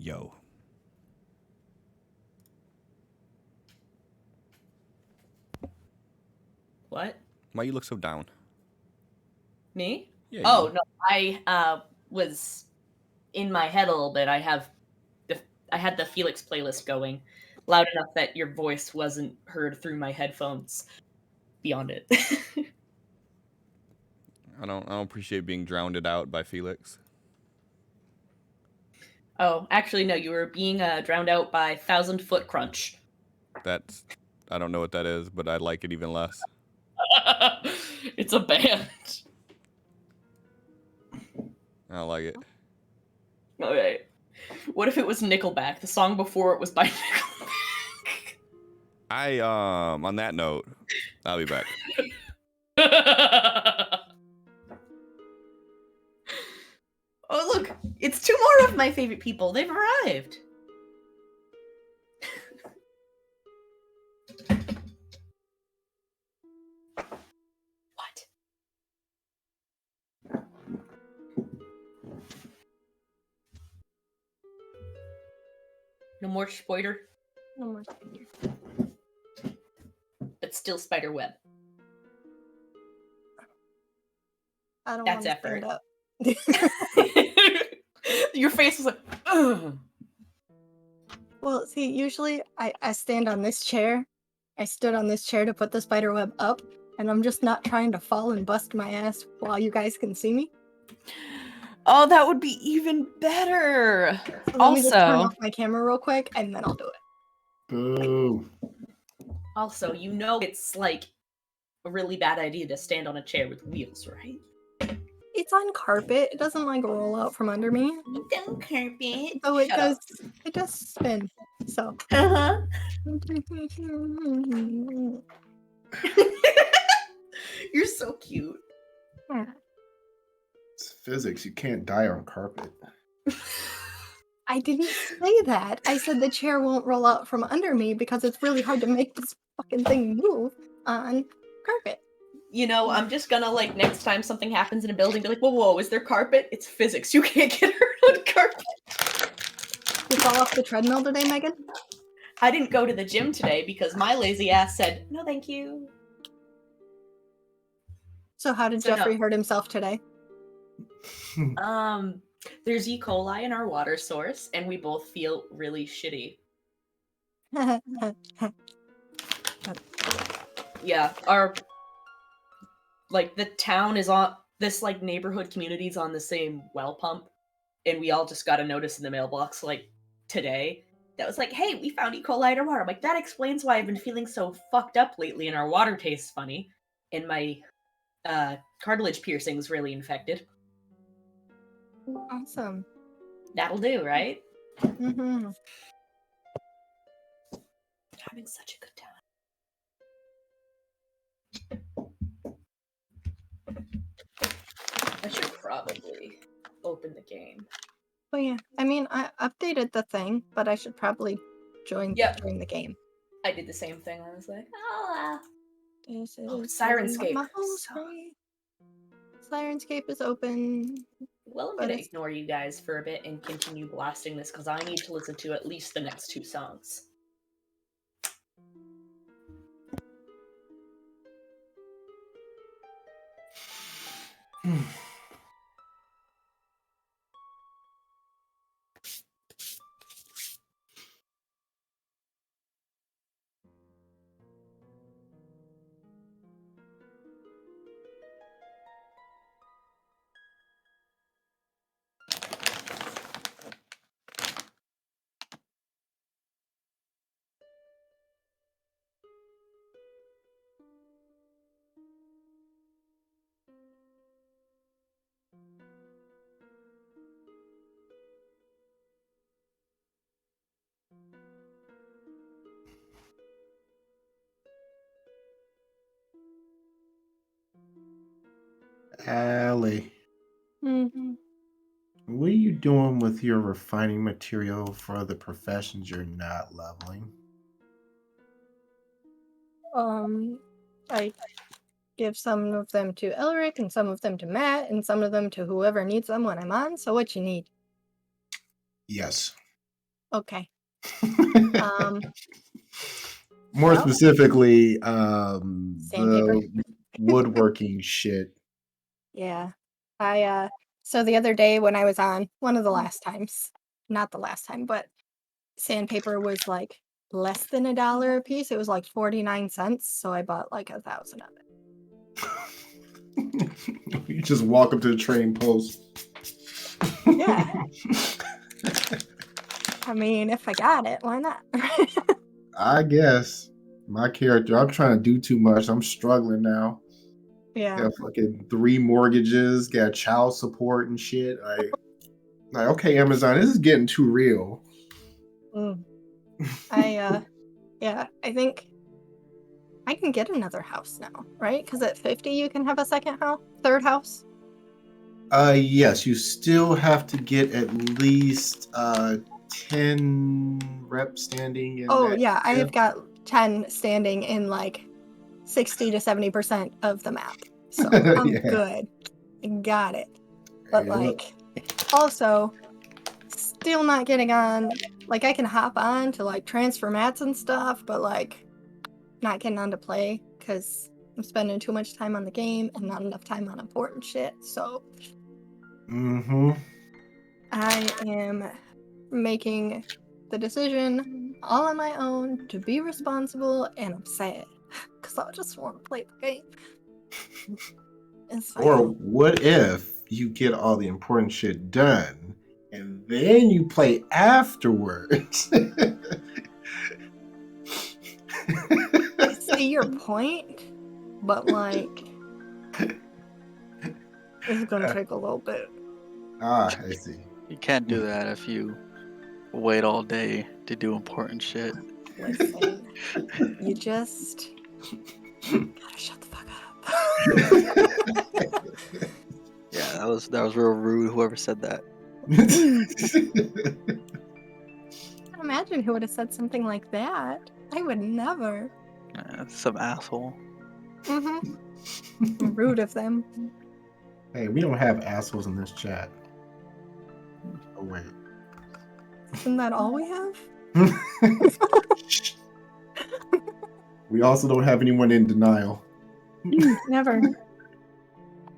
Yo. What? Why you look so down? Me? Yeah, Oh, you. no, I was in my head a little bit. I had the Felix playlist going loud enough that your voice wasn't heard through my headphones beyond it. I don't appreciate being drowned out by Felix. Oh, actually, no, you were being drowned out by 1,000 Foot Crunch. I don't know what that is, but I like it even less. It's a band. I don't like it. Okay. What if it was Nickelback? The song before it was by Nickelback. On that note, I'll be back. Oh, look, it's two more of my favorite people. They've arrived. What? No more spider, No more spider. but still spider web. I don't That's want to effort. stand up. Your face was like, ugh. Well, see, usually I stand on this chair. I stood on this chair to put the spider web up, and I'm just not trying to fall and bust my ass while you guys can see me. Oh, that would be even better. So let me just turn off my camera real quick, and then I'll do it. Boo. Also, you know it's like a really bad idea to stand on a chair with wheels, right? It's on carpet. It doesn't like roll out from under me. It's on carpet. So it Shut does. up. It does spin. So. Uh-huh. You're so cute. It's physics. You can't die on carpet. I didn't say that. I said the chair won't roll out from under me because it's really hard to make this fucking thing move on carpet. You know, I'm just gonna, like, next time something happens in a building, be like, whoa, is there carpet? It's physics. You can't get hurt on carpet. You fall off the treadmill today, Megan? I didn't go to the gym today because my lazy ass said, no, thank you. So how did So Jeffrey no. hurt himself today? There's E. coli in our water source, and we both feel really shitty. Yeah, the town is on, this, like, neighborhood community's on the same well pump, and we all just got a notice in the mailbox, like, today, that was like, hey, we found E. coli in our water. I'm like, that explains why I've been feeling so fucked up lately, and our water tastes funny, and my, cartilage piercing's really infected. Awesome. That'll do, right? Mm-hmm. Having such a good time. I should probably open the game. Oh yeah, I mean, I updated the thing, but I should probably join during the game. I did the same thing. I was like, oh, This is Sirenscape. my whole screen. Sirenscape is open. Well, I'm gonna ignore you guys for a bit and continue blasting this because I need to listen to at least the next two songs. Allie, Mm-hmm. what are you doing with your refining material for the professions you're not leveling? I give some of them to Elric and some of them to Matt and some of them to whoever needs them when I'm on. So what you need? Yes. Okay. Um, More well, specifically, sandpaper. the woodworking shit. Yeah. So the other day when I was on, one of the last times, not the last time, but sandpaper was like less than $1 a piece. It was like 49 cents. So I bought like 1,000 of it. You just walk up to the trading post. Yeah. I mean, if I got it, why not? I guess my character, I'm trying to do too much. I'm struggling now. Yeah. Got fucking 3 mortgages, got child support and shit. Like, okay, Amazon, this is getting too real. Mm. Yeah, I think I can get another house now, right? Because at 50 you can have a third house. Yes, you still have to get at least 10 reps standing in Oh that yeah, I area. have got 10 standing in like 60 to 70% of the map. So I'm Yeah. good. I got it. But Yep. like also still not getting on, like I can hop on to like transfer mats and stuff, but like not getting on to play because I'm spending too much time on the game and not enough time on important shit. So Mm-hmm. I am making the decision all on my own to be responsible, and I'm sad because I just want to play the game. It's Or fine. what if you get all the important shit done and then you play afterwards? I see your point, but like, it's gonna take a little bit. Ah, I see. You can't do that if you wait all day to do important shit. Listen, you just gotta shut the fuck up. Yeah, that was real rude. Whoever said that. Imagine who would have said something like that. I would never. Some asshole. Mm-hmm. Rude of them. Hey, we don't have assholes in this chat. Oh, wait. Isn't that all we have? We also don't have anyone in denial. Never.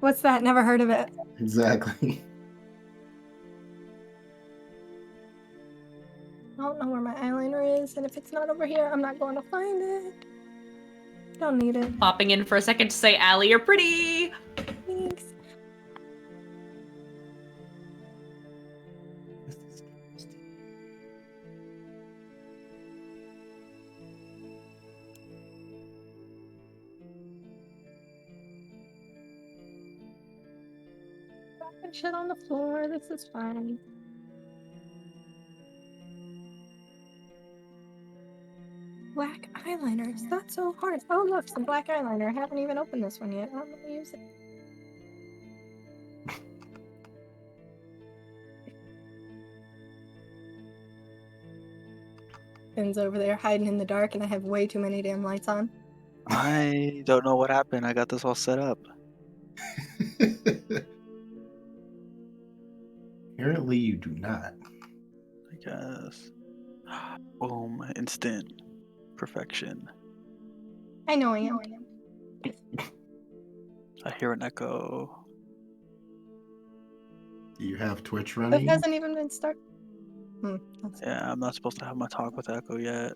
What's that? Never heard of it. Exactly. I don't know where my eyeliner is, and if it's not over here, I'm not going to find it. Don't need it. Popping in for a second to say, Allie, you're pretty! Thanks. Dropping shit on the floor. This is fine. Black eyeliner. Is that so hard? Oh, look, some black eyeliner. I haven't even opened this one yet. I'm gonna use it. Finn's over there hiding in the dark, and I have way too many damn lights on. I don't know what happened. I got this all set up. Apparently, you do not. I guess. Boom. Instant. Perfection. I know I am. I hear an echo. Do you have Twitch It running? hasn't even been started. Yeah, I'm not supposed to have my talk with Echo yet.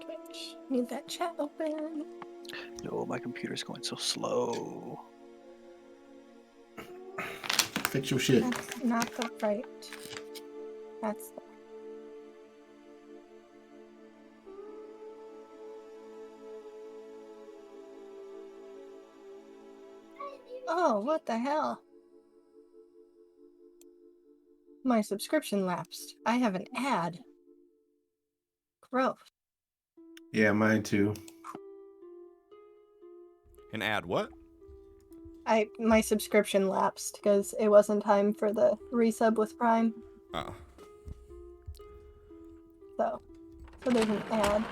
Twitch. Need that chat open. Yo, my computer's going so slow. Fix your shit. That's not the right. That's the... Oh, what the hell? My subscription lapsed. I have an ad. Gross. Yeah, mine too. An ad, what? My subscription lapsed because it wasn't time for the resub with Prime. Oh. So there's an ad.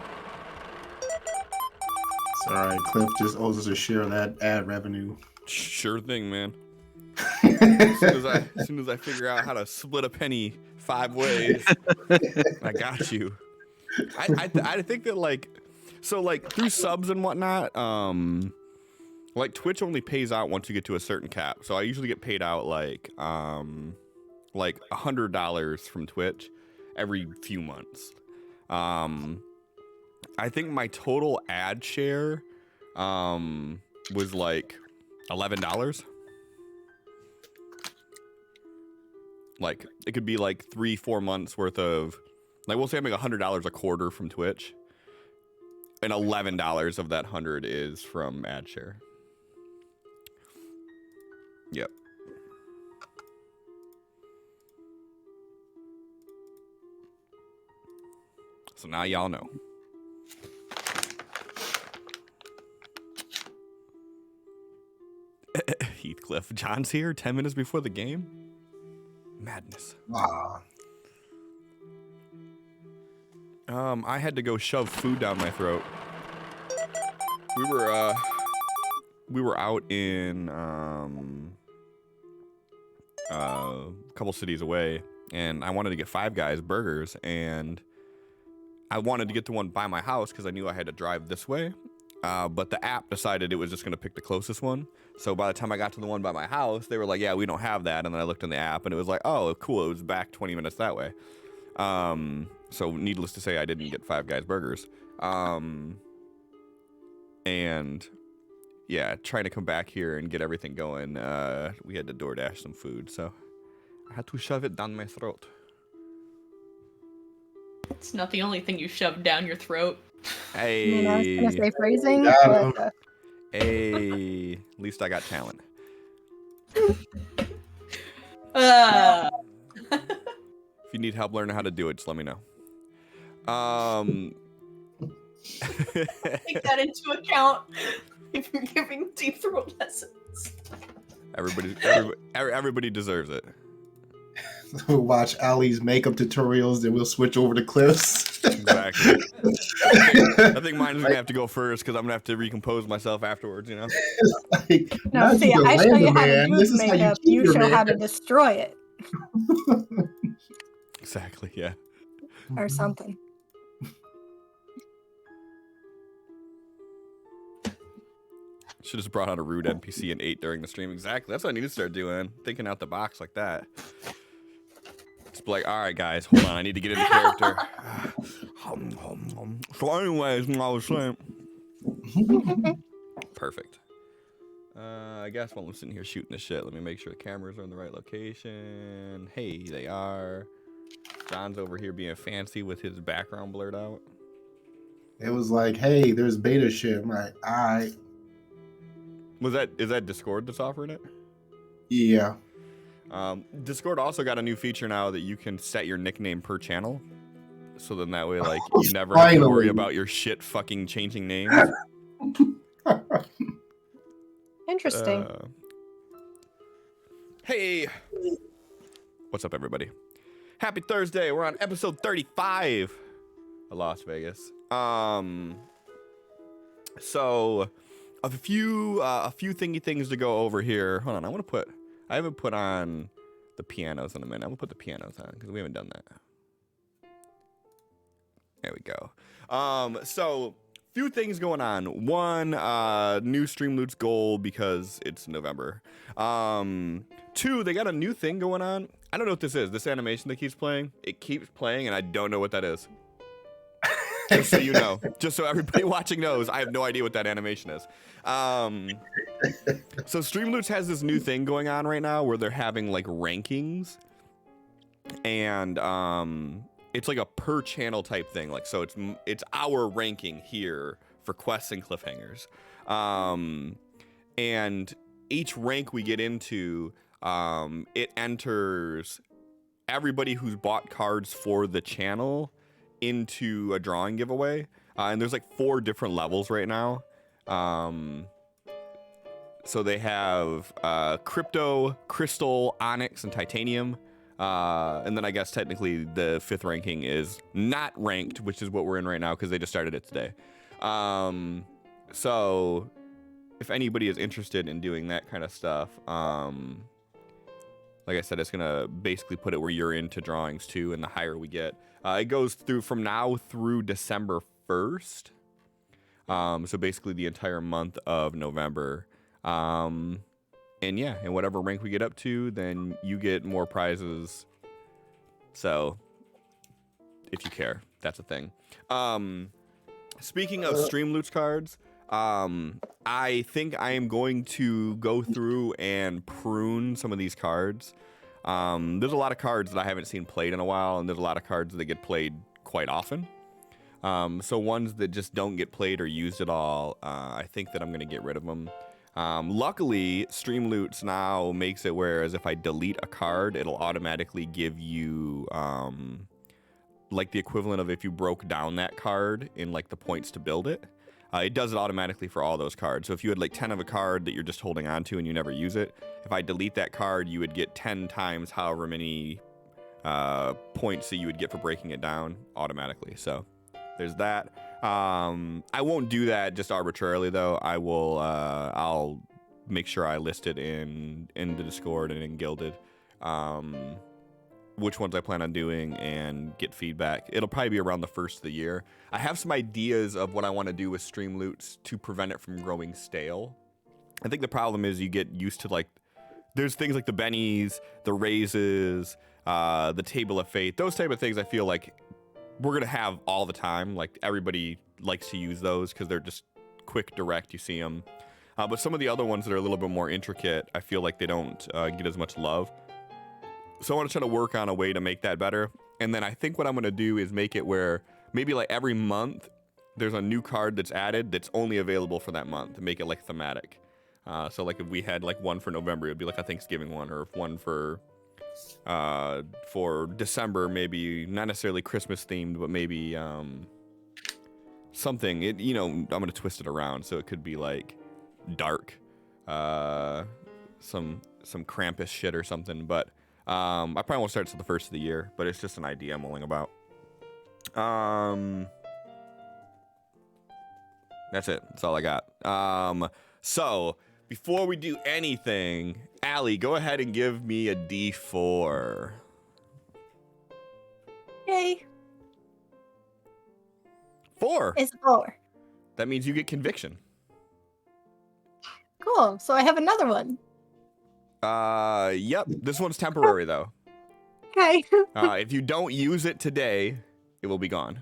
It's alright. Cliff just owes us a share of that ad revenue. Sure thing, man. As soon as I figure out how to split a penny 5 ways, I got you. I think that like through subs and whatnot, like Twitch only pays out once you get to a certain cap. So I usually get paid out like $100 from Twitch every few months. I think my total ad share was like $11. Like it could be like 3-4 months worth of, like we'll say I make $100 a quarter from Twitch, and $11 of that 100 is from ad share. Yep. So now y'all know. Heathcliff, John's here 10 minutes before the game. Madness. Ah. I had to go shove food down my throat. We were out in a couple cities away, and I wanted to get Five Guys burgers, and I wanted to get the one by my house because I knew I had to drive this way. But the app decided it was just going to pick the closest one. So by the time I got to the one by my house, they were like, yeah, we don't have that. And then I looked in the app, and it was like, oh, cool. It was back 20 minutes that way. So needless to say, I didn't get Five Guys burgers. And yeah, trying to come back here and get everything going, we had to DoorDash some food. So I had to shove it down my throat. It's not the only thing you shoved down your throat. Hey. I mean, I was gonna say phrasing, Yeah. but Hey, at least I got talent. If you need help learning how to do it, just let me know. Take that into account if you're giving deep throat lessons. Everybody deserves it. We'll watch Ali's makeup tutorials, then we'll switch over to Cliff's. Exactly. I think mine's gonna have to go first because I'm gonna have to recompose myself afterwards. You know. Like, no, not see, you I land show you the how to man, do this the is how you makeup. keep You your show how to man. destroy it Exactly. Yeah. or something. Should have just brought out a rude NPC and ate during the stream. Exactly. That's what I need to start doing. Thinking out the box like that. Just be like, all right, guys, hold on. I need to get into character. So, anyways, I was saying. Perfect. I guess while I'm sitting here shooting this shit, let me make sure the cameras are in the right location. Hey, they are. John's over here being fancy with his background blurred out. It was like, hey, there's beta shit. I'm like, all right. Is that Discord that's offering it? Yeah. Discord also got a new feature now that you can set your nickname per channel. So then that way, like, you never have to worry about your shit fucking changing names. Interesting. Hey! What's up, everybody? Happy Thursday. We're on episode 35 of Las Vegas. So a few thingy things to go over here. Hold on, I haven't put on the pianos in a minute. I'm gonna put the pianos on because we haven't done that. There we go. So few things going on. One, new Streamloots goal because it's November. Two, they got a new thing going on. I don't know what this is. This animation that keeps playing. It keeps playing, and I don't know what that is. Just so you know. Just so everybody watching knows, I have no idea what that animation is. So Streamloots has this new thing going on right now where they're having like rankings, and it's like a per channel type thing. Like, so it's our ranking here for quests and cliffhangers, and each rank we get into, it enters everybody who's bought cards for the channel into a drawing giveaway, and there's like 4 different levels right now. So they have crypto, crystal, onyx, and titanium, and then I guess technically the 5th ranking is not ranked, which is what we're in right now because they just started it today. So if anybody is interested in doing that kind of stuff, Like I said, it's gonna basically put it where you're into drawings too, and the higher we get, it goes through from now through December 1st. So basically the entire month of November. And yeah, and whatever rank we get up to, then you get more prizes. So if you care, that's a thing. Speaking of stream loots cards, I think I am going to go through and prune some of these cards. There's a lot of cards that I haven't seen played in a while, and there's a lot of cards that get played quite often. So ones that just don't get played or used at all, I think that I'm going to get rid of them. Luckily, Streamloots now makes it whereas if I delete a card, it'll automatically give you like the equivalent of if you broke down that card in like the points to build it. It does it automatically for all those cards. So if you had like 10 of a card that you're just holding on to and you never use it, if I delete that card, you would get 10 times however many points that you would get for breaking it down automatically. So there's that. I won't do that just arbitrarily though. I will. I'll make sure I list it in the Discord and in Guilded. Which ones I plan on doing and get feedback. It'll probably be around the first of the year. I have some ideas of what I want to do with Streamloots to prevent it from growing stale. I think the problem is you get used to like, there's things like the bennies, the raises, the table of fate, those type of things. I feel like we're gonna have all the time. Like everybody likes to use those because they're just quick, direct. You see them, but some of the other ones that are a little bit more intricate, I feel like they don't get as much love. So I want to try to work on a way to make that better. And then I think what I'm going to do is make it where maybe like every month there's a new card that's added that's only available for that month, to make it like thematic. So like if we had like one for November, it'd be like a Thanksgiving one, or if one for December, maybe not necessarily Christmas themed, but maybe something. It, you know, I'm going to twist it around. So it could be like dark, some Krampus shit or something, but I probably won't start till the first of the year, but it's just an idea I'm mulling about. That's it. That's all I got. So before we do anything, Allie, go ahead and give me a D4. Yay. 4. It's 4. That means you get conviction. Cool. So I have another one. Yep. This one's temporary though. Okay. If you don't use it today, it will be gone.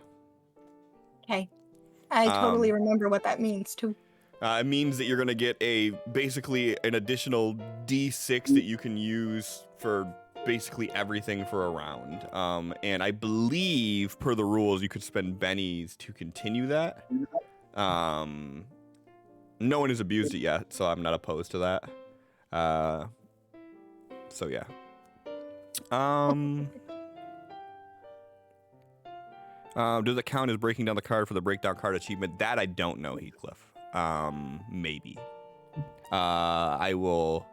Okay. I totally remember what that means too. It means that you're gonna get basically an additional D6 that you can use for basically everything for a round. And I believe per the rules, you could spend bennies to continue that. No one has abused it yet, so I'm not opposed to that. So yeah. Does it count as breaking down the card for the breakdown card achievement? That I don't know, Heathcliff. Maybe. I will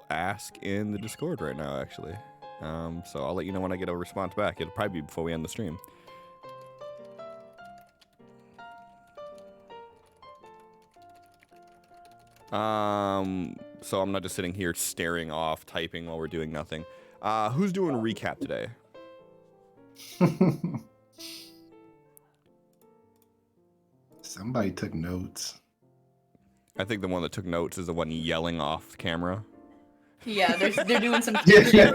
ask in the Discord right now, actually. So I'll let you know when I get a response back. It'll probably be before we end the stream. So I'm not just sitting here staring off, typing while we're doing nothing. Who's doing a recap today? Somebody took notes. I think the one that took notes is the one yelling off camera. Yeah, they're doing some right now.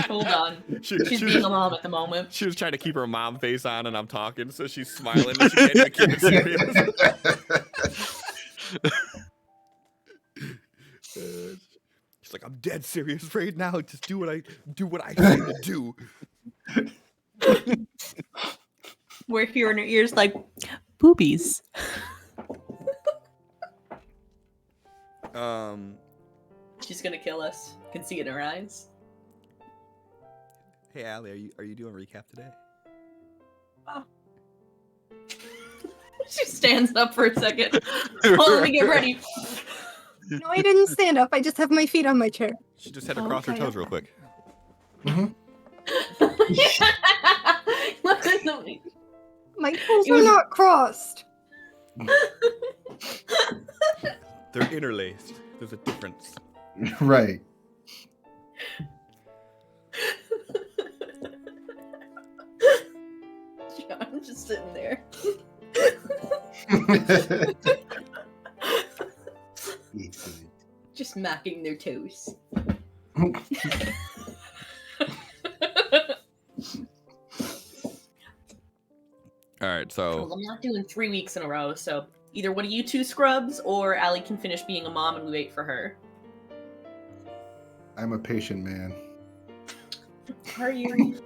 Hold on. She's being a mom at the moment. She was trying to keep her mom face on and I'm talking, so she's smiling and she can't even keep it serious. She's like, I'm dead serious right now. Just do what I say to do. We're here in her ears like boobies. She's gonna kill us. Can see it in her eyes. Hey Allie, are you doing a recap today? Oh. She stands up for a second. Let me get ready. No, I didn't stand up. I just have my feet on my chair. She just had to cross her toes real quick. Mm-hmm. Look at them. My toes are not crossed. They're interlaced. There's a difference. Right. I'm just sitting there. Excellent. Just macking their toes. All right, so Well, I'm not doing 3 weeks in a row, so either one of you two scrubs or Allie can finish being a mom and we wait for her. I'm a patient man. Are you?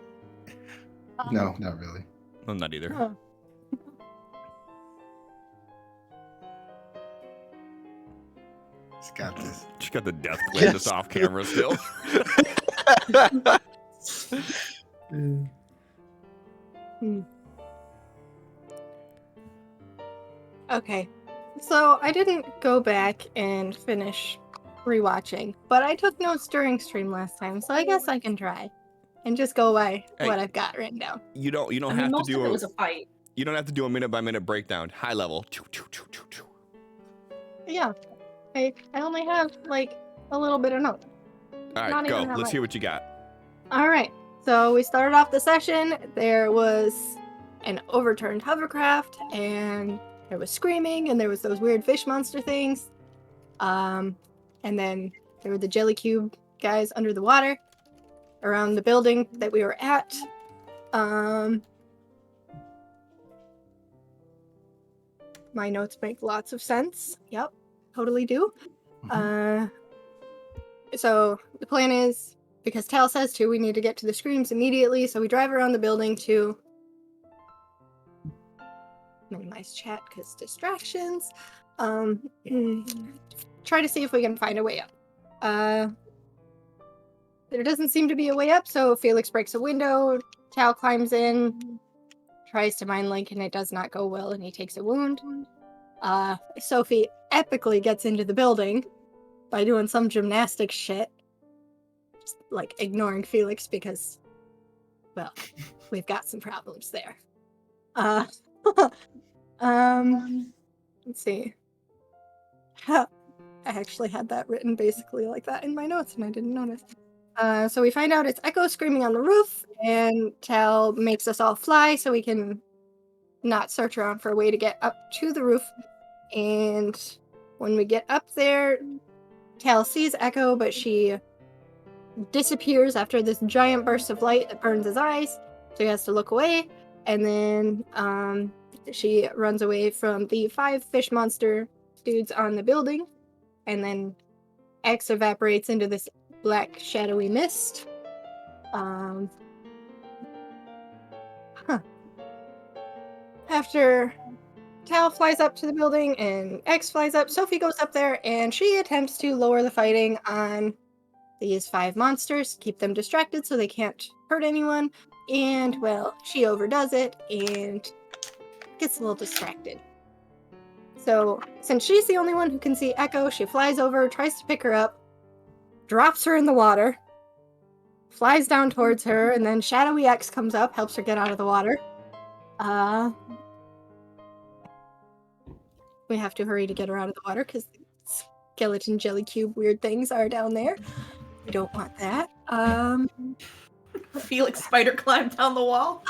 No, not really. I'm not either. Huh. Just got this. She got the death glare just off camera still. Okay. So I didn't go back and finish rewatching, but I took notes during stream last time, so I guess I can try and just go by Hey. what I've got written down. You don't I mean, have to most do of it was a fight. you don't have to do a minute by minute breakdown. High level. Yeah. I only have like a little bit of notes. All right, Not go. even that Let's much. hear what you got. All right. So we started off the session. There was an overturned hovercraft, and there was screaming, and there was those weird fish monster things. And then there were the jelly cube guys under the water around the building that we were at. My notes make lots of sense. Yep, totally do. So the plan is, because Tal says to, we need to get to the screams immediately, so we drive around the building to minimize chat because distractions. Try to see if we can find a way up. There doesn't seem to be a way up, so Felix breaks a window. Tal climbs in, tries to mind link, and it does not go well, and he takes a wound. Sophie epically gets into the building by doing some gymnastic shit. Just, like, ignoring Felix because, well, we've got some problems there. Let's see. I actually had that written basically like that in my notes and I didn't notice. So we find out it's Echo screaming on the roof, and Tal makes us all fly so we can not search around for a way to get up to the roof. And when we get up there, Tal sees Echo, but she disappears after this giant burst of light that burns his eyes, so he has to look away. And then she runs away from the 5 fish monster dudes on the building, and then X evaporates into this black shadowy mist. After Tal flies up to the building and X flies up, Sophie goes up there and she attempts to lower the fighting on these 5 monsters, keep them distracted so they can't hurt anyone. And, well, she overdoes it and gets a little distracted. So, since she's the only one who can see Echo, she flies over, tries to pick her up, drops her in the water, flies down towards her, and then Shadowy X comes up, helps her get out of the water. We have to hurry to get her out of the water because skeleton jelly cube weird things are down there. We don't want that. Felix spider climbed down the wall.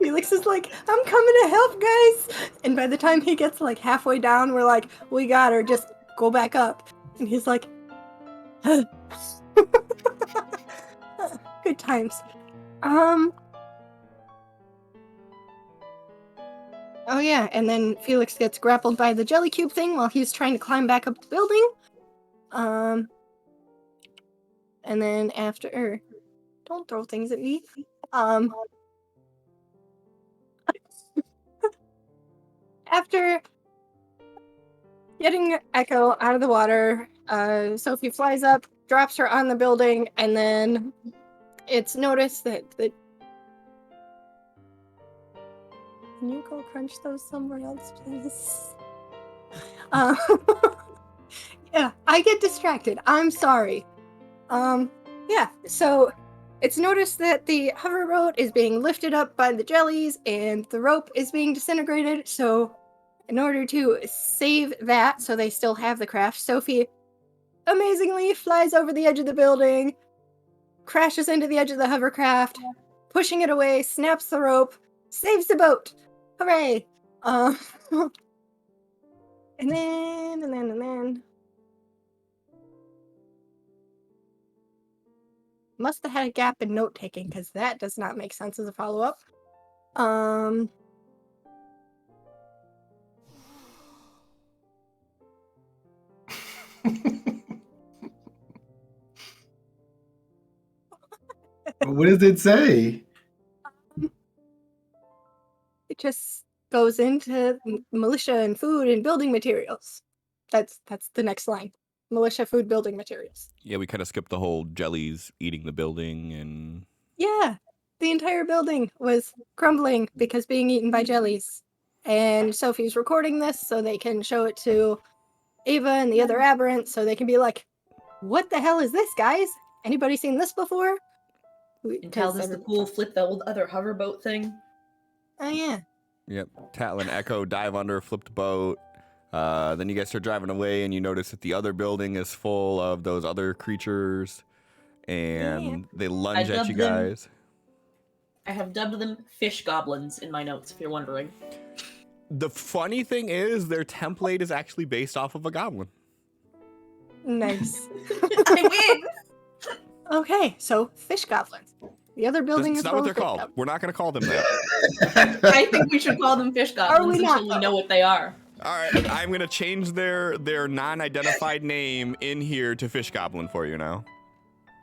Felix is like, I'm coming to help, guys. And by the time he gets like halfway down, we're like, we got her, just go back up. And he's like, good times. Oh yeah, and then Felix gets grappled by the jelly cube thing while he's trying to climb back up the building. And then after, don't throw things at me. After getting Echo out of the water, Sophie flies up, drops her on the building, and then it's noticed that the... Can you go crunch those somewhere else, please? Yeah, I get distracted. I'm sorry. Yeah, so it's noticed that the hover boat is being lifted up by the jellies and the rope is being disintegrated, so in order to save that so they still have the craft, Sophie amazingly flies over the edge of the building, crashes into the edge of the hovercraft, pushing it away, snaps the rope, saves the boat. Hooray! And then. Must have had a gap in note taking because that does not make sense as a follow up. What does it say? It just goes into militia and food and building materials. That's the next line. Militia, food, building materials. Yeah, we kind of skipped the whole jellies eating the building and... Yeah, the entire building was crumbling because being eaten by jellies. And Sophie's recording this so they can show it to Ava and the other aberrants so they can be like, what the hell is this, guys? Anybody seen this before? And tell this the cool flip the old other hoverboat thing. Oh, yeah. Yep. Tatl and Echo dive under, flipped boat. Then you guys start driving away, and you notice that the other building is full of those other creatures, and they lunge at you guys. I have dubbed them fish goblins in my notes, if you're wondering. The funny thing is, their template is actually based off of a goblin. Nice. I win! Okay, so fish goblins. The other building That's is not full what of they're fish called. goblins. We're not going to call them that. I think we should call them fish goblins until we know what they are. All right, I'm going to change their non-identified name in here to fish goblin for you now.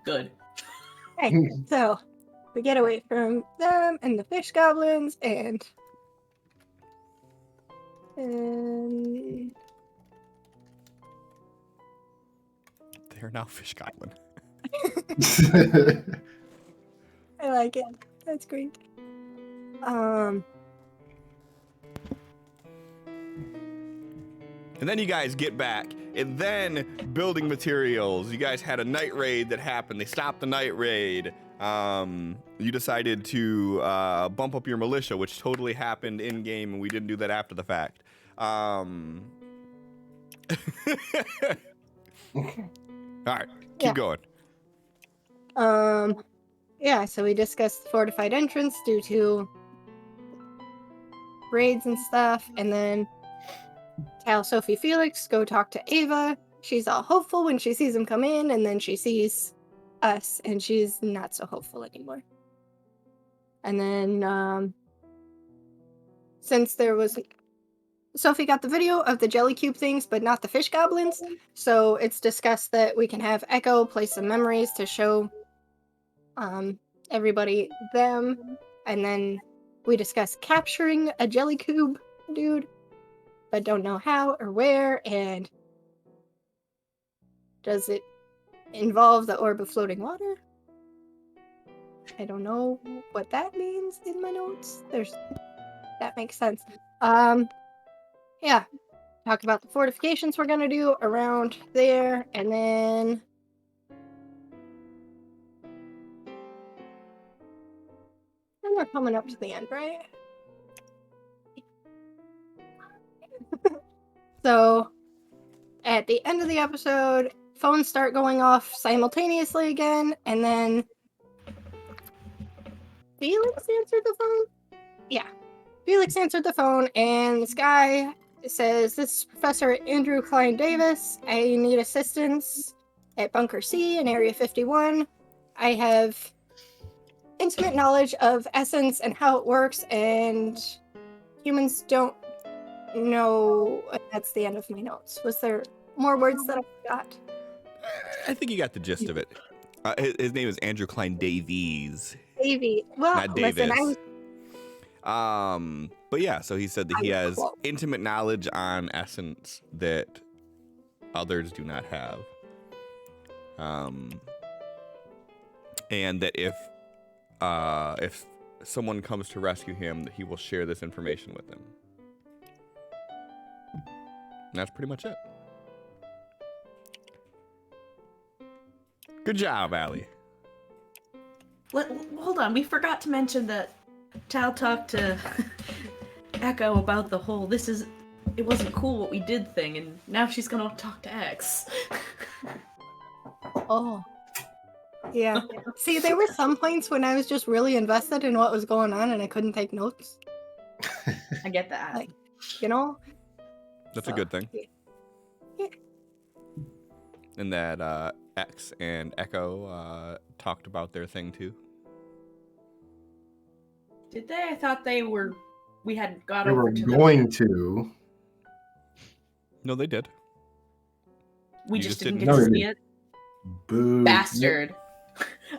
Good. Okay, so we get away from them and the fish goblins and They're now fish goblin. I like it. That's great. And then you guys get back, and then building materials. You guys had a night raid that happened. They stopped the night raid. You decided to bump up your militia, which totally happened in game, and we didn't do that after the fact. All right, keep going. Yeah, so we discussed the fortified entrance due to raids and stuff, and then tell Sophie Felix, go talk to Ava. She's all hopeful when she sees him come in, and then she sees us, and she's not so hopeful anymore. And then, since there was... Sophie got the video of the jelly cube things, but not the fish goblins, so it's discussed that we can have Echo play some memories to show everybody them, and then we discuss capturing a jelly cube dude, but don't know how or where, and does it involve the orb of floating water? I don't know what that means in my notes. That makes sense. Yeah. Talk about the fortifications we're gonna do around there, and then we're coming up to the end, right? So, at the end of the episode, phones start going off simultaneously again, and then Felix answered the phone? Yeah. Felix answered the phone, and this guy says, "This is Professor Andrew Klein Davis. I need assistance at Bunker C in Area 51. I have intimate knowledge of Essence and how it works, and humans don't know." That's the end of my notes. Was there more words that I forgot? I think you got the gist of it. His name is Andrew Klein Davies. Davey. Well, Not Davis. listen, But yeah, so he said that he has intimate knowledge on Essence that others do not have. And that if someone comes to rescue him, that he will share this information with them. And that's pretty much it. Good job, Allie. Hold on, we forgot to mention that Tal talked to Echo about the whole it wasn't cool what we did thing, and now she's gonna talk to X. Oh. Yeah. See, there were some points when I was just really invested in what was going on and I couldn't take notes. I get that. Like, you know? That's a So, good thing. yeah. And that X and Echo talked about their thing too. Did they? I thought we had got We over were to going to. No, they did. We You just just didn't didn't get to hear see it. it. Boo. Bastard.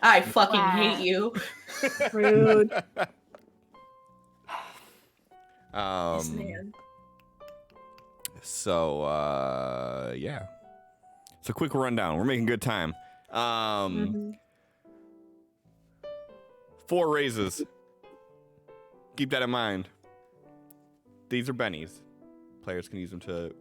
I fucking Wow. hate you. Rude. This man. So yeah. It's a quick rundown. We're making good time. Mhm. 4 raises. Keep that in mind. These are bennies. Players can use them to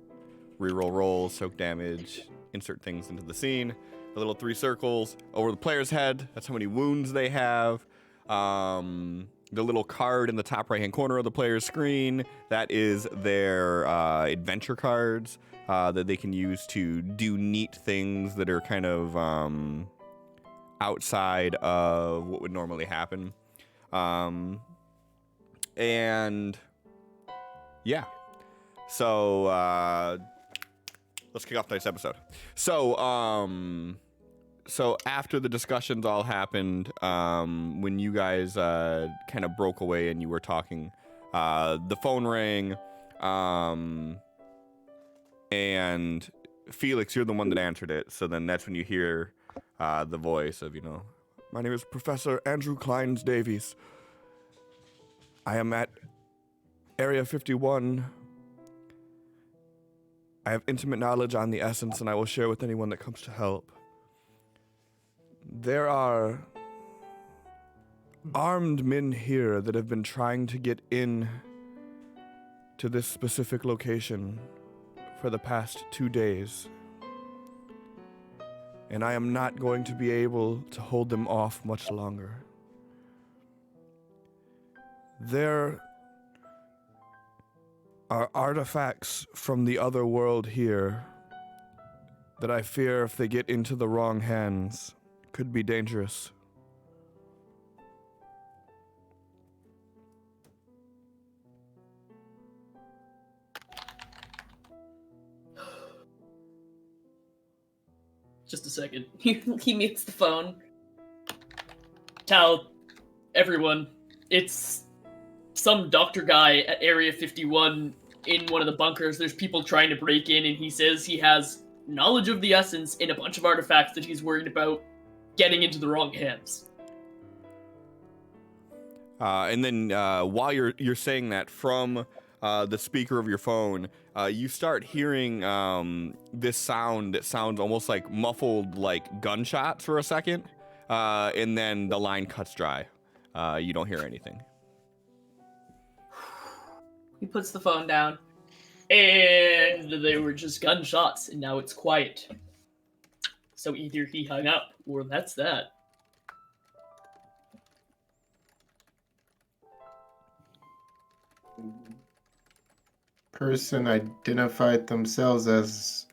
reroll rolls, soak damage, insert things into the scene. The little 3 circles over the player's head. That's how many wounds they have. The little card in the top right-hand corner of the player's screen, that is their adventure cards that they can use to do neat things that are kind of outside of what would normally happen. And yeah. So let's kick off tonight's episode. So after the discussions all happened, when you guys kind of broke away and you were talking, the phone rang, and Felix, you're the one that answered it. So then that's when you hear the voice of, my name is Professor Andrew Clines Davies. I am at Area 51. I have intimate knowledge on the essence, and I will share with anyone that comes to help. There are armed men here that have been trying to get in to this specific location for the past 2 days. And I am not going to be able to hold them off much longer. There are artifacts from the other world here that I fear if they get into the wrong hands could be dangerous. Just a second. He mutes the phone. Tell everyone, it's some doctor guy at Area 51 in one of the bunkers. There's people trying to break in, and he says he has knowledge of the essence and a bunch of artifacts that he's worried about getting into the wrong hands. And then while you're saying that from the speaker of your phone, you start hearing this sound that sounds almost like muffled, like gunshots for a second, and then the line cuts dry. You don't hear anything. He puts the phone down. And they were just gunshots, and now it's quiet. So either he hung up, or that's that. Person identified themselves as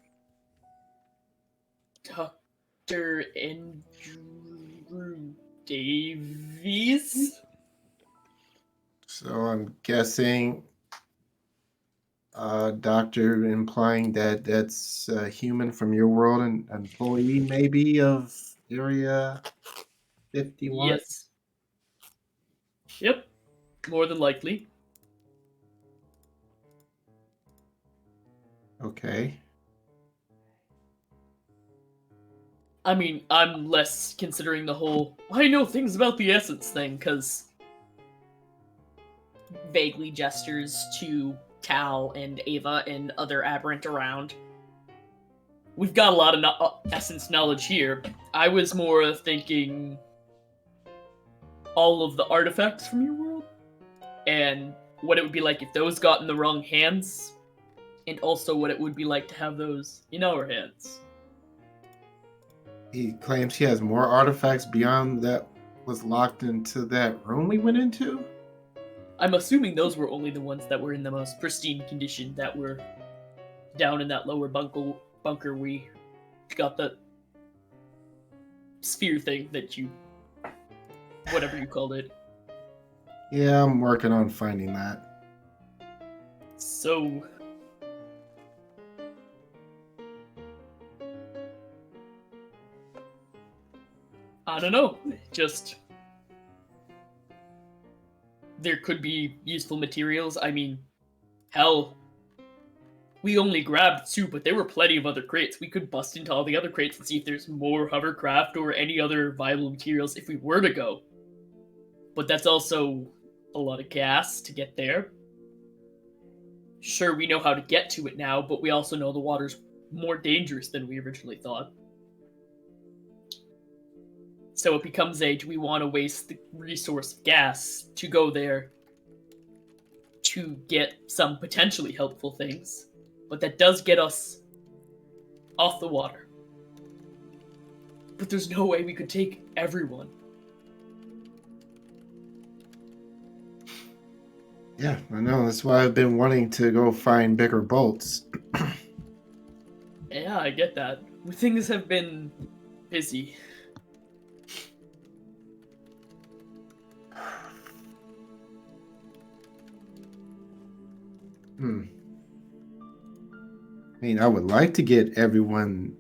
Dr. Andrew Davies? so I'm guessing doctor, implying that that's a human from your world, an employee maybe of Area 51? Yes. Yep. More than likely. Okay. I mean, I'm less considering the whole I know things about the essence thing, because vaguely gestures to Cal and Ava and other aberrant around. We've got a lot of essence knowledge here. I was more thinking all of the artifacts from your world, and what it would be like if those got in the wrong hands, and also what it would be like to have those in our hands. He claims he has more artifacts beyond that was locked into that room we went into? I'm assuming those were only the ones that were in the most pristine condition, that were down in that lower bunker we got the sphere thing that you, whatever you called it. Yeah, I'm working on finding that. So, I don't know. Just there could be useful materials. I mean, hell, we only grabbed 2, but there were plenty of other crates. We could bust into all the other crates and see if there's more hovercraft or any other viable materials if we were to go. But that's also a lot of gas to get there. Sure, we know how to get to it now, but we also know the water's more dangerous than we originally thought. So it becomes do we want to waste the resource of gas to go there to get some potentially helpful things? But that does get us off the water. But there's no way we could take everyone. Yeah, I know. That's why I've been wanting to go find bigger boats. Yeah, I get that. Things have been busy. I mean, I would like to get everyone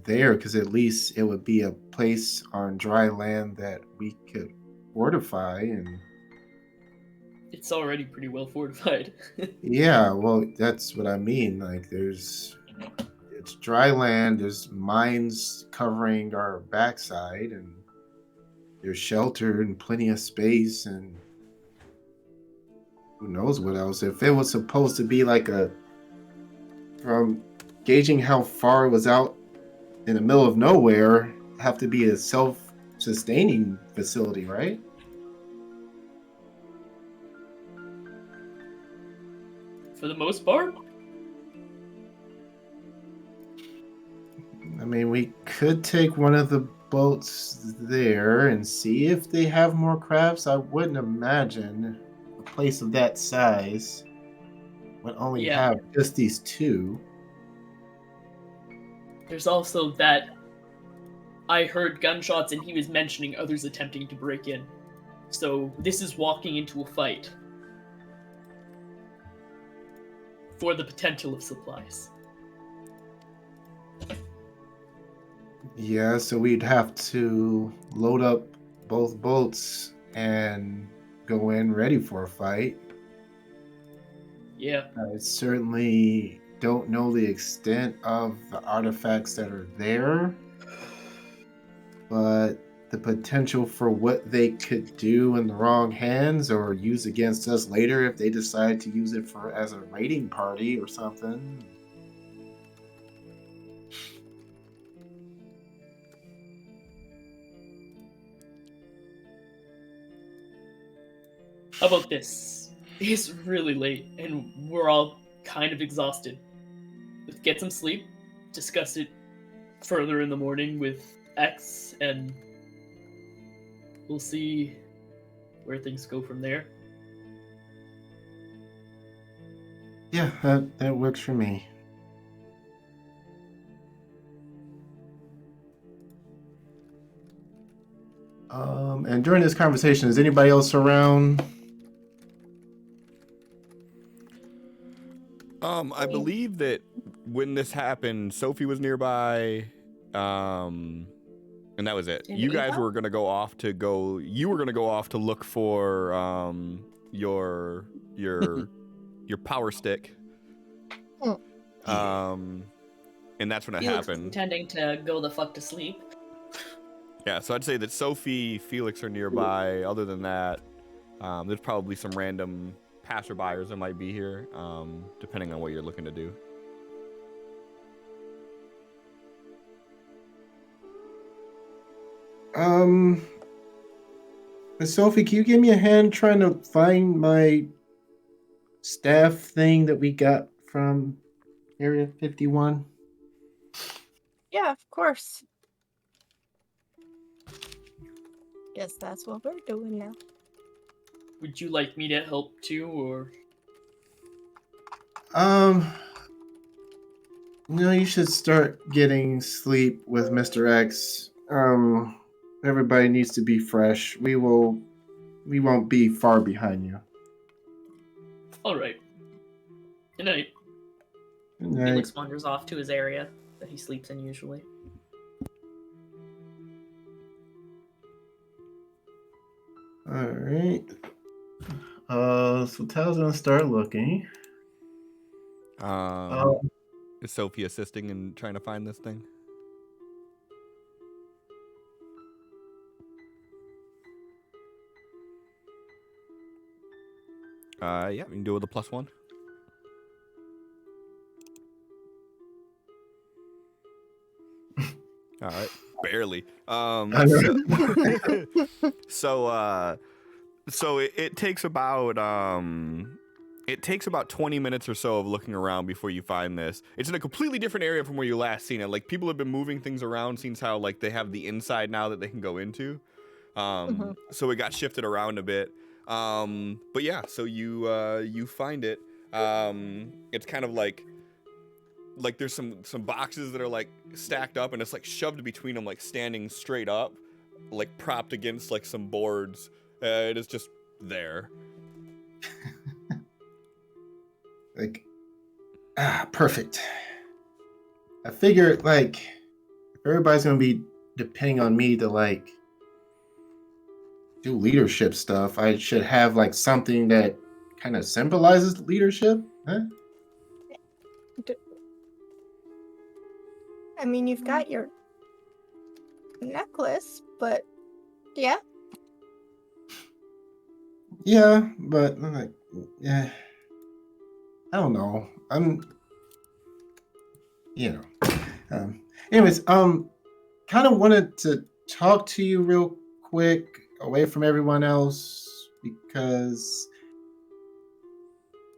there because at least it would be a place on dry land that we could fortify and It's already pretty well fortified. yeah, well, that's what I mean. Like, it's dry land. There's mines covering our backside, and there's shelter and plenty of space, and who knows what else. If it was supposed to be like from gauging how far it was out in the middle of nowhere, have to be a self-sustaining facility, right? For the most part. I mean, we could take one of the boats there and see if they have more crafts. I wouldn't imagine a place of that size would only Yeah. have just these 2. There's also that I heard gunshots and he was mentioning others attempting to break in. So this is walking into a fight for the potential of supplies. Yeah, so we'd have to load up both boats and go in ready for a fight. Yeah. I certainly don't know the extent of the artifacts that are there, but the potential for what they could do in the wrong hands or use against us later if they decide to use it as a raiding party or something. How about this? It's really late and we're all kind of exhausted. Let's get some sleep, discuss it further in the morning with X, and we'll see where things go from there. Yeah, that works for me. And during this conversation, is anybody else around? I believe that when this happened, Sophie was nearby, and that was it. And You guys Eva? were gonna go off to go. You were gonna go off to look for your power stick. And that's when it Felix was happened. intending to go the fuck to sleep. Yeah, so I'd say that Sophie, Felix are nearby. Other than that, there's probably some random passerbyers that might be here, depending on what you're looking to do. Sophie, can you give me a hand trying to find my staff thing that we got from Area 51? Yeah, of course. Guess that's what we're doing now. Would you like me to help too, or? No, you should start getting sleep with Mr. X. everybody needs to be fresh. We won't be far behind you. All right. Good night. Good night. Felix wanders off to his area that he sleeps in usually. All right. So Tal's gonna start looking. Is Sophie assisting in trying to find this thing? Yeah, you can do it with a +1. All right, barely. So it takes about 20 minutes or so of looking around before you find this. It's in a completely different area from where you last seen it. Like, people have been moving things around, since how like they have the inside now that they can go into. So it got shifted around a bit. But yeah, so you find it. It's kind of like there's some boxes that are like stacked up, and it's like shoved between them, like standing straight up, like propped against like some boards. It is just there. Like, perfect. I figured, like, if everybody's gonna be depending on me to like do leadership stuff, I should have like something that kind of symbolizes leadership. Huh? I mean, you've got your necklace, but yeah. Yeah, but like, yeah, I don't know. Anyways, kind of wanted to talk to you real quick, away from everyone else, because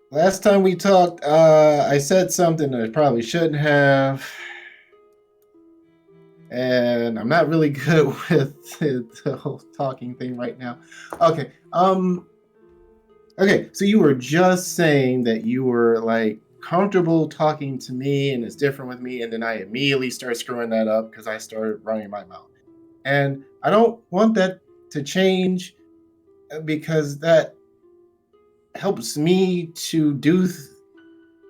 last time we talked, I said something that I probably shouldn't have. And I'm not really good with the whole talking thing right now. Okay. Okay, so you were just saying that you were like comfortable talking to me and it's different with me, and then I immediately start screwing that up because I started running my mouth. And I don't want that to change, because that helps me to do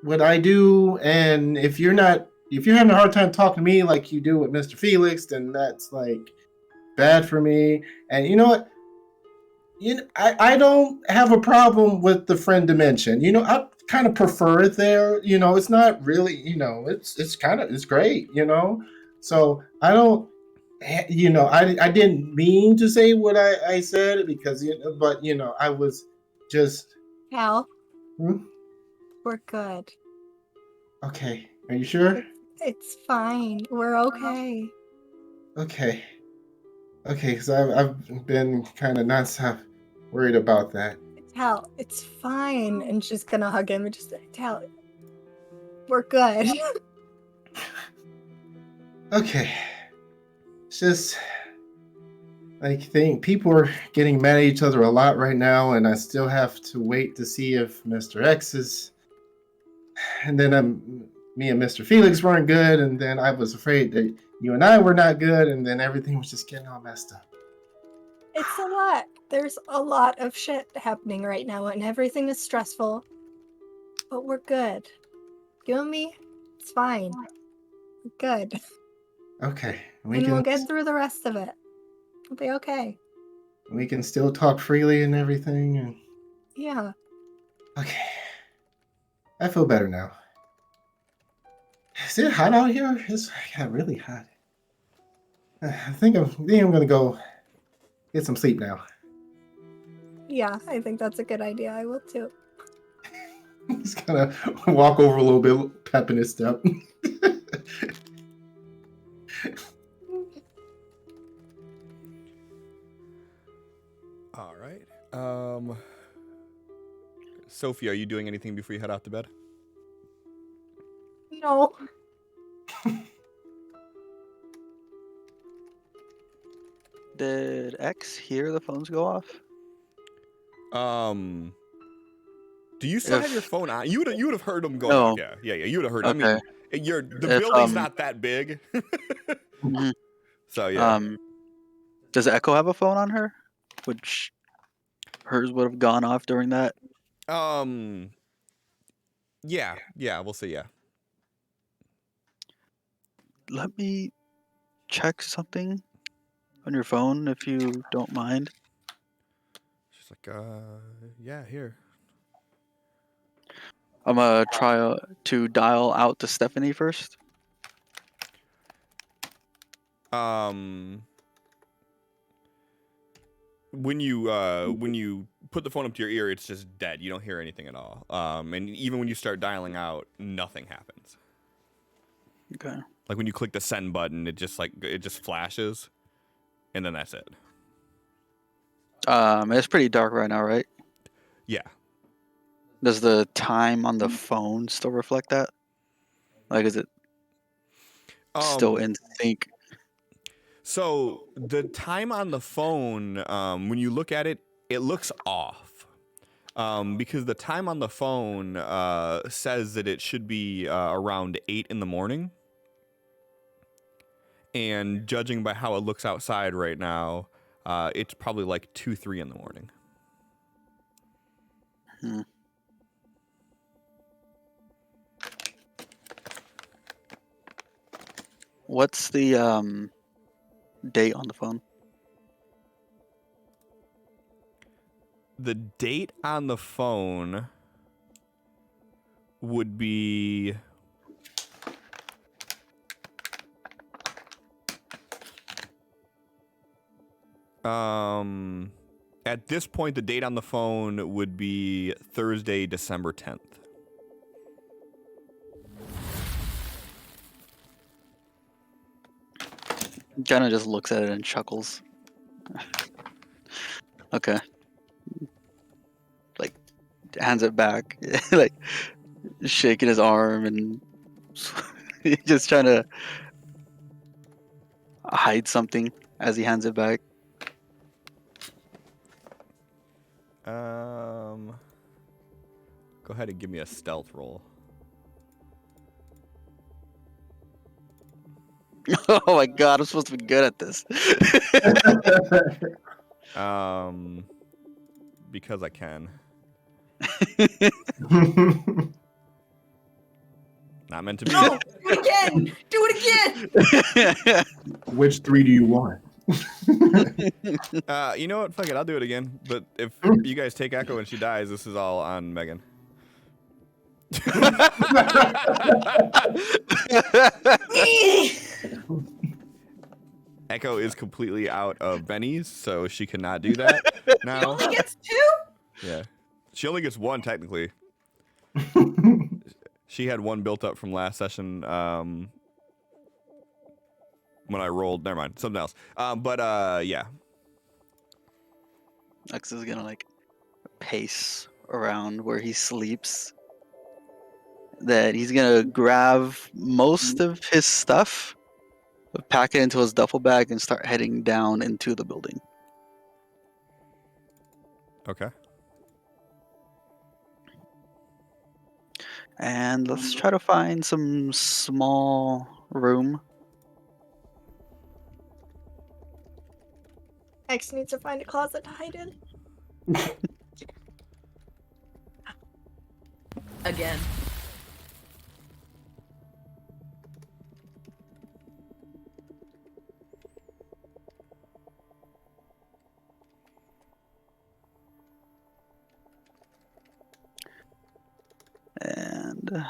what I do. And if you're having a hard time talking to me like you do with Mr. Felix, then that's like bad for me. And you know what? I don't have a problem with the friend dimension. I kind of prefer it there. It's not really, it's great, So I don't, I didn't mean to say what I said, because, but, I was just. Hal, we're good. Okay. Are you sure? It's fine. We're okay. Okay. Okay, because I've been kind of nonstop worried about that. Hal, it's fine. And she's gonna hug him and just say, Hal, we're good. Okay. It's just, I think people are getting mad at each other a lot right now, and I still have to wait to see if Mr. X is. And then me and Mr. Felix weren't good, and then I was afraid that you and I were not good, and then everything was just getting all messed up. It's a lot. There's a lot of shit happening right now, and everything is stressful. But we're good. You and me, it's fine. We're good. Okay. We'll get through the rest of it. We'll be okay. We can still talk freely and everything. And... Yeah. Okay. I feel better now. Is it hot out here? It's got really hot. I think I'm gonna go get some sleep now. Yeah, I think that's a good idea. I will too. He's gonna walk over a little bit, pep in his step. All right. Sophie, are you doing anything before you head out to bed? No. Did X hear the phones go off? Do you still have your phone on? You would have heard them go. No. Yeah. You would have heard. Okay. I mean, the building's not that big. Mhm. So yeah. Does Echo have a phone on her? Which hers would have gone off during that. Yeah, we'll say yeah. Let me check something on your phone if you don't mind. She's like, yeah, here. I'm gonna try to dial out to Stephanie first. When you put the phone up to your ear, it's just dead. You don't hear anything at all. And even when you start dialing out, nothing happens. Okay. Like when you click the send button, it just flashes, and then that's it. It's pretty dark right now, right? Yeah. Does the time on the phone still reflect that? Like, is it still in sync? So the time on the phone, when you look at it, it looks off. Because the time on the phone says that it should be around 8 in the morning. And judging by how it looks outside right now, it's probably like 2, 3 in the morning. What's the date on the phone? The date on the phone would be at this point the date on the phone would be Thursday, December 10th. Jenna just looks at it and chuckles. Okay. Like, hands it back, like shaking his arm and just trying to hide something as he hands it back. Go ahead and give me a stealth roll. Oh my god, I'm supposed to be good at this. Because I can. Not meant to be. No, do it again. Do it again. Which 3 do you want? You know what? Fuck it, I'll do it again. But if you guys take Echo and she dies, this is all on Megan. Echo is completely out of bennies, so she cannot do that now. Only gets 2? Yeah. She only gets 1, technically. She had 1 built up from last session when I rolled. Never mind. Something else. Yeah. X is gonna, like, pace around where he sleeps. That he's gonna grab most of his stuff, pack it into his duffel bag, and start heading down into the building. Okay. And let's try to find some small room. X needs to find a closet to hide in. Again. And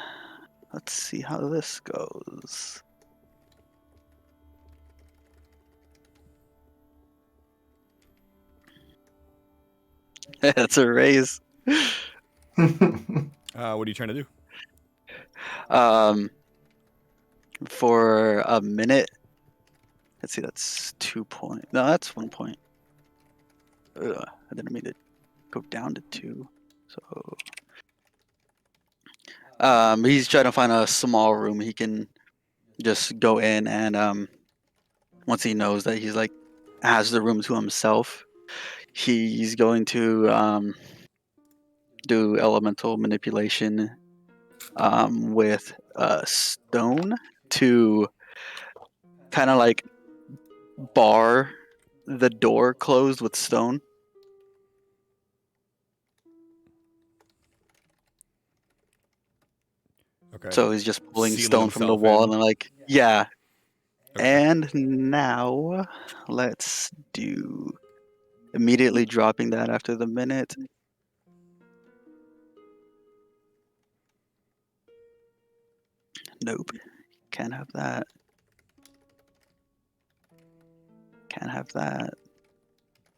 let's see how this goes. That's a raise. What are you trying to do? For a minute. Let's see, that's 2 points. No, that's 1 point. I didn't mean to go down to 2. So he's trying to find a small room he can just go in, and once he knows that he's like has the room to himself, he's going to do elemental manipulation with stone to kind of like bar the door closed with stone. Okay. So he's just pulling Sealing stone from the himself wall in. and like, yeah. Okay. And now let's do immediately dropping that after the minute. Nope. Can't have that. Can't have that.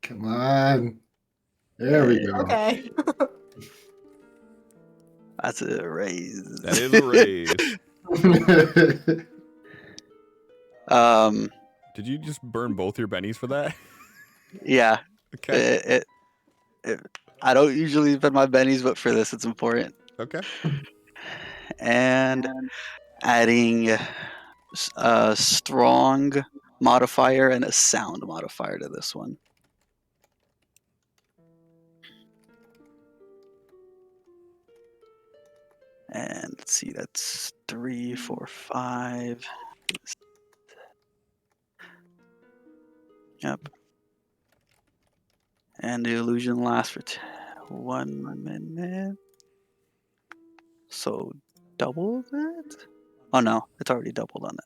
Come on. There we go. Okay. That's a raise. That is a raise. Did you just burn both your bennies for that? Yeah. Okay. I don't usually spend my bennies, but for this, it's important. Okay. And adding a strong modifier and a sound modifier to this one. And let's see, that's 3, 4, 5. Yep. And the illusion lasts for 1 minute. So double that? Oh no, it's already doubled on it.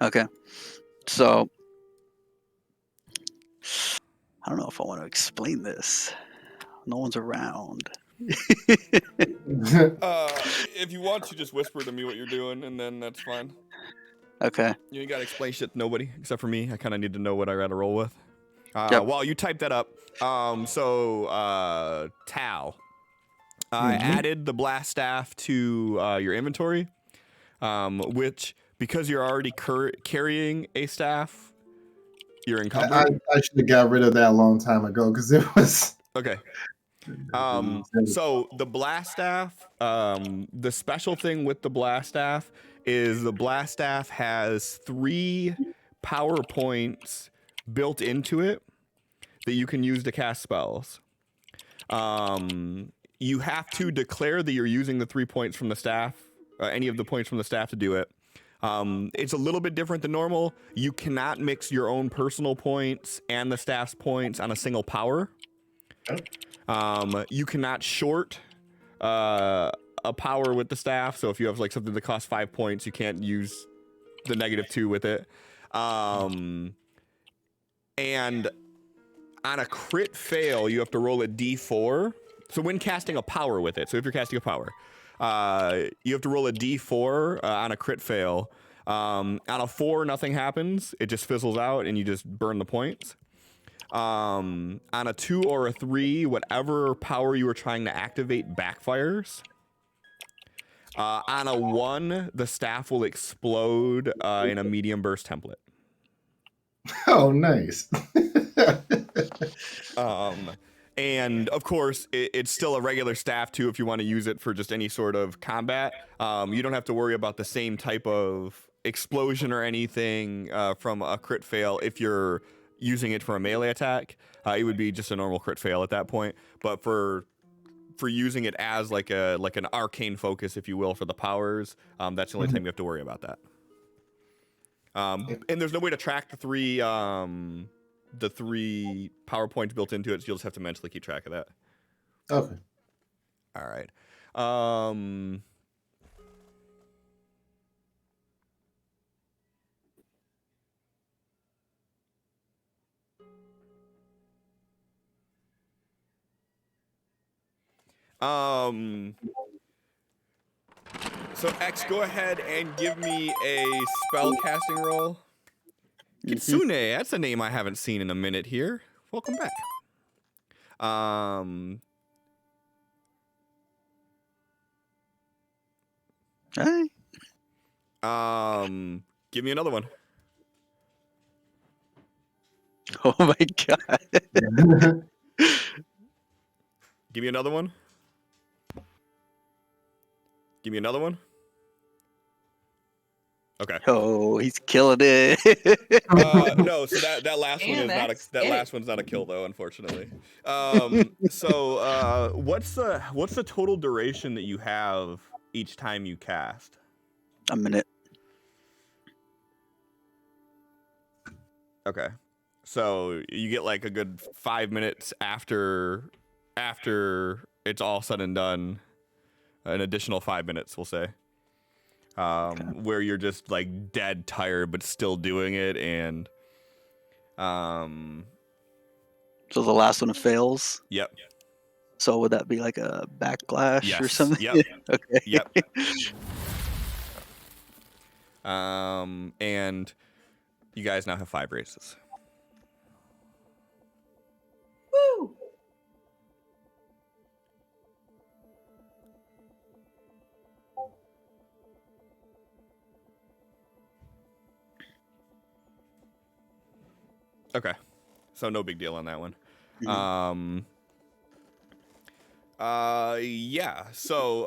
Okay. So I don't know if I want to explain this. No one's around. If you want to, just whisper to me what you're doing, and then that's fine. Okay. You ain't gotta explain shit to nobody except for me. I kind of need to know what I gotta roll with. Yep. While you type that up, Tal, I added the blast staff to your inventory, which because you're already carrying a staff, you're encumbered. I should have got rid of that a long time ago because it was Okay. So the blast staff, the special thing with the blast staff is the blast staff has 3 power points built into it that you can use to cast spells. You have to declare that you're using the 3 points from the staff, any of the points from the staff to do it. It's a little bit different than normal. You cannot mix your own personal points and the staff's points on a single power. You cannot short a power with the staff. So if you have like something that costs 5 points, you can't use the -2 with it. And on a crit fail, you have to roll a d4. So when casting a power with it, so if you're casting a power, you have to roll a d4 on a crit fail. On a 4, nothing happens. It just fizzles out and you just burn the points. On a 2 or a 3, whatever power you were trying to activate backfires. On a 1, the staff will explode in a medium burst template. Oh, nice. And of course, it's still a regular staff too if you want to use it for just any sort of combat. You don't have to worry about the same type of explosion or anything from a crit fail if you're using it for a melee attack. It would be just a normal crit fail at that point. But for using it as like an arcane focus, if you will, for the powers, that's the only time you have to worry about that. And there's no way to track the 3 PowerPoints built into it, so you'll just have to mentally keep track of that. Okay. All right. So X, go ahead and give me a spell casting roll. Kitsune, that's a name I haven't seen in a minute here. Welcome back. Hey. Give me another one. Oh my god. Give me another one. Give me another one. Okay. Oh, he's killing it. No, so that last one is not last one's not a kill though, unfortunately. So what's the total duration that you have each time you cast? A minute. Okay. So you get like a good 5 minutes after it's all said and done, an additional 5 minutes, we'll say, where you're just like dead tired but still doing it, and So the last one fails. yep, So would that be like a backlash or yes, something? yep, Okay. yep. And you guys now have 5 races. Woo! Okay, so no big deal on that one. Mhm. Yeah. So,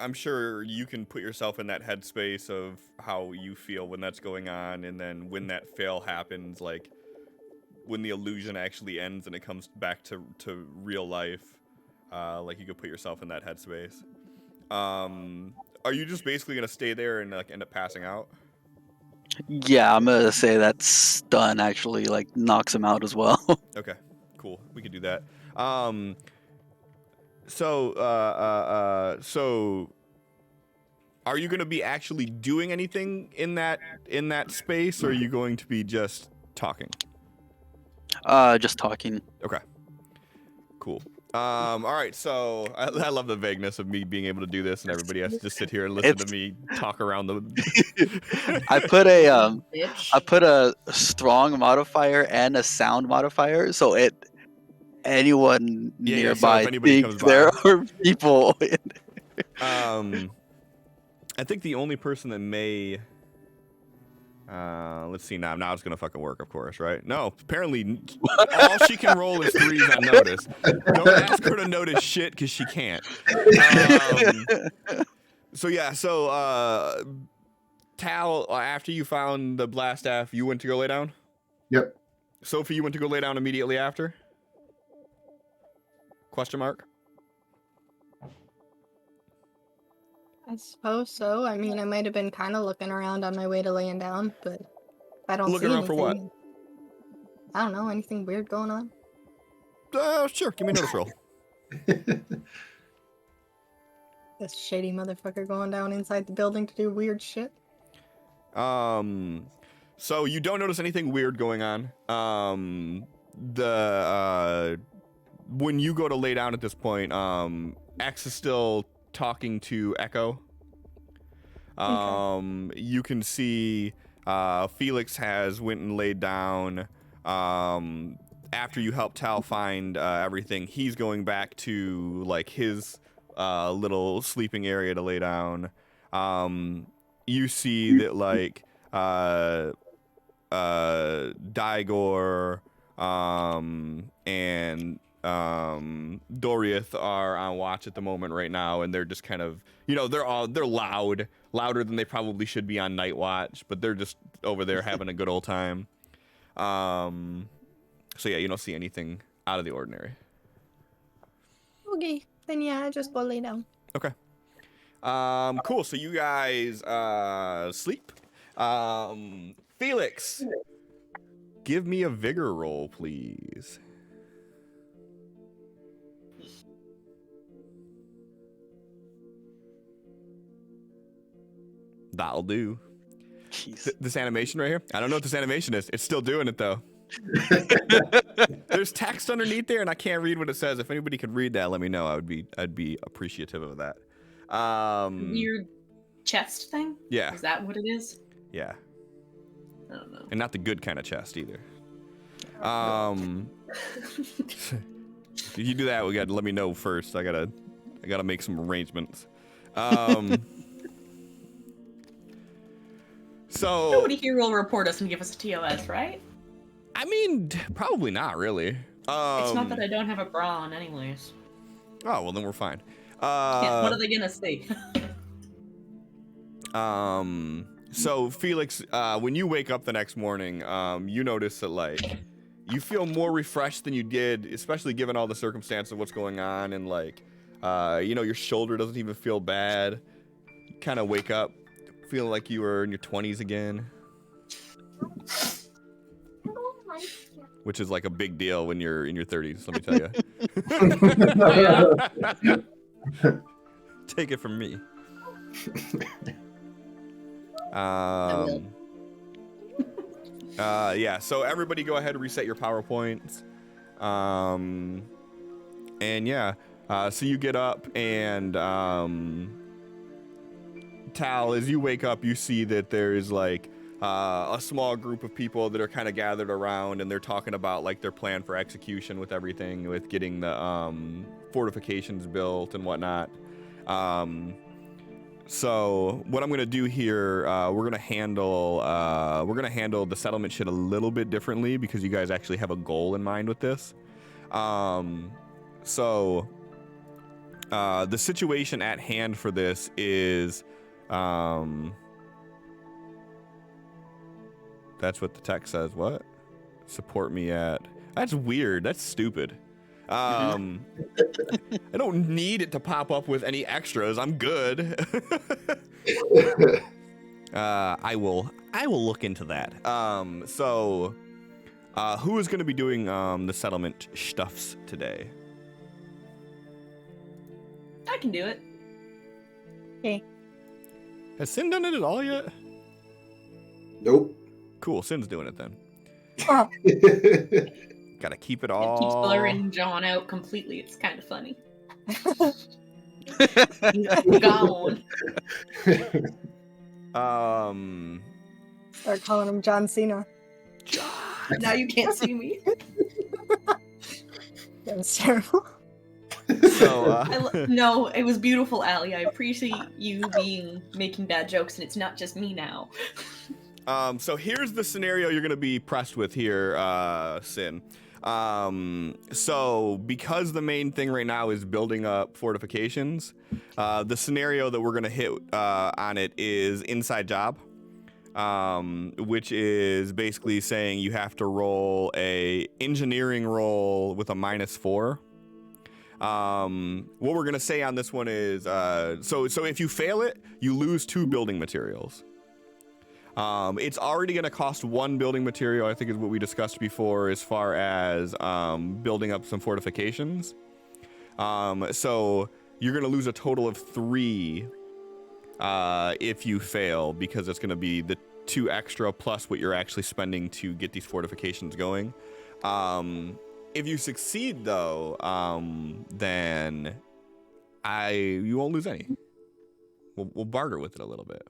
I'm sure you can put yourself in that headspace of how you feel when that's going on, and then when that fail happens, like when the illusion actually ends and it comes back to real life. Like you could put yourself in that headspace. Are you just basically gonna stay there and like end up passing out? Yeah, I'm gonna say that stun actually like knocks him out as well. Okay, cool. We could do that. So, are you going to be actually doing anything in that space, or are you going to be just talking? Just talking. Okay, cool. All right. So I love the vagueness of me being able to do this, and everybody has to just sit here and listen to me talk around the. I put a Bitch. I put a strong modifier and a sound modifier, so anyone Yeah, so nearby if anybody thinks comes by. there are people. I think the only person that may. Let's see now. Now it's gonna fucking work, of course, right? No, apparently all she can roll is 3s on notice. Don't ask her to notice shit because she can't. So yeah, so Tal, after you found the blast staff, you went to go lay down. Yep. Sophie, you went to go lay down immediately after. Question mark. I suppose so. I mean, I might have been kind of looking around on my way to laying down, but I don't Looking see around for what? anything. I don't know. Anything weird going on? Sure. Give me a notice roll. This shady motherfucker going down inside the building to do weird shit. So you don't notice anything weird going on. When you go to lay down at this point, X is still talking to Echo. You can see Felix has went and laid down. After you help Tal find everything, he's going back to like his little sleeping area to lay down. You see that like Digor and Doriath are on watch at the moment right now, and they're just kind of, they're louder than they probably should be on night watch, but they're just over there having a good old time. So yeah, you don't see anything out of the ordinary. Okay, then yeah, I just go lay down. Okay. Cool. So you guys sleep. Felix, give me a vigor roll, please. That'll do. Jeez. This animation right here, I don't know what this animation is. It's still doing it though. There's text underneath there, and I can't read what it says. If anybody could read that, let me know. I'd be appreciative of that. Weird chest thing? Yeah. Is that what it is? Yeah. I don't know. And not the good kind of chest either. If you do that, we got to let me know first. I gotta make some arrangements. So Nobody here will report us and give us a TOS, right? I mean, probably not really. It's not that I don't have a bra on, anyways. Oh well, then we're fine. Yeah, what are they gonna see? So Felix, when you wake up the next morning, you notice that like you feel more refreshed than you did, especially given all the circumstance of what's going on, and like your shoulder doesn't even feel bad. You kind of wake up feeling like you were in your 20s again. which is like a big deal when you're in your 30s. Let me tell you. Take it from me. Yeah. So everybody, go ahead and reset your PowerPoints. And yeah. So you get up and Tal, as you wake up, you see that there is like a small group of people that are kind of gathered around, and they're talking about like their plan for execution with everything, with getting the fortifications built and whatnot. So what I'm gonna do here, we're gonna handle the settlement shit a little bit differently because you guys actually have a goal in mind with this. So the situation at hand for this is, that's what the text says. What? Support me at. That's weird. That's stupid. I don't need it to pop up with any extras. I'm good. I will look into that. So who is going to be doing the settlement stuffs today? I can do it. Okay. Has Sin done it at all yet? Nope. Cool, Sin's doing it then. Oh, Gotta keep it It keeps all. blurring John out completely. It's kind of funny. He's gone. start calling him John Cena. Now you can't see me. That was terrible. So, No, it was beautiful, Allie. I appreciate you making bad jokes, and it's not just me now. So here's the scenario you're gonna be pressed with here, Sin. So because the main thing right now is building up fortifications, the scenario that we're gonna hit on it is inside job, which is basically saying you have to roll a engineering roll with a -4. What we're gonna say on this one is, so if you fail it, you lose 2 building materials. It's already going to cost 1 building material, I think is what we discussed before, as far as building up some fortifications. So you're going to lose a total of 3 if you fail, because it's going to be the 2 extra plus what you're actually spending to get these fortifications going. If you succeed, though, then you won't lose any. We'll barter with it a little bit.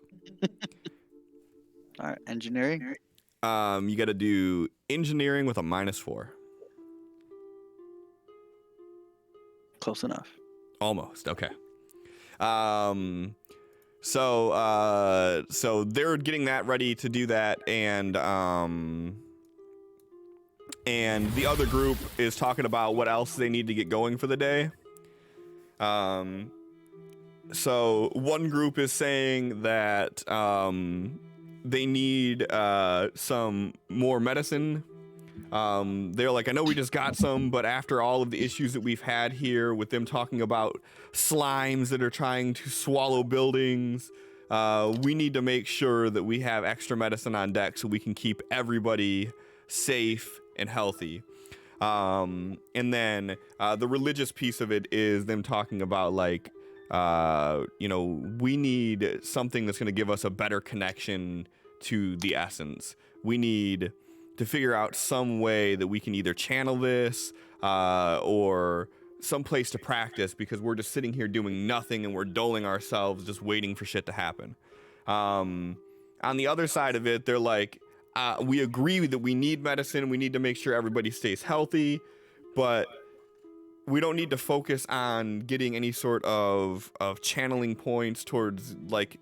All right, engineering. You got to do engineering with a -4. Close enough. Almost. Okay. So they're getting that ready to do that, and the other group is talking about what else they need to get going for the day. So one group is saying that they need some more medicine. They're like, I know we just got some, but after all of the issues that we've had here with them talking about slimes that are trying to swallow buildings, we need to make sure that we have extra medicine on deck so we can keep everybody safe and healthy. And then the religious piece of it is them talking about like, we need something that's going to give us a better connection to the essence. We need to figure out some way that we can either channel this or some place to practice, because we're just sitting here doing nothing and we're dulling ourselves just waiting for shit to happen. On the other side of it, they're like, we agree that we need medicine. We need to make sure everybody stays healthy, but we don't need to focus on getting any sort of channeling points towards like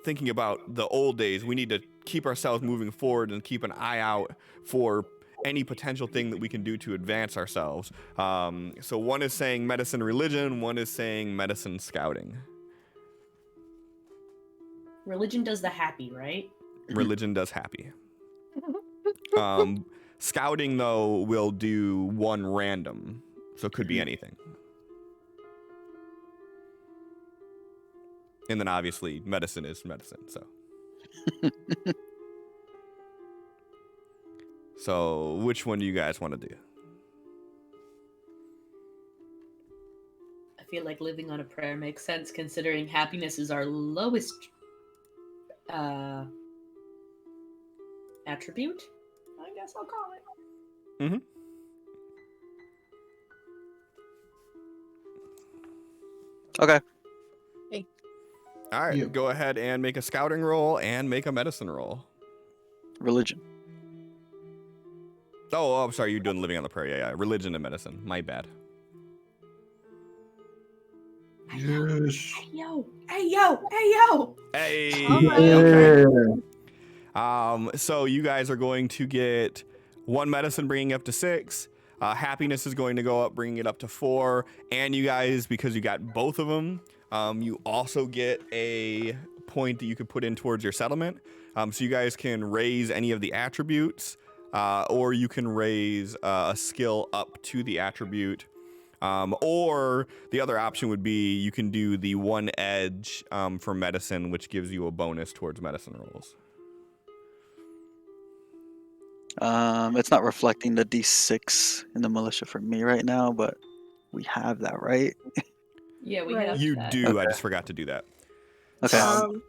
thinking about the old days. We need to keep ourselves moving forward and keep an eye out for any potential thing that we can do to advance ourselves. So one is saying medicine religion, one is saying medicine scouting. Religion does the happy, right? Religion does happy. Scouting, though, will do 1 random, so it could be anything. And then obviously medicine is medicine, so. So which one do you guys want to do? I feel like living on a prayer makes sense considering happiness is our lowest attribute. I guess I'll call it. Mm-hmm. Okay. All right, Yeah. go ahead and make a scouting roll and make a medicine roll. Religion. Oh, I'm sorry, you're doing living on the prairie. Yeah. Religion and medicine. My bad. Yes. Hey yo! Hey yo! Hey yo! Hey. All right. Okay. Yeah. So you guys are going to get 1 medicine, bringing you up to 6. Happiness is going to go up, bringing it up to 4. And you guys, because you got both of them, you also get a point that you could put in towards your settlement. So you guys can raise any of the attributes, or you can raise a skill up to the attribute. Or the other option would be you can do the 1 edge for medicine, which gives you a bonus towards medicine rolls. It's not reflecting the D6 in the militia for me right now, but we have that, right? Yeah, we Right. have You that. do. I Okay. just forgot to do that. Okay.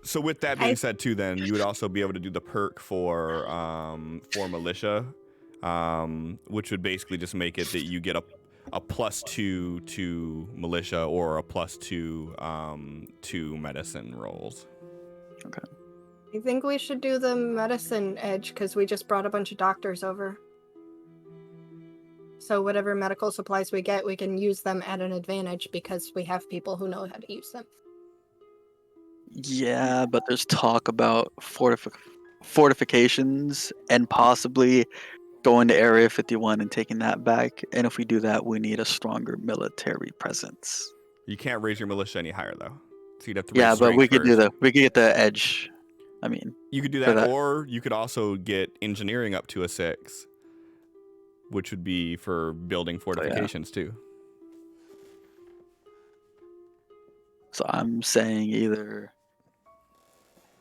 So with that being said, too, then you would also be able to do the perk for militia, which would basically just make it that you get a +2 to militia or a +2 to medicine rolls. I think we should do the medicine edge because we just brought a bunch of doctors over. So whatever medical supplies we get, we can use them at an advantage because we have people who know how to use them. Yeah, but there's talk about fortifications and possibly going to Area 51 and taking that back. And if we do that, we need a stronger military presence. You can't raise your militia any higher though, so you'd have to. Yeah, raise but we strength could do first. we could get the edge. I mean, You could do for that, that. or you could also get engineering up to a 6, which would be for building fortifications too. so I'm saying either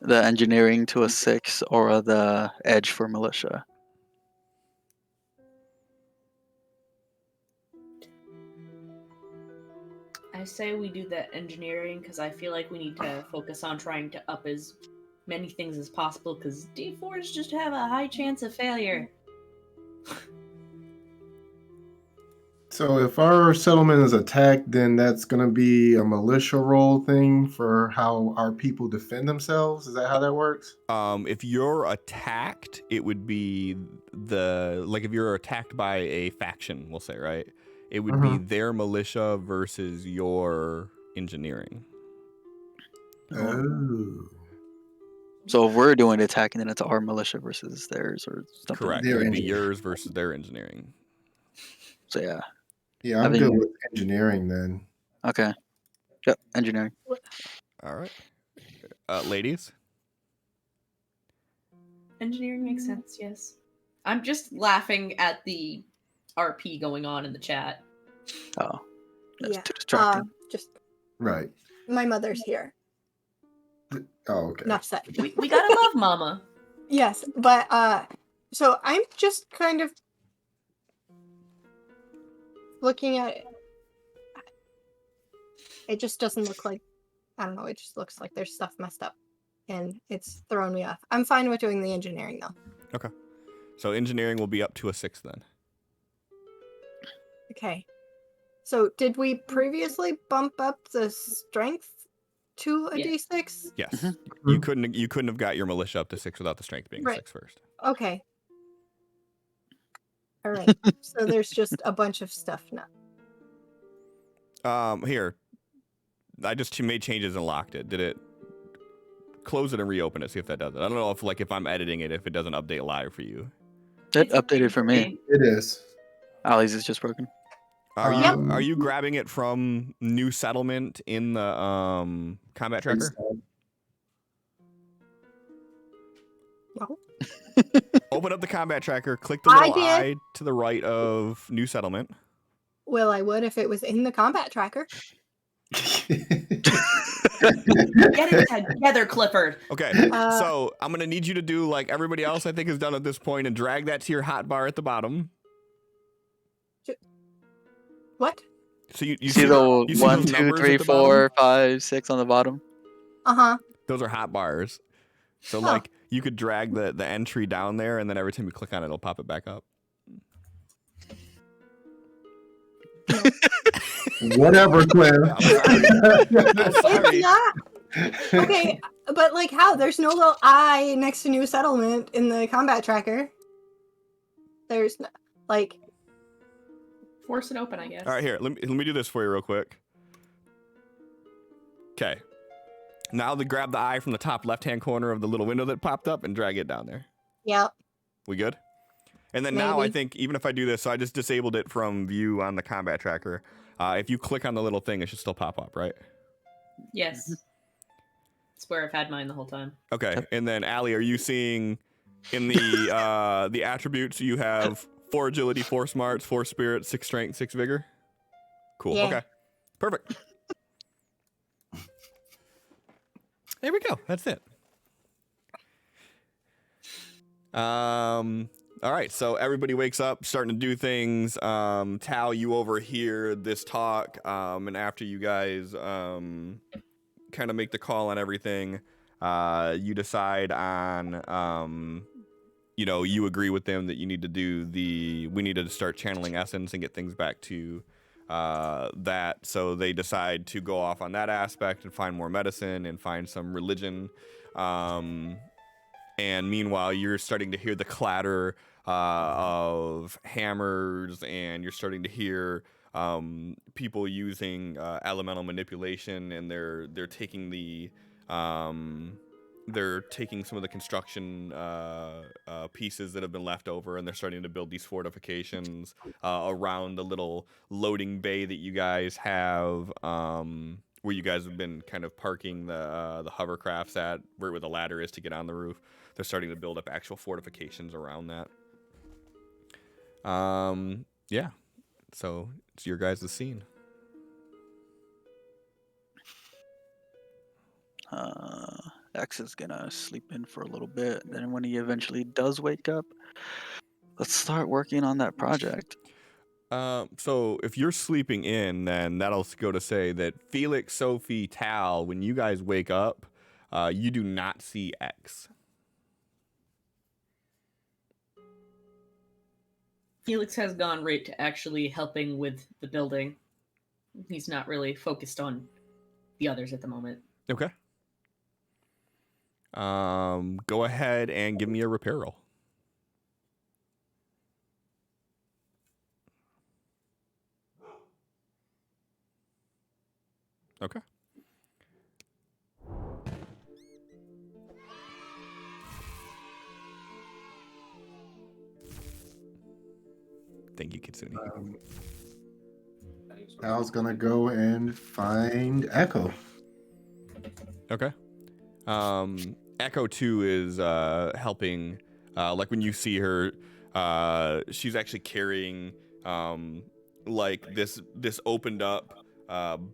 the engineering to a 6 or the edge for militia. I say we do the engineering because I feel like we need to focus on trying to up as many things as possible because D4s just have a high chance of failure. So if our settlement is attacked, then that's going to be a militia role thing for how our people defend themselves. Is that how that works? If you're attacked, it would be if you're attacked by a faction, we'll say, right? It would be their militia versus your engineering. Oh. So if we're doing attacking, then it's our militia versus theirs or something. Correct. Their It would be engineering. yours versus their engineering. So yeah. Yeah, I I'm think- good with engineering then. Okay. Yep. Engineering. All right. Ladies? Engineering makes sense, yes. I'm just laughing at the RP going on in the chat. Oh. That's Yeah. too distracting. Just Right. my mother's here. Oh, okay. Enough said. We gotta love Mama. Yes, but so I'm just kind of looking at it. It just doesn't look like, I don't know, it just looks like there's stuff messed up and it's throwing me off. I'm fine with doing the engineering though. Okay. So engineering will be up to a 6 then. Okay. So did we previously bump up the strength to a Yeah. D6? Yes. Mhm. You couldn't have got your militia up to 6 without the strength being Right. 6 first. Okay. All right. So there's just a bunch of stuff now. Here. I just made changes and locked it. Did it close it and reopen it, see if that does it? I don't know if I'm editing it, if it doesn't update live for you. It It's updated for me. It is. Ali's is just broken. Are Yep. you grabbing it from new settlement in the combat tracker? No. Open up the combat tracker, click the I little did. eye to the right of new settlement. Well, I would if it was in the combat tracker. Get it together, Clifford. Okay, so I'm gonna need you to do like everybody else I think has done at this point and drag that to your hot bar at the bottom. What? So you see the you see 1, those 2, numbers 3, at the bottom? 4, 5, 6 on the bottom. Uh-huh. Those are hot bars. So Oh. like you could drag the entry down there, and then every time you click on it, it'll pop it back up. Whatever, Cliff. I'm sorry. I'm sorry. It's not. Okay, but like how? There's no little I next to new settlement in the combat tracker. There's no, like, Force it open, I guess. All right, here. Let me do this for you real quick. Okay. Now grab the eye from the top left-hand corner of the little window that popped up and drag it down there. yep. We good? And then now I Maybe. think even if I do this, so I just disabled it from view on the combat tracker. If you click on the little thing, it should still pop up, right? Yes. That's where I've had mine the whole time. Okay. And then Allie, are you seeing in the attributes you have 4 agility, 4 smarts, 4 spirit, 6 strength, 6 vigor? Cool. Yeah. Okay. Perfect. There we go. That's it. All right, so everybody wakes up, starting to do things. Tal, you overhear this talk, and after you guys kind of make the call on everything, you decide on, you agree with them that you need to we need to start channeling essence and get things back to that. So they decide to go off on that aspect and find more medicine and find some religion. And meanwhile, you're starting to hear the clatter of hammers, and you're starting to hear people using elemental manipulation, and they're taking some of the construction pieces that have been left over, and they're starting to build these fortifications around the little loading bay that you guys have, where you guys have been kind of parking the hovercrafts at, right where the ladder is to get on the roof. They're starting to build up actual fortifications around that. Yeah. So it's your guys' scene. X is gonna sleep in for a little bit. Then when he eventually does wake up, let's start working on that project. So if you're sleeping in, then that'll go to say that Felix, Sophie, Tal, when you guys wake up, you do not see X. Felix has gone right to actually helping with the building. He's not really focused on the others at the moment. Okay. Go ahead and give me a repair roll. Okay. Thank you, Kitsune. Al's gonna go and find Echo. Okay. Echo 2 is helping. Like when you see her, she's actually carrying like this opened up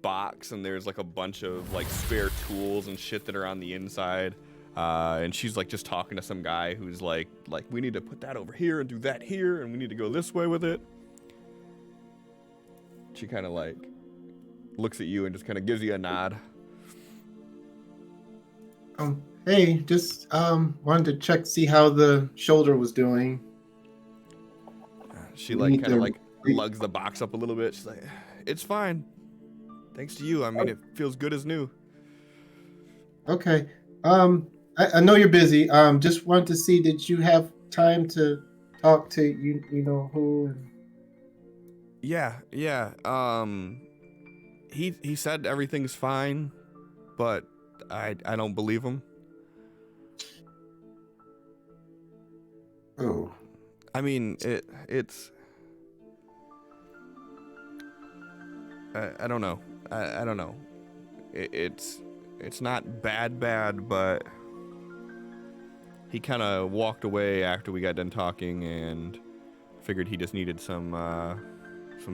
box, and there's like a bunch of like spare tools and shit that are on the inside. And she's like just talking to some guy who's like we need to put that over here and do that here, and we need to go this way with it. She kind of like looks at you and just kind of gives you a nod. Hey, just wanted to check, see how the shoulder was doing. She like kind of like lugs the box up a little bit. She's like, "It's fine, thanks to you. I mean, it feels good as new." Okay. I know you're busy. Just wanted to see, did you have time to talk to you know who? Yeah. He said everything's fine, but I don't believe him. Oh. I mean, it's I don't know. I don't know. It's not bad, but he kind of walked away after we got done talking and figured he just needed some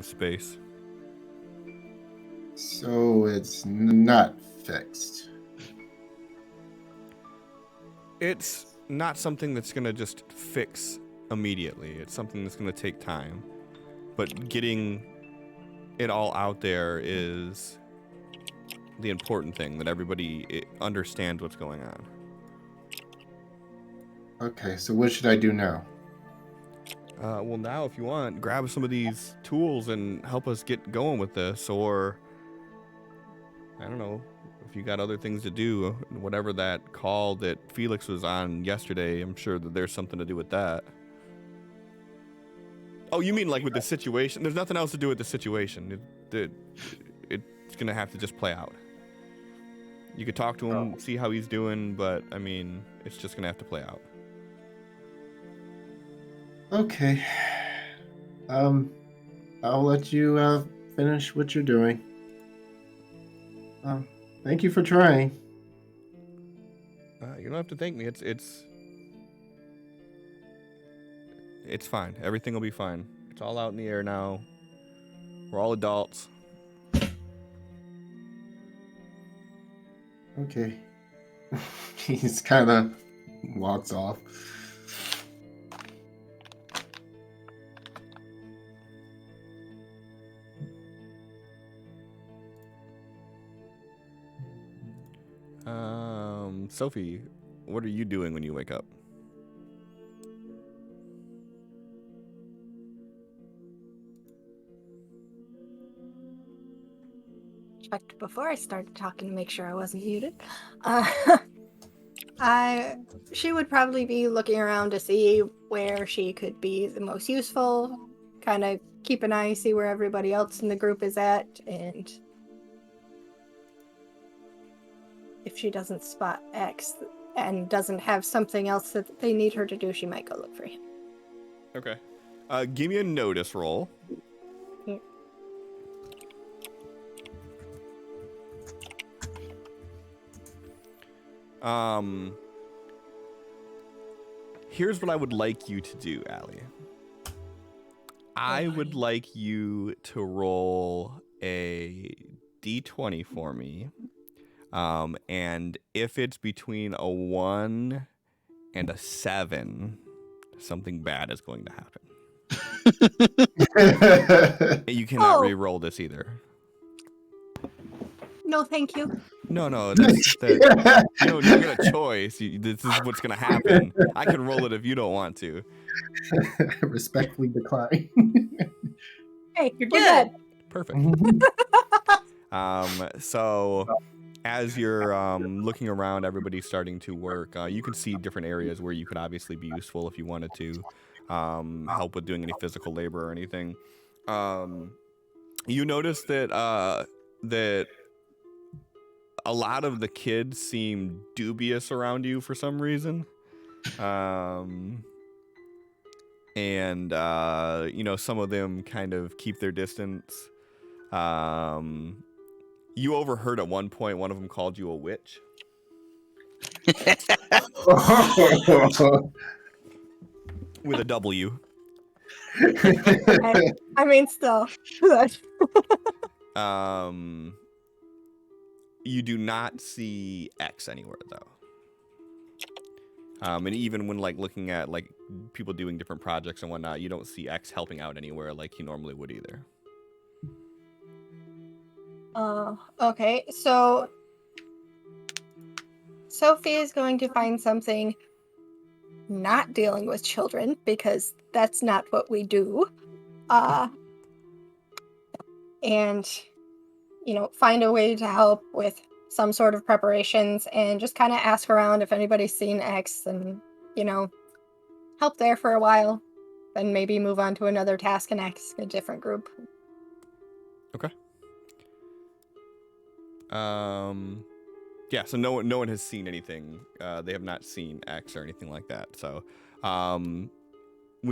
space. So it's not fixed. It's not something that's going to just fix immediately. It's something that's going to take time. But getting it all out there is the important thing, that everybody understands what's going on. Okay, so what should I do now? Well, now, if you want, grab some of these tools and help us get going with this, or I don't know, if you got other things to do, whatever that call that Felix was on yesterday, I'm sure that there's something to do with that. Oh, you mean like with the situation? There's nothing else to do with the situation. It's gonna have to just play out. You could talk to him, see how he's doing, but I mean, it's just gonna have to play out. Okay. I'll let you finish what you're doing. Thank you for trying. You don't have to thank me. It's fine. Everything will be fine. It's all out in the air now. We're all adults. Okay. He's kind of walks off. Sophie, what are you doing when you wake up? Checked before I started talking to make sure I wasn't muted. She would probably be looking around to see where she could be the most useful, kind of keep an eye, see where everybody else in the group is at, and if she doesn't spot X and doesn't have something else that they need her to do, she might go look for him. Okay. Give me a notice roll. Yeah. Here's what I would like you to do, Allie. I would like you to roll a d20 for me. And if it's between a 1 and a 7, something bad is going to happen. You cannot re-roll this either. No, thank you. No, you don't get a choice. This is what's going to happen. I can roll it if you don't want to. Respectfully decline. Hey, You're we're good. Perfect. So as you're looking around, everybody's starting to work. You can see different areas where you could obviously be useful if you wanted to help with doing any physical labor or anything. You notice that that a lot of the kids seem dubious around you for some reason. And some of them kind of keep their distance. You overheard at one point one of them called you a witch. With a W. I mean, still. You do not see X anywhere though. And even when looking at people doing different projects and whatnot, you don't see X helping out anywhere like he normally would either. Okay, so Sophie is going to find something not dealing with children, because that's not what we do. And, find a way to help with some sort of preparations and just kind of ask around if anybody's seen X and, help there for a while. Then maybe move on to another task in X, a different group. Okay. Yeah, so no one has seen anything. They have not seen X or anything like that. So, when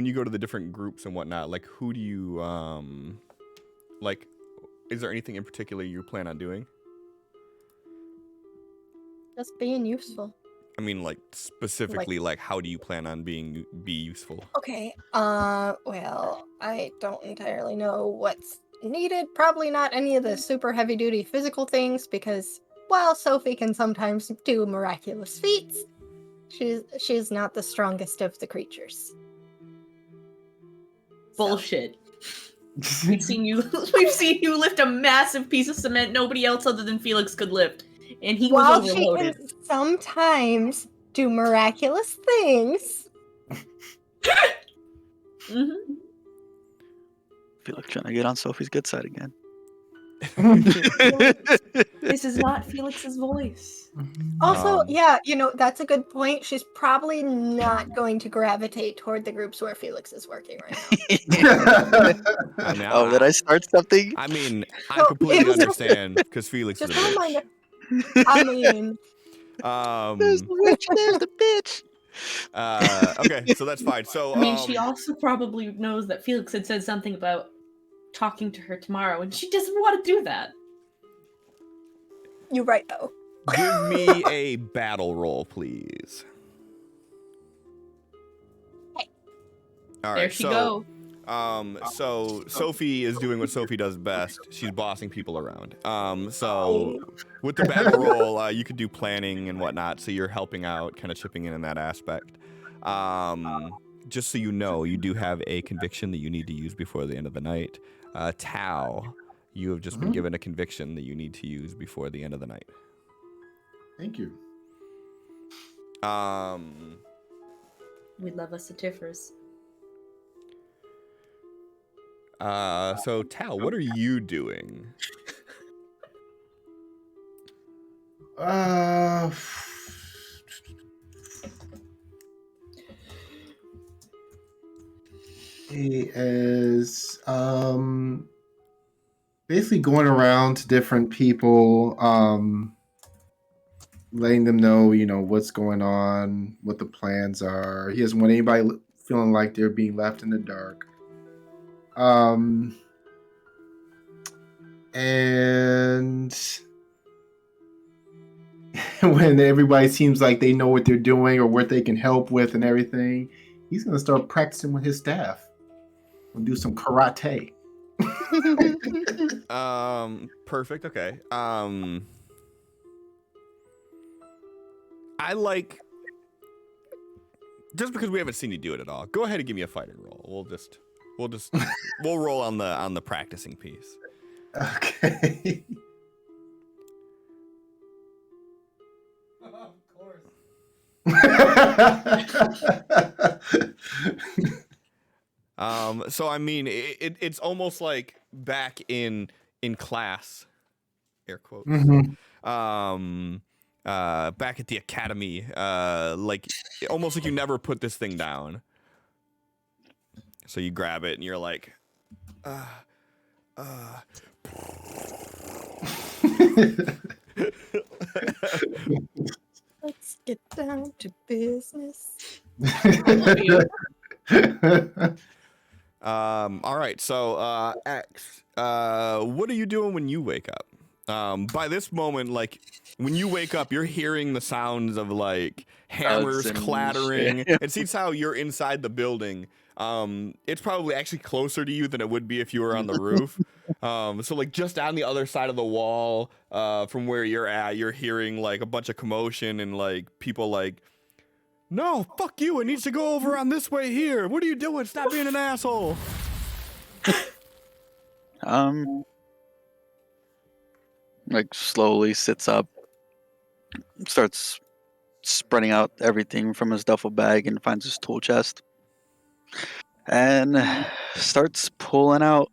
you go to the different groups and whatnot, who do you, is there anything in particular you plan on doing? Just being useful. I mean, specifically, how do you plan on be useful? Okay, well, I don't entirely know what's needed. Probably not any of the super heavy duty physical things because while Sophie can sometimes do miraculous feats, she's not the strongest of the creatures. Bullshit. We've seen you lift a massive piece of cement nobody else other than Felix could lift. And he While was she overloaded. can sometimes do miraculous things. Mm-hmm. feel like trying to get on Sophie's good side again. This is not Felix's voice. Also, Um, yeah, that's a good point. She's probably not going to gravitate toward the groups where Felix is working right now. I mean, Oh, did I start something? I mean, I So, completely it was- understand because Felix is Just a a bitch. reminder. I mean, There's the witch, there's the bitch. Okay, so that's fine. So, I mean, she also probably knows that Felix had said something about talking to her tomorrow, and she doesn't want to do that. you're right, though. give me a battle roll, please. All right, There she go. So Sophie is doing what Sophie does best. She's bossing people around. So with the battle roll, you could do planning and whatnot. So you're helping out, kind of chipping in that aspect. Just so you know, you do have a conviction that you need to use before the end of the night. Tao, you have just been given a conviction that you need to use before the end of the night. Thank you. We love us a Tiffers. So Tao, what are you doing? He is basically going around to different people, letting them know, what's going on, what the plans are. He doesn't want anybody feeling like they're being left in the dark. And when everybody seems like they know what they're doing or what they can help with and everything, he's going to start practicing with his staff and do some karate. Perfect. Okay. I like, just because we haven't seen you do it at all, go ahead and give me a fighting roll. We'll roll on the practicing piece. Okay. Of course. So I mean, it's almost like back in class, air quotes. Back at the academy, like almost like you never put this thing down. So you grab it and you're like, Let's get down to business. all right. So, X, what are you doing when you wake up? By this moment, like when you wake up, you're hearing the sounds of like hammers and clattering. shit. And since how you're inside the building, it's probably actually closer to you than it would be if you were on the roof. So like just on the other side of the wall, from where you're at, you're hearing like a bunch of commotion and like people like, no, fuck you. It needs to go over on this way here. What are you doing? Stop being an asshole. Like slowly sits up, starts spreading out everything from his duffel bag and finds his tool chest. And starts pulling out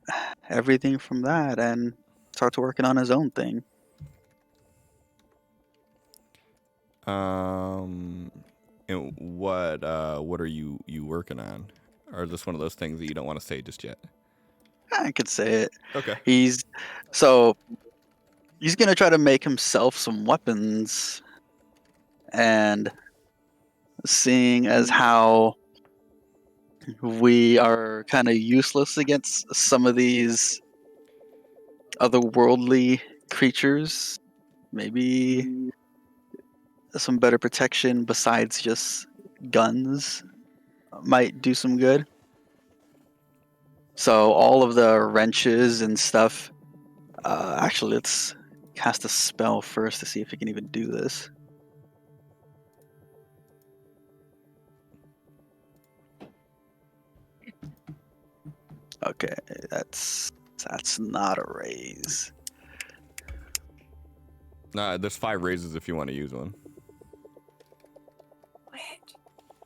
everything from that and starts working on his own thing. And what are you working on? Or is this one of those things that you don't want to say just yet? I could say it. Okay. He's gonna try to make himself some weapons, and seeing as how we are kind of useless against some of these otherworldly creatures, maybe some better protection besides just guns might do some good. So all of the wrenches and stuff. Actually, let's cast a spell first to see if we can even do this. Okay, that's not a raise. There's 5 raises if you want to use one.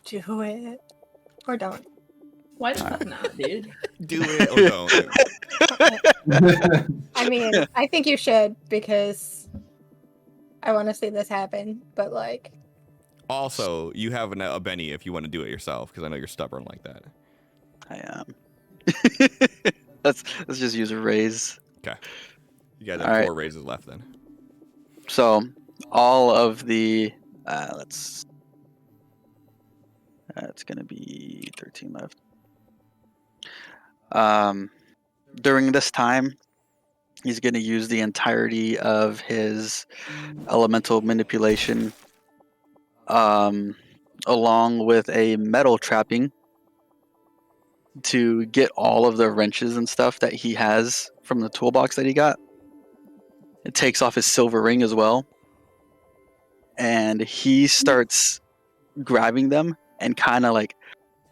Do it. Or don't. Why the fuck not, dude? Do it or don't. I mean, I think you should because I want to see this happen, but like. Also, you have a Benny if you want to do it yourself, because I know you're stubborn like that. I am. let's just use a raise. Okay. You guys All have right. 4 raises left then. So all of the it's gonna be 13 left. During this time, he's gonna use the entirety of his elemental manipulation, along with a metal trapping, to get all of the wrenches and stuff that he has from the toolbox that he got. It takes off his silver ring as well, and he starts grabbing them and kind of like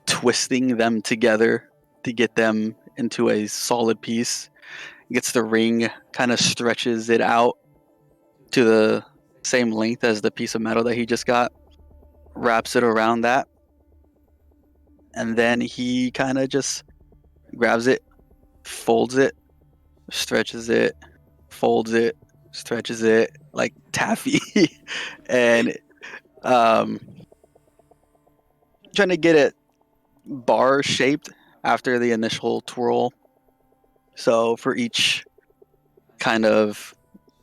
twisting them together to get them into a solid piece. Gets the ring, kind of stretches it out to the same length as the piece of metal that he just got, wraps it around that, and then he kind of just grabs it, folds it, stretches it, folds it, stretches it like taffy, and trying to get it bar shaped after the initial twirl. So for each kind of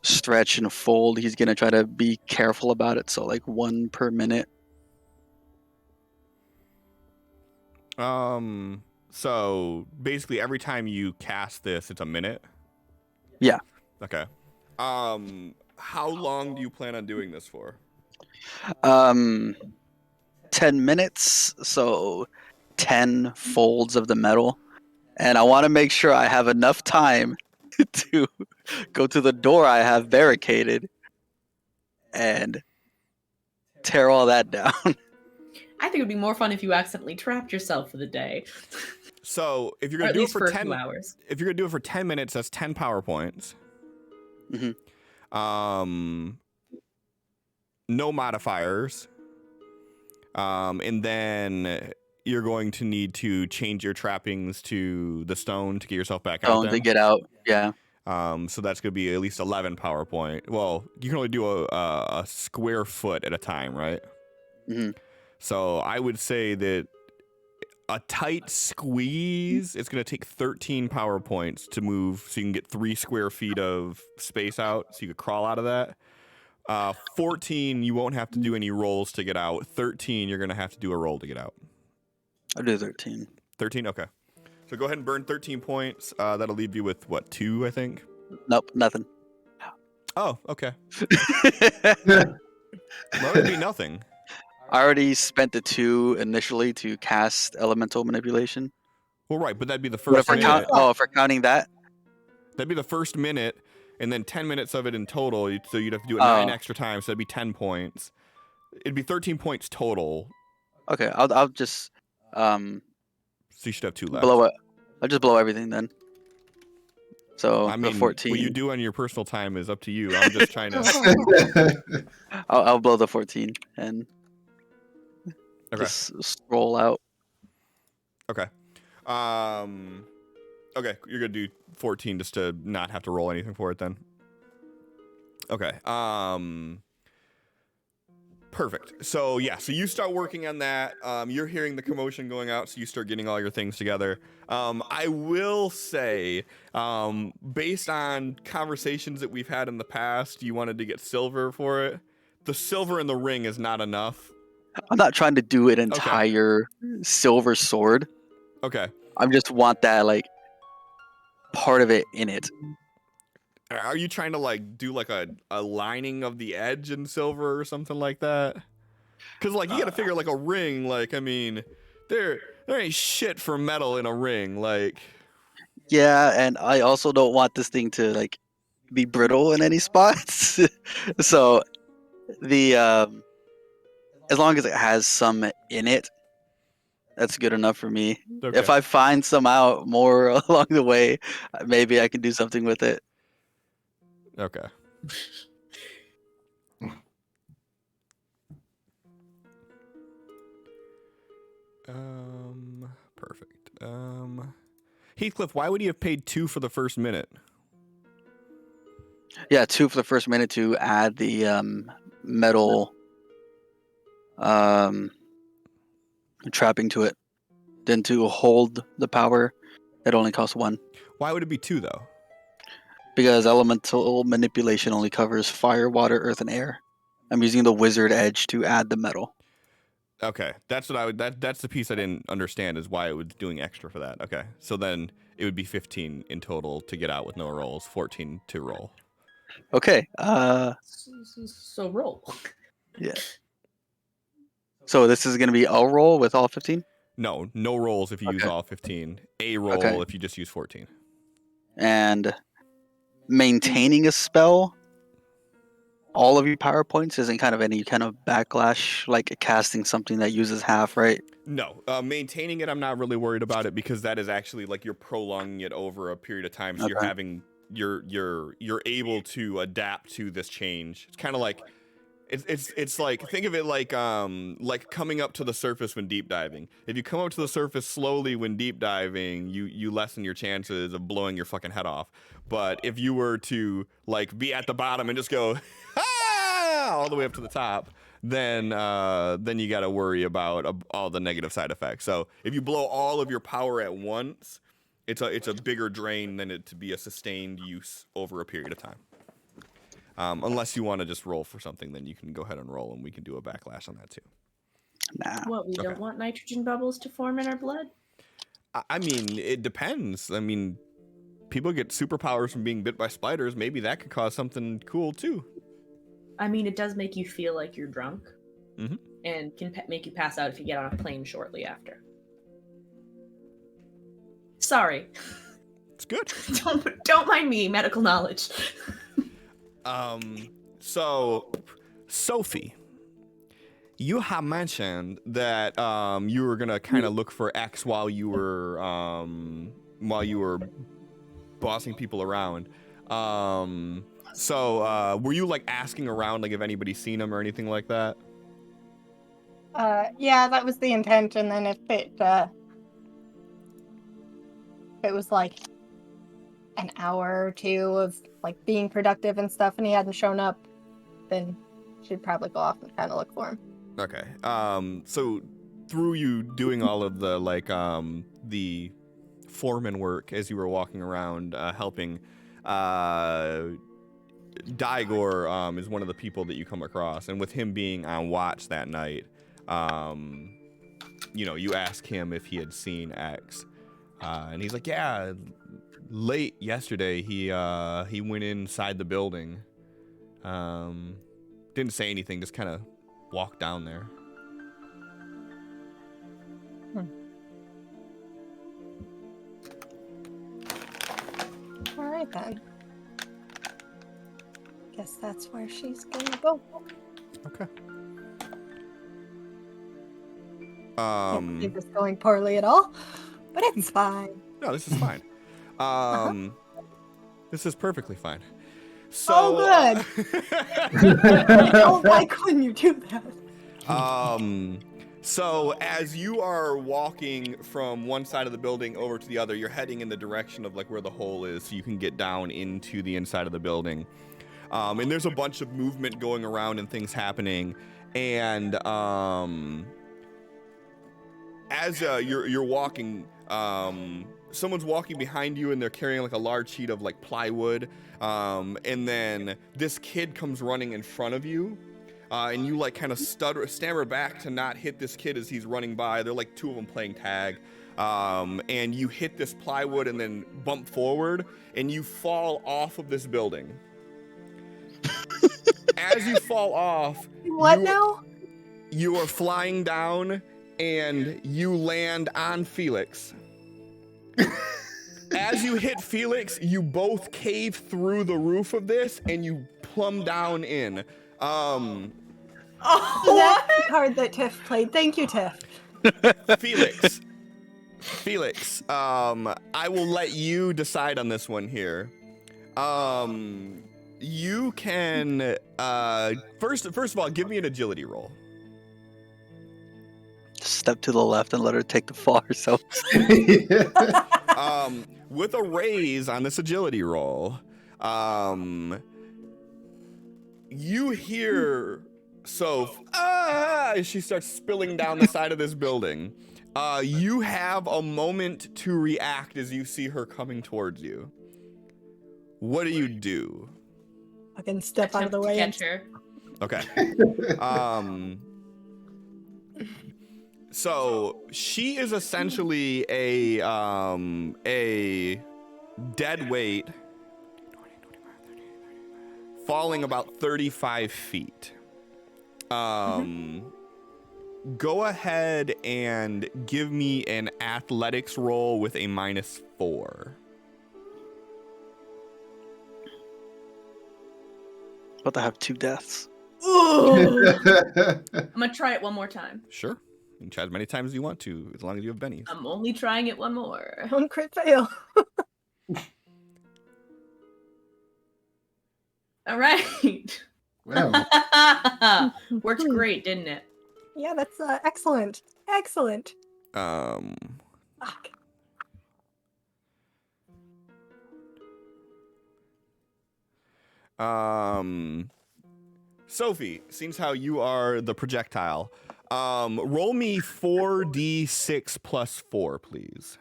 stretch and fold, he's gonna try to be careful about it. So like 1 per minute. So basically every time you cast this, it's a minute? Yeah. Okay. How long do you plan on doing this for? 10 minutes, so 10 folds of the metal. And I want to make sure I have enough time to go to the door I have barricaded and tear all that down. I think it would be more fun if you accidentally trapped yourself for the day. So if you're Or gonna at do it least for for a 10 few hours. if you're gonna do it for 10 minutes, that's 10 power points. Mhm. No modifiers. And then you're going to need to change your trappings to the stone to get yourself back out there. To get out, yeah. So that's going to be at least 11 power point. Well, you can only do a square foot at a time, right? Mm-hmm. So I would say that a tight squeeze, it's going to take 13 power points to move so you can get 3 square feet of space out so you could crawl out of that. 14, you won't have to do any rolls to get out. 13, you're going to have to do a roll to get out. I'll do 13. 13? Okay. So go ahead and burn 13 points. That'll leave you with, what, 2, I think? Nope, nothing. Oh, okay. Well, it'd be nothing. I already spent the 2 initially to cast elemental manipulation. Well, right, but that'd be the But first minute. if we're counting that, That'd be the first minute, and then 10 minutes of it in total. So you'd have to do it 9 extra times. So that'd be 10 points. It'd be 13 points total. okay, I'll just So you should have 2 left. blow it. I'll just blow everything then. So I mean, the 14. what you do on your personal time is up to you. I'm just trying to. I'll blow the 14 and Okay. just scroll out. Okay. Okay, you're gonna do 14 just to not have to roll anything for it then. Okay. Perfect. So yeah, so you start working on that. You're hearing the commotion going out, so you start getting all your things together. I will say, based on conversations that we've had in the past, you wanted to get silver for it. The silver in the ring is not enough. I'm not trying to do an entire silver sword. Okay. I just want that like part of it in it. Are you trying to like do like a lining of the edge in silver or something like that? Because like you got to figure like a ring. Like I mean, there ain't shit for metal in a ring. Like Yeah, and I also don't want this thing to like be brittle in any spots. So the as long as it has some in it, that's good enough for me. Okay. If I find some out more along the way, maybe I can do something with it. Okay. Perfect. Heathcliff, why would you have paid 2 for the first minute? Yeah, 2 for the first minute to add the metal trapping to it. Then to hold the power, it only costs 1. Why would it be 2 though? Because elemental manipulation only covers fire, water, earth, and air. I'm using the wizard edge to add the metal. Okay, that's what I would. That's the piece I didn't understand is why it was doing extra for that. Okay, so then it would be 15 in total to get out with no rolls, 14 to roll. Okay. So roll. Yeah. So this is gonna be a roll with all 15. No rolls if you use Okay. all 15. A roll Okay. if you just use 14. And maintaining a spell, all of your power points isn't kind of any kind of backlash, like casting something that uses half, right? No, maintaining it, I'm not really worried about it because that is actually like you're prolonging it over a period of time, so you're Okay. having you're able to adapt to this change. It's kind of like it's like think of it like coming up to the surface when deep diving. If you come up to the surface slowly when deep diving, you lessen your chances of blowing your fucking head off. But if you were to like be at the bottom and just go all the way up to the top, then you got to worry about all the negative side effects. So if you blow all of your power at once, it's a bigger drain than it to be a sustained use over a period of time. Unless you want to just roll for something, then you can go ahead and roll, and we can do a backlash on that too. Nah. What, we don't want nitrogen bubbles to form in our blood? I mean, it depends. I mean, people get superpowers from being bit by spiders. Maybe that could cause something cool too. I mean, it does make you feel like you're drunk, Mhm. and can make you pass out if you get on a plane shortly after. Sorry. It's good. Don't mind me, medical knowledge. So, Sophie, you have mentioned that you were gonna kind of look for X while you were bossing people around. So were you like asking around like if anybody's seen him or anything like that? Yeah, that was the intent, and then if it was like an hour or 2 of like being productive and stuff and he hadn't shown up, then she'd probably go off and kind of look for him. Okay. So through you doing all of the like the foreman work as you were walking around helping, Daigor is one of the people that you come across, and with him being on watch that night, you ask him if he had seen X, and he's like, yeah, late yesterday he went inside the building, didn't say anything, just kind of walked down there. All right then. Guess that's where she's gonna go. Okay. Can't see this going poorly at all, but it's fine. No, this is fine. This is perfectly fine. So, Oh, good. Oh, why couldn't you do that? So as you are walking from one side of the building over to the other, you're heading in the direction of like where the hole is, so you can get down into the inside of the building. And there's a bunch of movement going around and things happening, and as you're walking, someone's walking behind you and they're carrying like a large sheet of like plywood, and then this kid comes running in front of you, and you like kind of stammer back to not hit this kid as he's running by. They're like 2 of them playing tag, and you hit this plywood and then bump forward and you fall off of this building. As you fall off, What now? you are flying down and you land on Felix. as you hit Felix, you both cave through the roof of this and you plumb down in. Oh, That's the card that Tiff played. Thank you, Tiff. Felix, I will let you decide on this one here. You can first of all give me an agility roll. Step to the left and let her take the fall herself. With a raise on this agility roll, you hear Soph, as she starts spilling down the side of this building. You have a moment to react as you see her coming towards you. What do? I can step out of the way. Catch her. Okay. So she is essentially a dead weight, falling about 35 feet. Go ahead and give me an athletics roll with a -4. About to have 2 deaths. I'm gonna try it one more time. Sure. You can try as many times as you want to, as long as you have bennies. I'm only trying it one more. Don't crit fail. All right. Well, Worked great, didn't it? Yeah, that's excellent. Excellent. Um, Fuck. Sophie, seems how you are the projectile. Roll me 4d6 plus 4, please.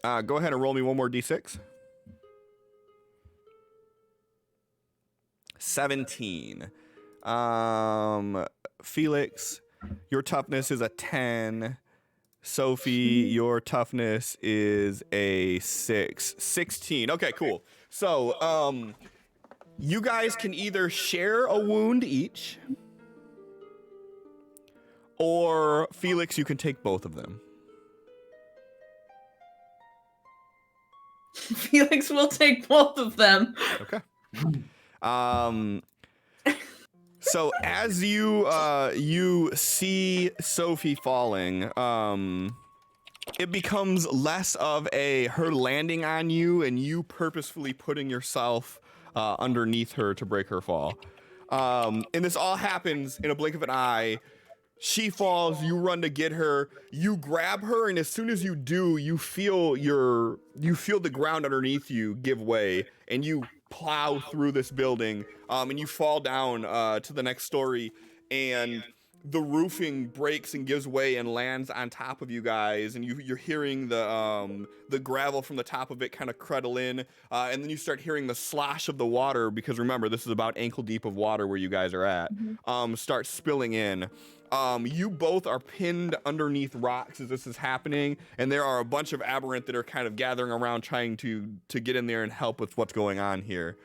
Go ahead and roll me one more d6. 17. Felix, your toughness is a 10. Sophie, your toughness is a 6. 16. Okay, cool. So, you guys can either share a wound each, or Felix, you can take both of them. Felix will take both of them. Okay. So as you see Sophie falling, it becomes less of her landing on you and you purposefully putting yourself underneath her to break her fall. And this all happens in a blink of an eye. She falls, you run to get her, you grab her, and as soon as you do, you feel the ground underneath you give way, and you plow through this building, and you fall down to the next story, and the roofing breaks and gives way and lands on top of you guys, and you're hearing the gravel from the top of it kind of cruddle in, and then you start hearing the slosh of the water, because remember, this is about ankle deep of water where you guys are at, start spilling in. You both are pinned underneath rocks as this is happening, and there are a bunch of aberrant that are kind of gathering around trying to get in there and help with what's going on here.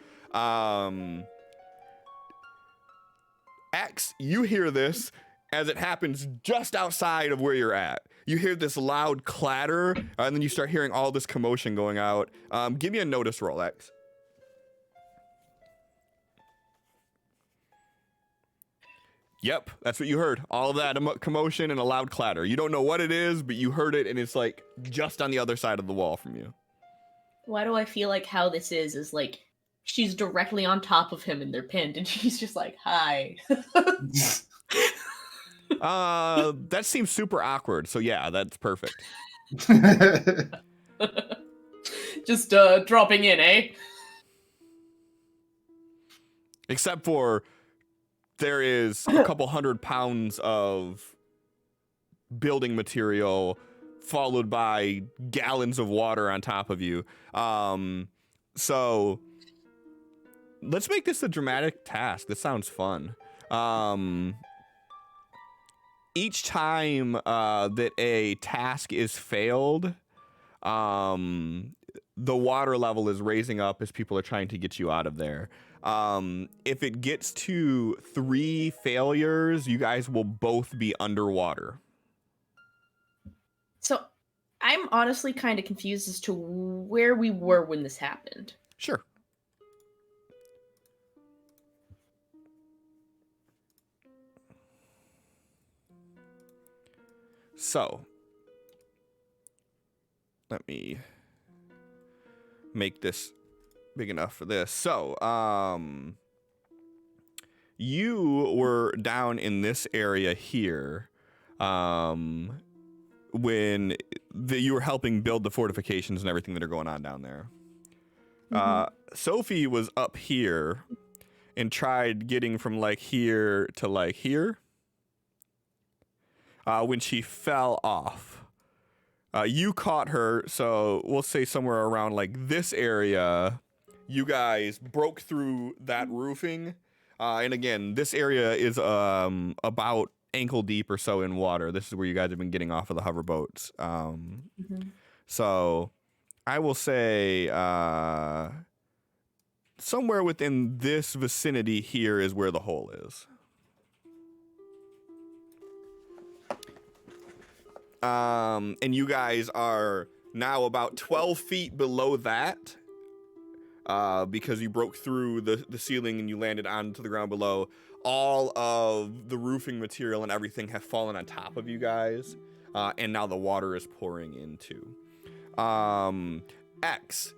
X, you hear this as it happens just outside of where you're at. You hear this loud clatter, and then you start hearing all this commotion going out. Give me a notice roll, X. Yep, that's what you heard. All of that commotion and a loud clatter. You don't know what it is, but you heard it, and it's like just on the other side of the wall from you. Why do I feel like how this is like she's directly on top of him and they're pinned, and she's just like, "Hi." That seems super awkward. So yeah, that's perfect. Just dropping in, eh? Except for there is a couple 100 pounds of building material followed by gallons of water on top of you. So let's make this a dramatic task. This sounds fun. Each time that a task is failed, the water level is raising up as people are trying to get you out of there. If it gets to 3 failures, you guys will both be underwater. So I'm honestly kind of confused as to where we were when this happened. Sure. So, let me make this big enough for this. So, you were down in this area here when you were helping build the fortifications and everything that are going on down there. Sophie was up here and tried getting from like here to like here when she fell off. You caught her, so we'll say somewhere around like this area. You guys broke through that roofing. And again, this area is about ankle deep or so in water. This is where you guys have been getting off of the hover boats. So I will say somewhere within this vicinity here is where the hole is. And you guys are now about 12 feet below that. Because you broke through the ceiling and you landed onto the ground below. All of the roofing material and everything have fallen on top of you guys, and now the water is pouring into. X,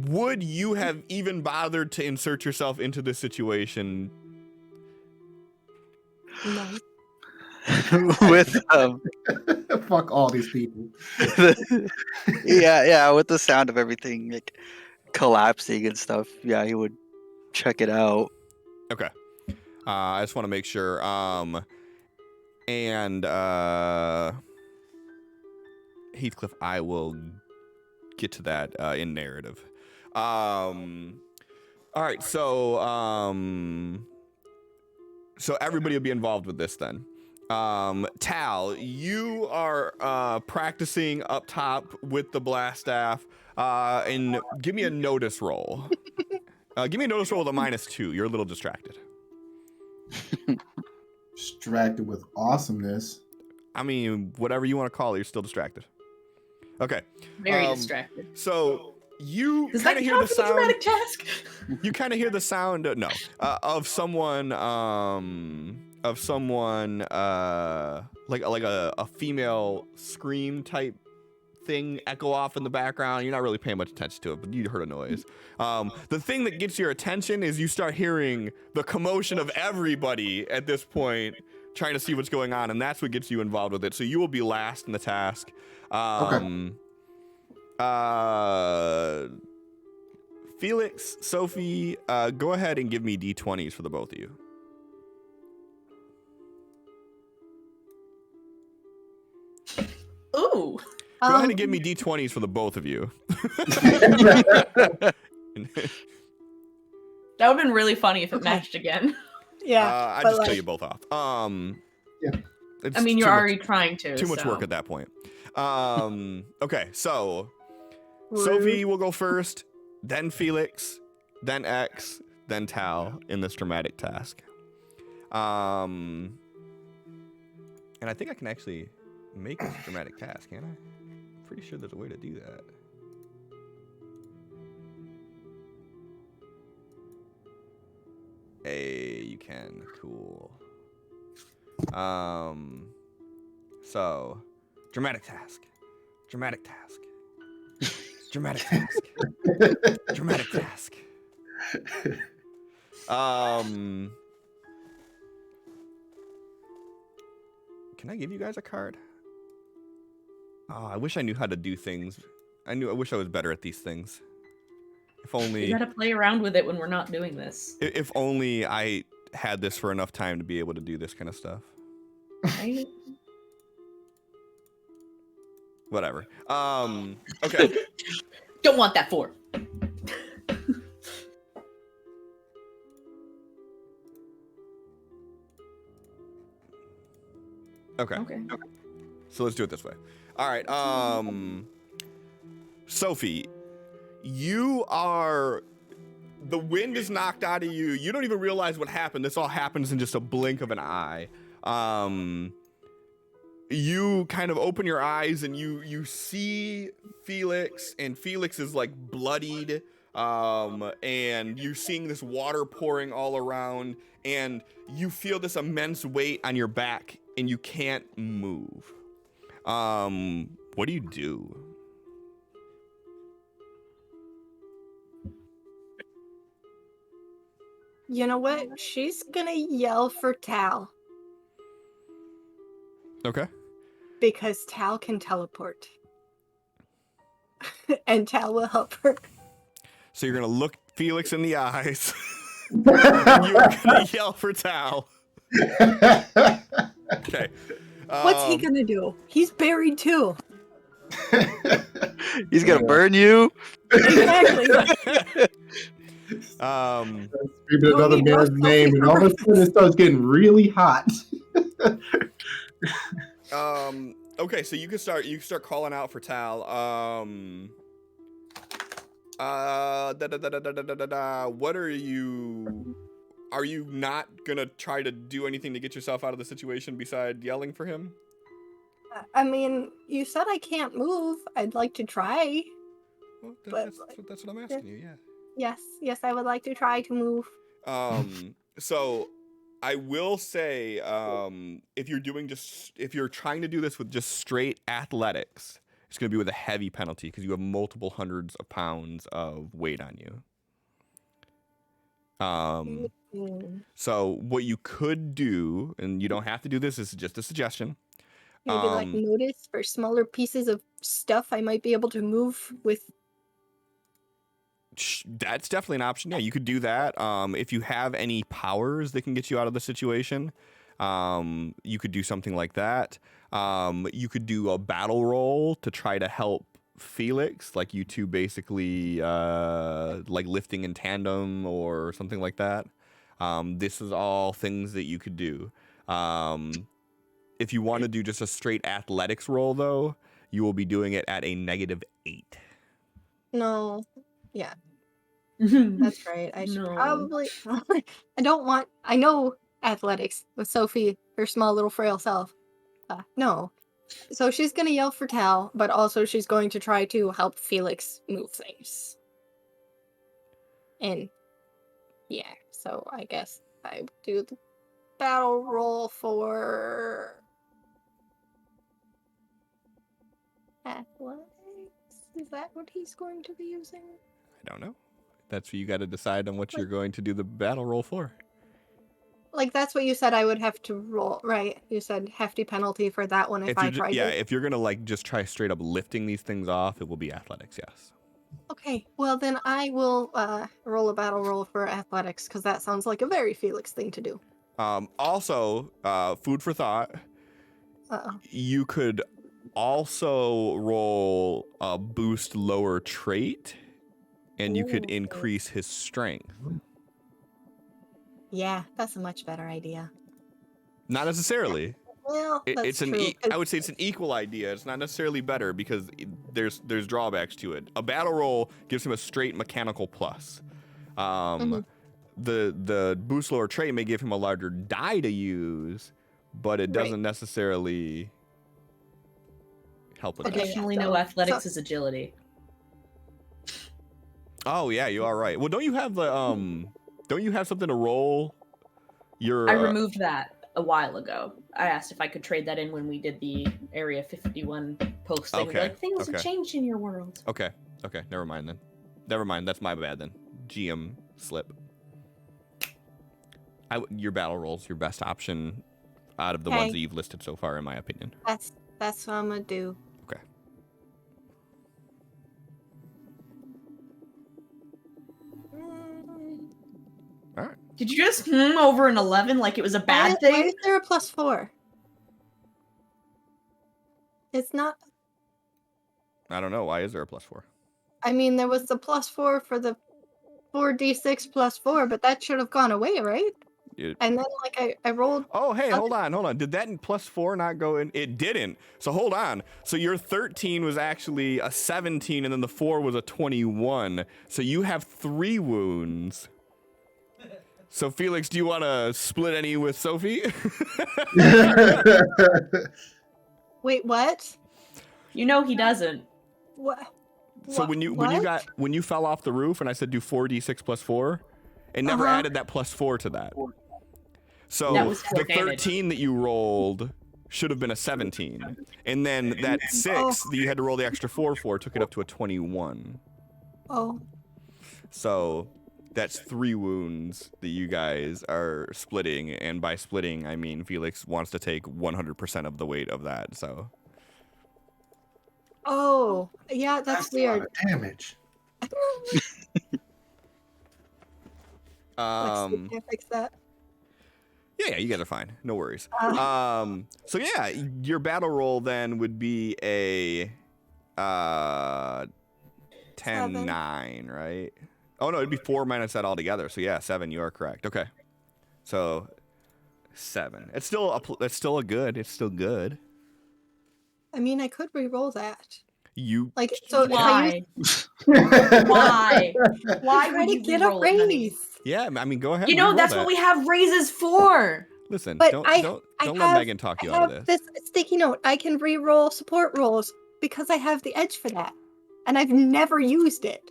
would you have even bothered to insert yourself into this situation? No. With Fuck all these people. yeah, with the sound of everything like collapsing and stuff, yeah, he would check it out. Okay. I just want to make sure. And Heathcliff, I will get to that in narrative. All right, so everybody will be involved with this then. Tal, you are practicing up top with the blast staff, and give me a notice roll. Give me a notice roll with a -2. You're a little distracted. Distracted with awesomeness. I mean, whatever you want to call it, you're still distracted. Okay. Very distracted. So you Does kind that of hear count the for the sound. dramatic task? You kind of hear the sound. No, of someone. Like a female scream type thing echo off in the background. You're not really paying much attention to it, but you heard a noise. The thing that gets your attention is you start hearing the commotion of everybody at this point, trying to see what's going on, and that's what gets you involved with it. So you will be last in the task. Felix, Sophie, go ahead and give me D20s for the both of you. Ooh. Go ahead and give me D20s for the both of you. That would have been really funny if it matched again. Yeah. I just kill you both off. Yeah. It's I mean, you're too already much, trying to. too much so. work at that point. Okay, so Rude. Sophie will go first, then Felix, then X, then Tal in this dramatic task. And I think I can actually make this a dramatic task, can't I? Pretty sure there's a way to do that. Hey, you can. Cool. So, dramatic task. Dramatic task. Dramatic task. Dramatic task. Can I give you guys a card? Oh, I wish I knew how to do things. I wish I was better at these things. If only. You gotta play around with it when we're not doing this. If only I had this for enough time to be able to do this kind of stuff. Right? Whatever. Okay. Don't want that for. Okay. Okay. So let's do it this way. All right. Sophie, you are The wind is knocked out of you. You don't even realize what happened. This all happens in just a blink of an eye. You kind of open your eyes and you see Felix, and Felix is like bloodied. And you're seeing this water pouring all around, and you feel this immense weight on your back, and you can't move. What do you do? You know what? She's gonna yell for Tal Okay. because Tal can teleport. And Tal will help her. So you're gonna look Felix in the eyes, and you're gonna yell for Tal. Okay. What's he gonna do? He's buried too. He's gonna burn you. Exactly. Screaming another man's name, and all of a sudden it starts getting really hot. Okay, so you can start calling out for Tal. What are you not gonna try to do anything to get yourself out of the situation beside yelling for him? I mean, you said I can't move. I'd like to try. Well, But, that's what I'm asking you, yeah. Yes, I would like to try to move. So I will say, if you're trying to do this with just straight athletics, it's going to be with a heavy penalty because you have multiple hundreds of pounds of weight on you. So what you could do, and you don't have to do this is just a suggestion. Maybe like notice for smaller pieces of stuff I might be able to move with. That's definitely an option. Yeah, you could do that. If you have any powers that can get you out of the situation, you could do something like that. You could do a battle roll to try to help Felix, like you two basically like lifting in tandem or something like that. This is all things that you could do. If you want to do just a straight athletics roll, though, you will be doing it at a -8. No. Yeah. That's right. I should probably. I don't want. I know athletics with Sophie, her small little frail self. No. So she's gonna yell for Tal, but also she's going to try to help Felix move things. And yeah, so I guess I do the battle roll for athletics. Is that what he's going to be using? I don't know. That's what you got to decide on what you're going to do the battle roll for. Like, that's what you said I would have to roll, right? You said hefty penalty for that one if I tried Yeah, it. if you're going to, like, just try straight up lifting these things off, it will be athletics, yes. Okay, well then I will roll a battle roll for athletics, because that sounds like a very Felix thing to do. Also, food for thought. Uh-oh. You could also roll a boost lower trait, and you could increase his strength. Yeah, that's a much better idea. Not necessarily. Well, that's true. I would say it's an equal idea. It's not necessarily better because there's drawbacks to it. A battle roll gives him a straight mechanical plus. The boost lower trait may give him a larger die to use, but it doesn't necessarily help with that. Additionally, no athletics is agility. Oh yeah, you are right. Well, don't you have the don't you have something to roll? I removed that a while ago. I asked if I could trade that in when we did the Area 51 posting. Okay. Like, things have changed in your world. Okay. Never mind then. Never mind. That's my bad then. GM slip. Your battle roll's your best option out of the ones that you've listed so far, in my opinion. That's what I'm gonna do. Okay. All right. Did you just over an 11 like it was a bad thing? Why is there a +4? It's not. I don't know. Why is there a +4? I mean, there was the +4 for the 4d6 +4, but that should have gone away, right? And then like I rolled. Oh, hey, other- hold on. Did that +4 not go in? It didn't. So hold on. So your 13 was actually a 17, and then the 4 was a 21. So you have 3 wounds. So Felix, do you want to split any with Sophie? Wait, what? You know he doesn't. What? So when you fell off the roof, and I said do 4d6 + 4, it never added that +4 to that. So That was the advantage. 13 that you rolled should have been a 17, and then that 6 that you had to roll the extra 4 for took it up to a 21. Oh. So that's 3 wounds that you guys are splitting, and by splitting I mean Felix wants to take 100% of the weight of that. So. Oh, yeah, that's a lot weird. of damage. Like, can't fix that. Yeah, you guys are fine. No worries. So yeah, your battle roll then would be a 10-9, right? Oh no, it'd be 4 minus that altogether. So yeah, 7. You are correct. Okay, so 7. It's still a good. It's still good. I mean, I could re-roll that. You Like, so if I use Why? Why try would to you get a re-roll it, honey? raise. yeah. I mean, go ahead. You know re-roll that's that. what we have raises for. Listen, But don't I let have- Megan talk you I out have of this. this sticky note. I can re-roll support rolls because I have the edge for that, and I've never used it.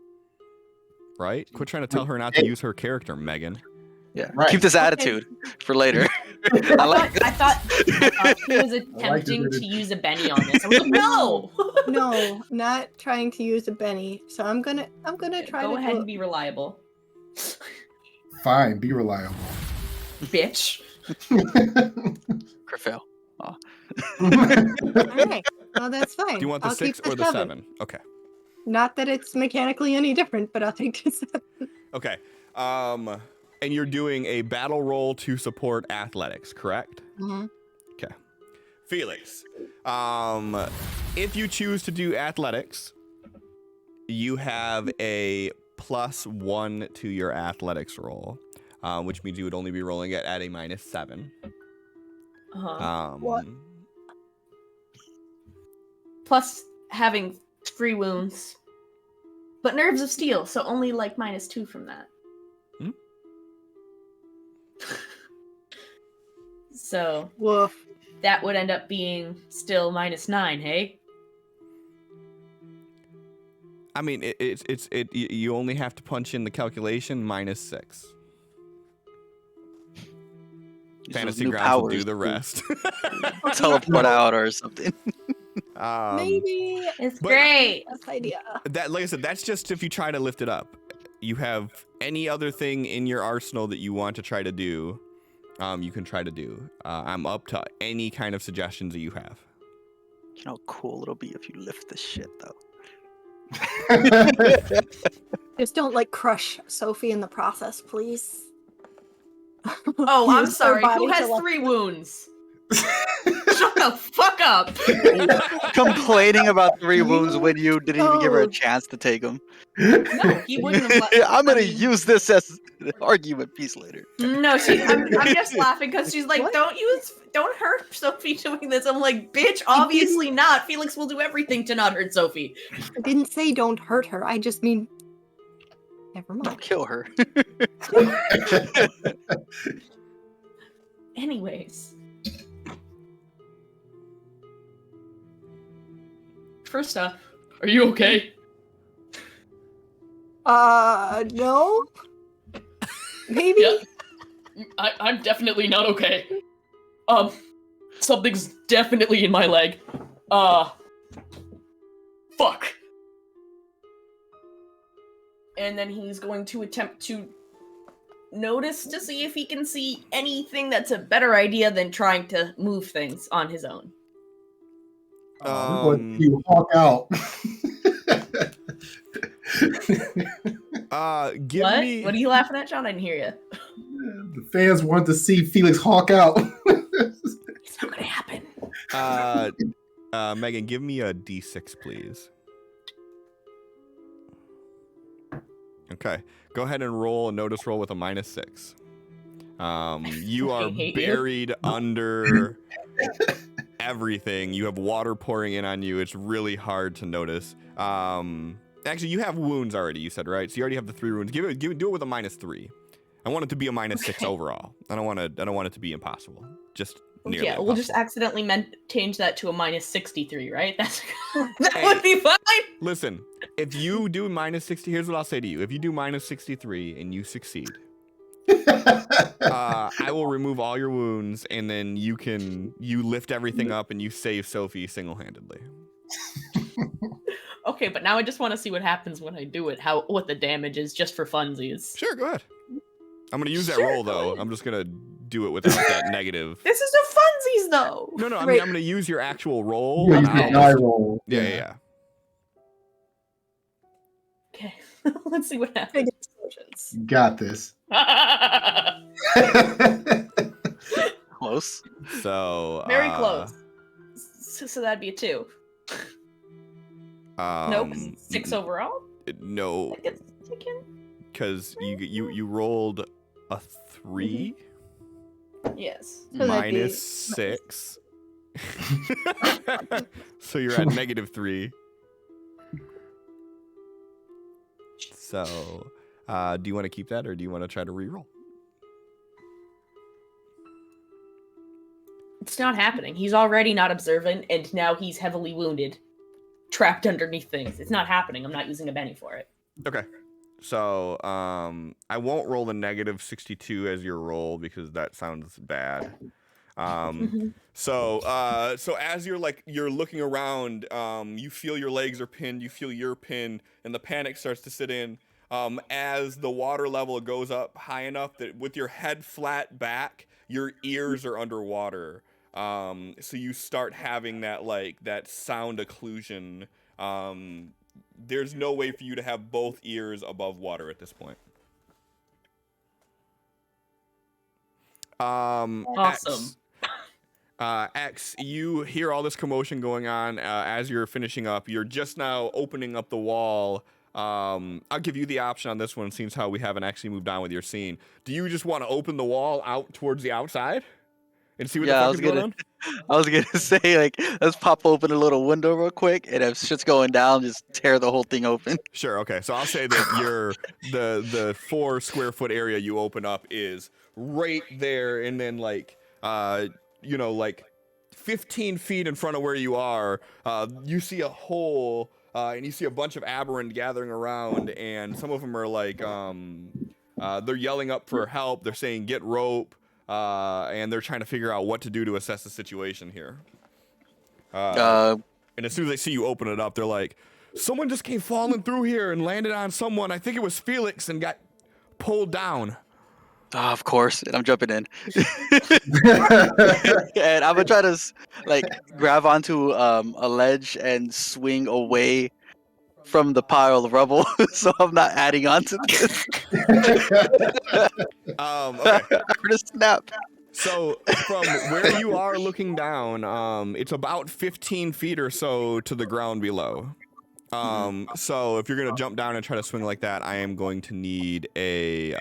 Right? Quit trying to tell her not to use her character, Megan. Yeah. Right. Keep this Okay. attitude for later. I like I thought he was attempting to use a Benny on this. I was like, no. No, not trying to use a Benny. So I'm gonna try Go to ahead do and be reliable, Fine, be reliable. bitch. Griffel. All right. Well, that's fine. Do you want the I'll 6 keep or the 7? Okay. Not that it's mechanically any different, but I'll take the 7. Okay. And you're doing a battle roll to support athletics, correct? Mm-hmm. Okay. Felix, if you choose to do athletics, you have a +1 to your athletics roll, which means you would only be rolling it at a -7. What? Plus having 3 wounds, but nerves of steel, so only like -2 from that. Hmm? So Woof. that would end up being still -9. Hey. I mean, you only have to punch in the calculation -6. Use Fantasy those new grounds will do powers the to rest. Teleport out or something. Maybe It's but- great. that's idea. That, like I said, that's just if you try to lift it up. You have any other thing in your arsenal that you want to try to do, you can try to do. I'm up to any kind of suggestions that you have. You know how cool it'll be if you lift this shit, though. Just don't like crush Sophie in the process, please. Oh, I'm Use her sorry. Who body to, has like- 3 wounds? Shut the fuck up. Complaining about 3 wounds when you didn't even give her a No. chance to take them. No, he wouldn't have. I'm gonna I mean, use this as an argument piece later. No, I'm just laughing because she's like, What? don't hurt Sophie doing this. I'm like, bitch, obviously not. Felix will do everything to not hurt Sophie. I didn't say don't hurt her. I just mean, never Don't mind. kill her. Anyways. First off, are you okay? No. Maybe. Yeah. I'm definitely not okay. Something's definitely in my leg. Fuck. And then he's going to attempt to notice to see if he can see anything that's a better idea than trying to move things on his own. You walk out. Give What? me. What are you laughing at, John? I didn't hear you. The fans want to see Felix Hawk out. It's not gonna happen. Megan, give me a D6, please. Okay, go ahead and roll a notice roll with a -6. You are fucking hate you. buried under everything. You have water pouring in on you. It's really hard to notice. Actually, you have wounds already. You said, right? So you already have the 3 wounds. Do it with a -3. I want it to be a -6 overall. I don't want it to be impossible. Just nearly Yeah, we'll just impossible. accidentally change that to a -63, right? That would be fine. Listen, if you do -60, here's what I'll say to you. If you do -63 and you succeed, I will remove all your wounds, and then you lift everything up and you save Sophie single-handedly. Okay, but now I just want to see what happens when I do it. What the damage is, just for funsies. Sure, go ahead. I'm gonna use that roll though. I'm just gonna do it without that negative. This is a funsies, though. No, I mean Right. I'm gonna use your actual roll. Yeah, and you can I'll die just- roll. Yeah. Okay, let's see what happens. Big explosions. You got this. Close. So Very close. So that'd be a 2. Nope, 6 overall. No, That gets taken. because you rolled a 3 Yes. So that'd be -6. So you're at -3. So, do you want to keep that, or do you want to try to re-roll? It's not happening. He's already not observant, and now he's heavily wounded, trapped underneath things. It's not happening. I'm not using a Benny for it. Okay. So, I won't roll the -62 as your roll because that sounds bad. So as you're looking around, you feel your legs are pinned, you feel you're pinned, and the panic starts to sit in. As the water level goes up high enough that with your head flat back, your ears are underwater. So you start having that sound occlusion. There's no way for you to have both ears above water at this point. Awesome. X, you hear all this commotion going on as you're finishing up. You're just now opening up the wall. I'll give you the option on this one, seems how we haven't actually moved on with your scene. Do you just want to open the wall out towards the outside and see what the fuck is going on? I was gonna say, like, let's pop open a little window real quick, and if shit's going down, just tear the whole thing open. Sure, okay. So I'll say that the 4 square foot area you open up is right there, and then like 15 feet in front of where you are, you see a hole, and you see a bunch of aberrant gathering around, and some of them are like, they're yelling up for help. They're saying, get rope, and they're trying to figure out what to do to assess the situation here. And as soon as they see you open it up, they're like, someone just came falling through here and landed on someone. I think it was Felix and got pulled down. Of course, and I'm jumping in. And I'm gonna try to grab onto a ledge and swing away from the pile of rubble, so I'm not adding on to this. Okay. I'm gonna snap. So from where you are looking down, it's about 15 feet or so to the ground below. So if you're gonna jump down and try to swing like that, I am going to need a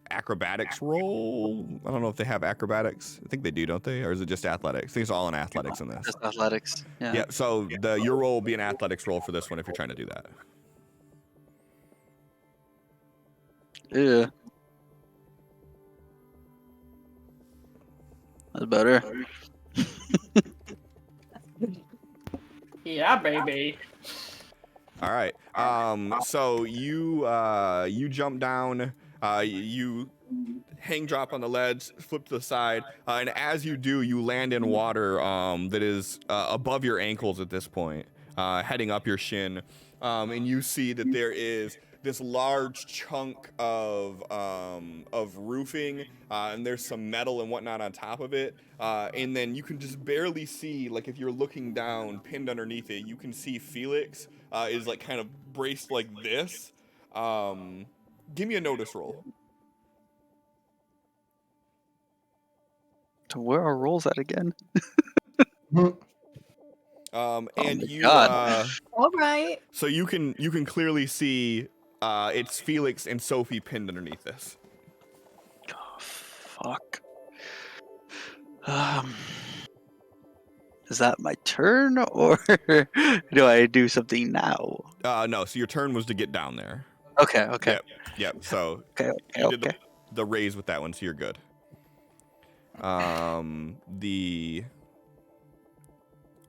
acrobatics roll. I don't know if they have acrobatics. I think they do, don't they? Or is it just athletics? I think it's all in athletics in this. Just athletics. Yeah. Yeah, so your roll will be an athletics roll for this one if you're trying to do that. Yeah. That's better. Yeah, baby. All right. So you jump down. You hang drop on the ledge, flip to the side, and as you do, you land in water that is above your ankles at this point, heading up your shin, and you see that there is this large chunk of roofing, and there's some metal and whatnot on top of it, and then you can just barely see, like if you're looking down, pinned underneath it, you can see Felix is like kind of braced like this. Give me a notice roll. So where are rolls at again? And my you God. All right. so you can clearly see it's Felix and Sophie pinned underneath this. Fuck. Is that my turn, or do I do something now? No, so your turn was to get down there. Okay. Yep. So Okay. you did the raise with that one, so you're good. The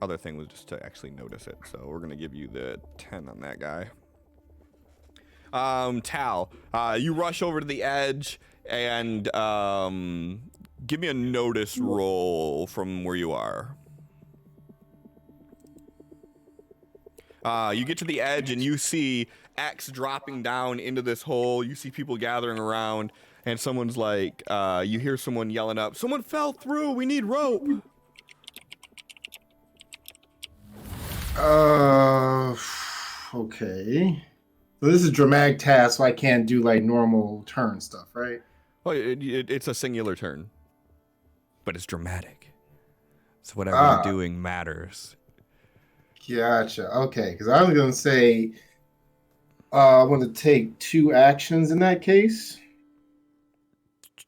other thing was just to actually notice it, so we're gonna give you the 10 on that guy. Tal, you rush over to the edge and give me a notice roll from where you are. You get to the edge and you see X dropping down into this hole. You see people gathering around, and someone's like, you hear someone yelling up, "Someone fell through, we need rope." Okay. So this is dramatic task, so I can't do like normal turn stuff, right? Well, it's a singular turn, but it's dramatic. So whatever you're doing matters. Gotcha. Okay, because I was gonna say I want to take 2 actions in that case.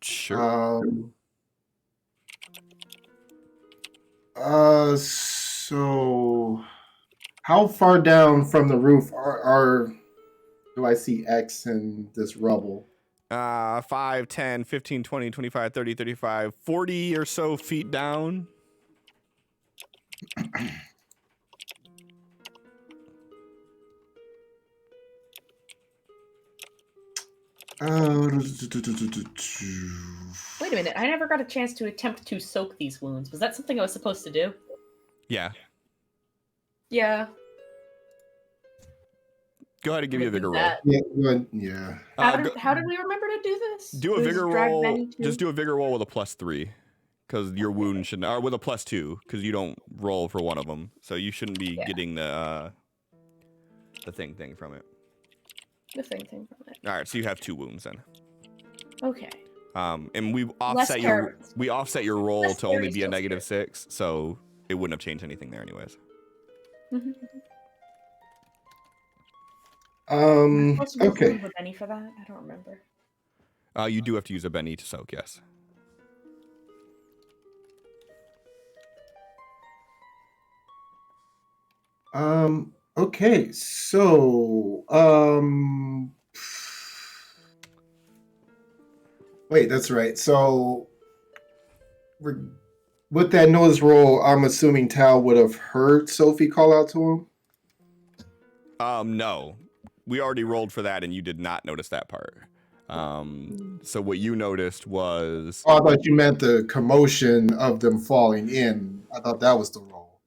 Sure. So how far down from the roof do I see X in this rubble? 5, 10, 15, 20, 25, 30, 35, 40 or so feet down. Wait a minute, I never got a chance to attempt to soak these wounds. Was that something I was supposed to do? Yeah. Yeah. Go ahead and give me a vigor roll. That. Yeah. How did we remember to do this? Do a vigor roll. Just do a vigor roll with a +3, because your wound should, or with a +2, because you don't roll for one of them, so you shouldn't be getting the thing from it. The thing from it. All right, so you have 2 wounds then. Okay. And we offset your roll to only be a -6, so it wouldn't have changed anything there anyways. Okay. With any for that? I don't remember. You do have to use a Benny to soak, yes. Okay, so wait, that's right. So with that notice roll, I'm assuming Tal would have heard Sophie call out to him. No. We already rolled for that and you did not notice that part. So what you noticed was... Oh, I thought you meant the commotion of them falling in. I thought that was the roll.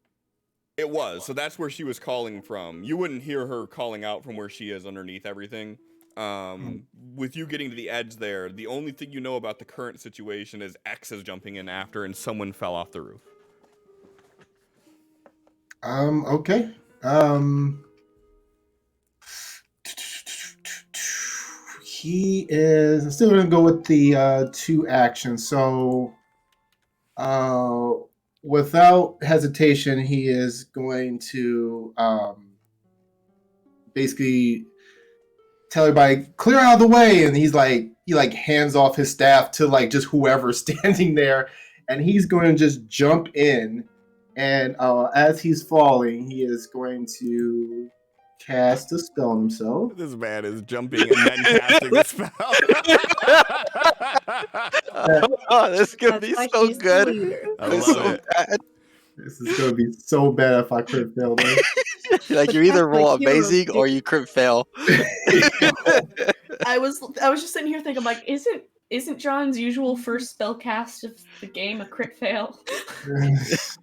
It was. So that's where she was calling from. You wouldn't hear her calling out from where she is underneath everything. With you getting to the edge there, the only thing you know about the current situation is X is jumping in after and someone fell off the roof. Okay. He is. I'm still gonna go with the 2 actions. So, without hesitation, he is going to basically tell everybody clear out of the way, and he hands off his staff to like just whoever's standing there, and he's going to just jump in, and as he's falling, he is going to cast a spell on himself. This man is jumping and then casting a spell. Oh, this is gonna be so good. I love it. Bad. This is gonna be so bad if I crit fail this. Like you either roll amazing or you crit fail. I was just sitting here thinking, I'm like, isn't John's usual first spell cast of the game a crit fail? Just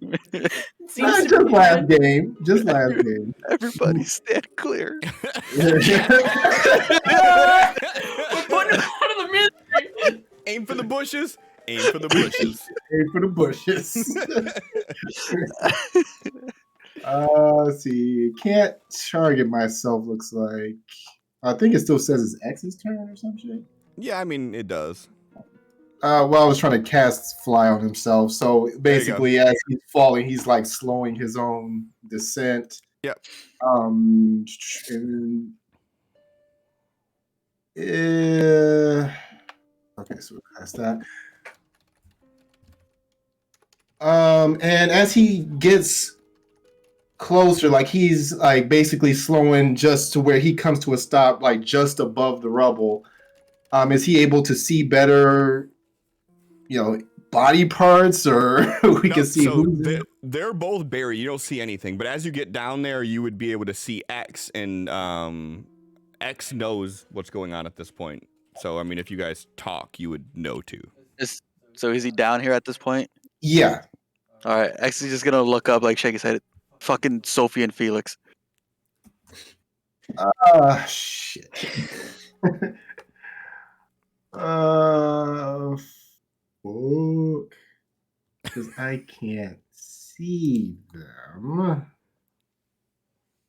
last game. Everybody stand clear. We're putting him out of the misery. Aim for the bushes. Aim for the bushes. Aim for the bushes. Let's see. Can't target myself, looks like. I think it still says it's X's turn or some shit. Yeah, I mean, it does. Well, I was trying to cast fly on himself. So basically, as he's falling, he's like slowing his own descent. Yep. Okay, so that's that. And as he gets closer, like he's like basically slowing just to where he comes to a stop, like just above the rubble. Is he able to see better, body parts, or we No, can see so who's in? they're both buried. You don't see anything, but as you get down there, you would be able to see X, and X knows what's going on at this point. So I mean, if you guys talk, you would know too. So is he down here at this point? Yeah. All right, X is just gonna look up, like shake his head. Fucking Sophie and Felix. Shit. Fuck. Because I can't see them.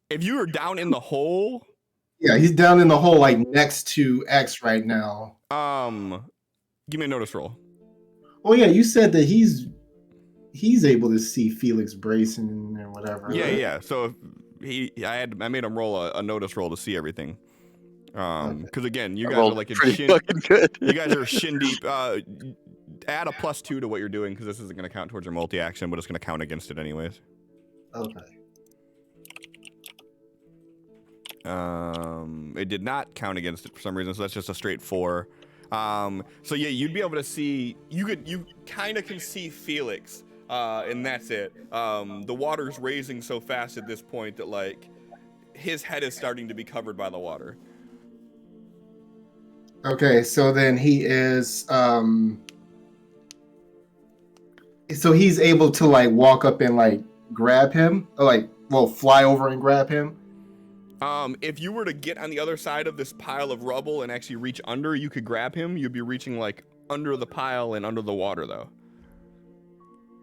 If you were down in the hole, Yeah, he's down in the hole, like next to X right now. give me a notice roll. Oh yeah, you said that he's able to see Felix Brayson or whatever. Yeah, right? yeah. So if I made him roll a notice roll to see everything. Because again, you guys are like pretty fucking good. You guys are shin deep. Add a +2 to what you're doing because this isn't going to count towards your multi-action, but it's going to count against it anyways. Okay. It did not count against it for some reason, so that's just a straight 4. So yeah, you'd be able to see. You kind of can see Felix, and that's it. The water's raising so fast at this point that like his head is starting to be covered by the water. Okay, so then he is so he's able to like walk up and like grab him, or like fly over and grab him. If you were to get on the other side of this pile of rubble and actually reach under, you could grab him. You'd be reaching like under the pile and under the water though.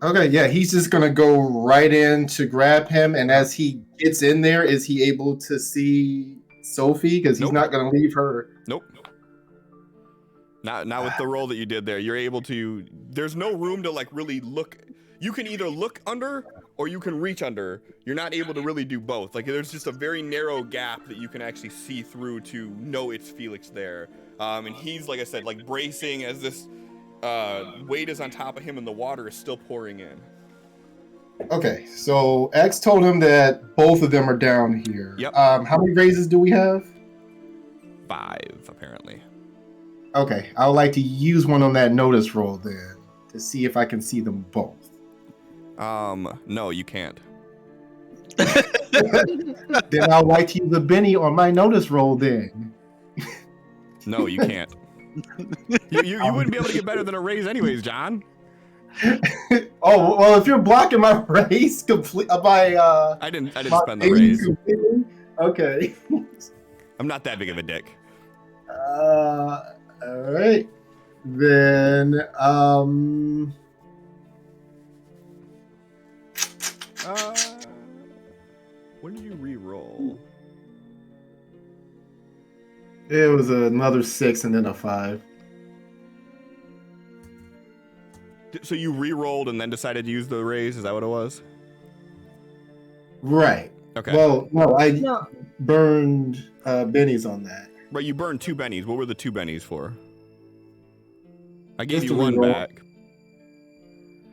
Okay, yeah, he's just gonna go right in to grab him, and as he gets in there, is he able to see Sophie? Because he's not gonna leave her. Nope. Not with the roll that you did there. You're able to. There's no room to like really look. You can either look under or you can reach under. You're not able to really do both. Like there's just a very narrow gap that you can actually see through to know it's Felix there. And he's, like I said, like bracing as this weight is on top of him and the water is still pouring in. Okay, so X told him that both of them are down here. Yep. How many raises do we have? 5, apparently. Okay, I would like to use one on that notice roll then to see if I can see them both. No, you can't. Then I would like to use a Benny on my notice roll then. No, you can't. you wouldn't be able to get better than a raise anyways, John. Oh well, if you're blocking my raise complete I didn't spend the raise. Completely? Okay. I'm not that big of a dick. All right. Then when did you re-roll? it was another 6 and then a 5. So you re-rolled and then decided to use the raise? Is that what it was? Right. Okay. Well, no, I No. burned bennies on that. Right, you burned 2 bennies. What were the 2 bennies for? I gave Just you to 1 re-roll. back.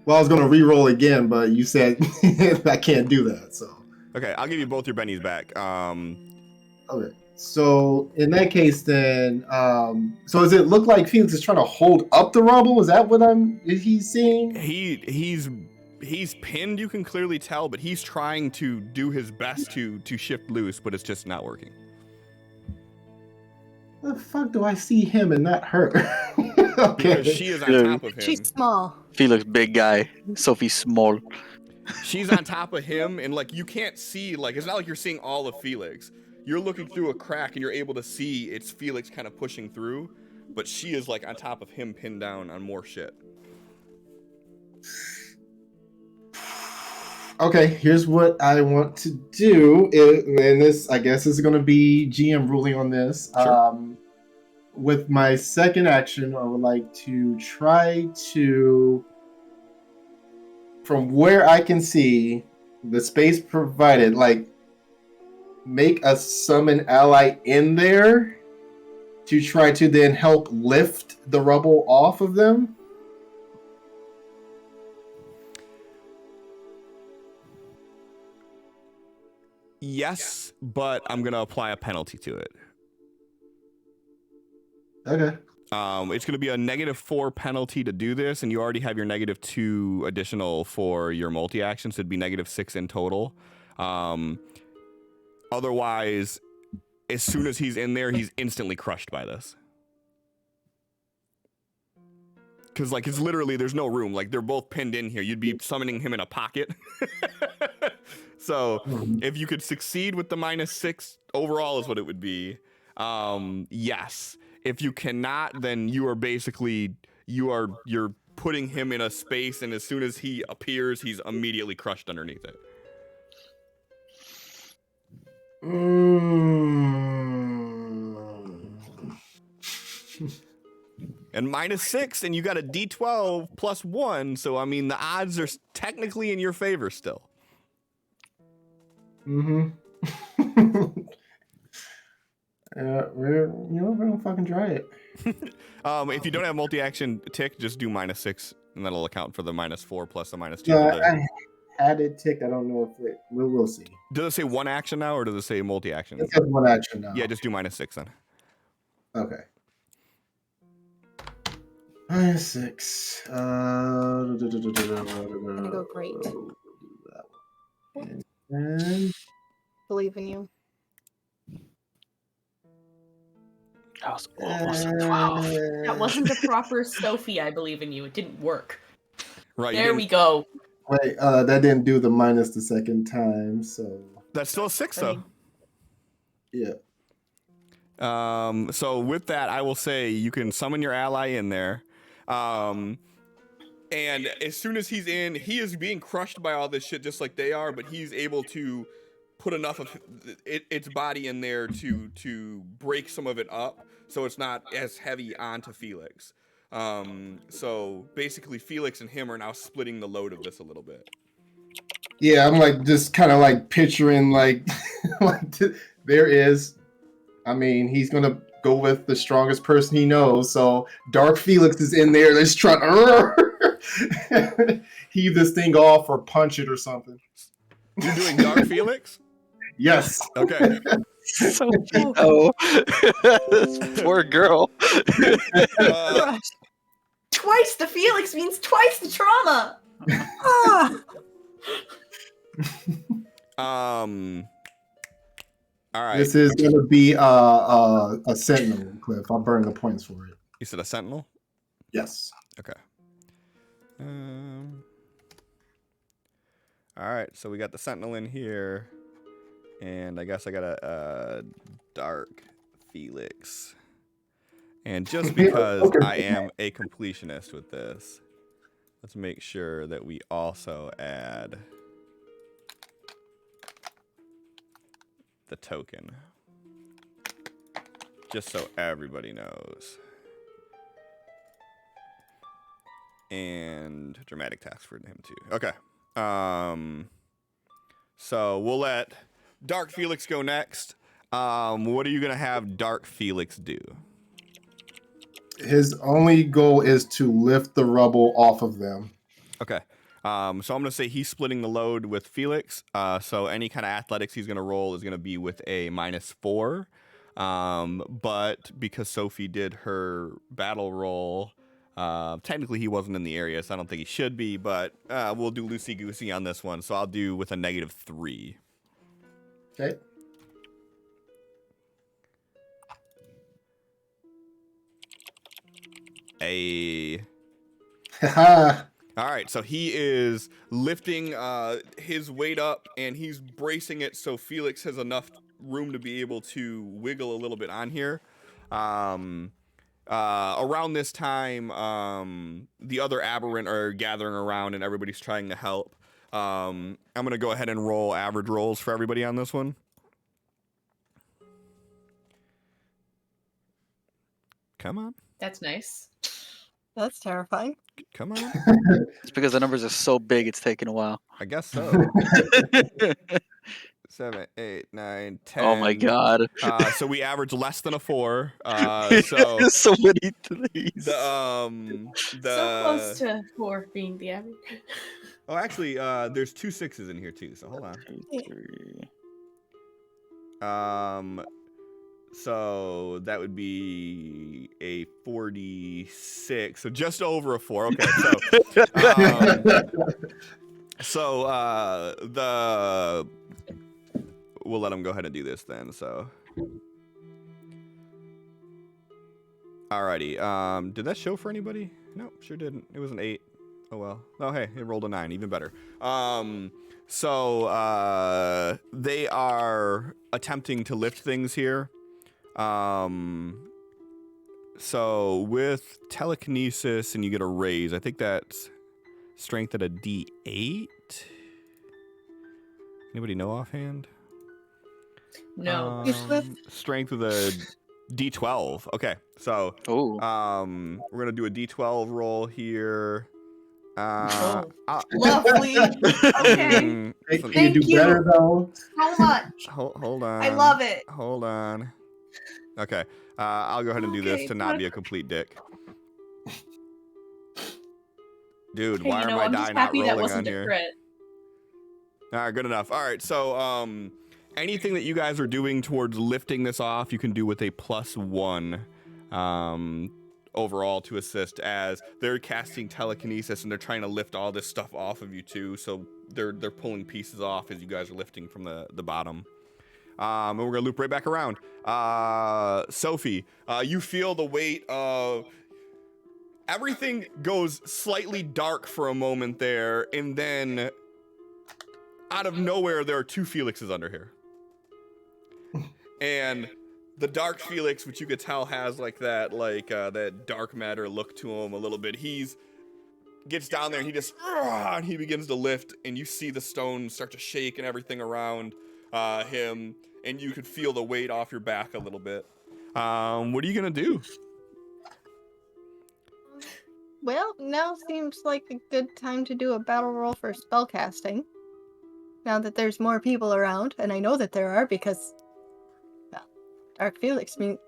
Well, I was gonna re-roll again, but you said I can't do that. So Okay, I'll give you both your bennies back. okay. So in that case, then, so does it look like Felix is trying to hold up the rubble? Is that what is he seeing? He's pinned. You can clearly tell, but he's trying to do his best to shift loose, but it's just not working. The fuck do I see him and not her? Okay. Because she is on Yeah. top of him. She's small. Felix, big guy. Sophie, small. She's on top of him, and like you can't see. Like it's not like you're seeing all of Felix. You're looking through a crack, and you're able to see it's Felix kind of pushing through, but she is like on top of him, pinned down on more shit. Okay, here's what I want to do. And this, I guess, is going to be GM ruling on this. Sure. With my second action, I would like to try to, from where I can see, the space provided, like, make a summon ally in there to try to then help lift the rubble off of them. Yes, but I'm gonna apply a penalty to it. Okay. It's gonna be a -4 penalty to do this, and you already have your -2 additional for your multi-action, so it'd be -6 in total. Otherwise, as soon as he's in there, he's instantly crushed by this. Because, like, it's literally, there's no room. Like, they're both pinned in here. You'd be summoning him in a pocket. So, if you could succeed with the -6 overall is what it would be. Yes. If you cannot, then you are basically, you're putting him in a space, and as soon as he appears, he's immediately crushed underneath it. And -6, and you got a D12 +1, so I mean the odds are technically in your favor still. We're gonna fucking try it. If you don't have multi-action tick, just do -6, and that'll account for the -4 plus the -2. No, I had it ticked. I don't know if it. We'll see. Does it say one action now, or does it say multi-action? It says one action now. Yeah, just do -6 then. Okay. -6. Gonna go great. And Believe in you. That was almost a 12. That wasn't the proper Sophie, I believe in you. It didn't work. Right. There we go. wait, that didn't do the minus the second time, so That's still a 6 though. yeah. So with that, I will say you can summon your ally in there. And as soon as he's in, he is being crushed by all this shit just like they are, but he's able to put enough of its body in there to break some of it up so it's not as heavy onto Felix. So basically Felix and him are now splitting the load of this a little bit. Yeah, I'm like just kind of like picturing like there is. I mean, he's gonna go with the strongest person he knows. So Dark Felix is in there. Let's try heave this thing off or punch it or something. You're doing Dark Felix? Yes. Okay. So oh, this poor girl. Twice the Felix means twice the trauma. All right. This is gonna be a sentinel, Cliff. I'll burn the points for it. You said a sentinel? Yes. Okay. All right, so we got the sentinel in here, and I guess I got a Dark Felix. And just because I am a completionist with this, let's make sure that we also add the token, just so everybody knows. And dramatic task for him too. Okay. So we'll let Dark Felix go next. What are you gonna have Dark Felix do? His only goal is to lift the rubble off of them. Okay. So I'm gonna say he's splitting the load with Felix. So any kind of athletics he's gonna roll is gonna be with a -4. But because Sophie did her battle roll, technically he wasn't in the area, so I don't think he should be. But we'll do loosey goosey on this one. So I'll do with a -3. Okay. All right, so he is lifting his weight up, and he's bracing it so Felix has enough room to be able to wiggle a little bit on here. Around this time, the other aberrant are gathering around, and everybody's trying to help. I'm going to go ahead and roll average rolls for everybody on this one. Come on. That's nice. That's terrifying. Come on. It's because the numbers are so big, it's taking a while. I guess so. 7, 8, 9, 10. Oh my god. So we average less than a 4. So so many threes. So close to 4 being the average. Oh, actually, there's 2 6s in here too. So hold on. 2, 3. So that would be a 46. So just over a 4. Okay, so we'll let him go ahead and do this then. So, alrighty. Did that show for anybody? No, sure didn't. It was an 8. Oh well. Oh hey, it rolled a 9, even better. So they are attempting to lift things here. So with telekinesis and you get a raise, I think that's strength at a D8. Anybody know offhand? No. Strength with a D12. Okay, so Oh. we're gonna do a D12 roll here. Lovely. Okay. Hey, some- can you do Thank better though? So much. Hold on. I love it. Hold on. Okay, I'll go ahead and do this Okay, to not what- be a complete dick. Dude, Hey, why you are know, my I'm die just not happy that rolling on wasn't a here? crit. All right, good enough. All right, so anything that you guys are doing towards lifting this off, you can do with a +1 overall to assist, as they're casting telekinesis and they're trying to lift all this stuff off of you too. So they're pulling pieces off as you guys are lifting from the bottom. And we're gonna loop right back around. Sophie, you feel the weight of everything goes slightly dark for a moment there, and then out of nowhere, there are 2 Felixes under here. And the dark Felix, which you could tell has that dark matter look to him a little bit, gets down there and he begins to lift, and you see the stone start to shake and everything around him, and you could feel the weight off your back a little bit. What are you gonna do? Well, now seems like a good time to do a battle roll for spellcasting. Now that there's more people around, and I know that there are because, well, Dark Felix means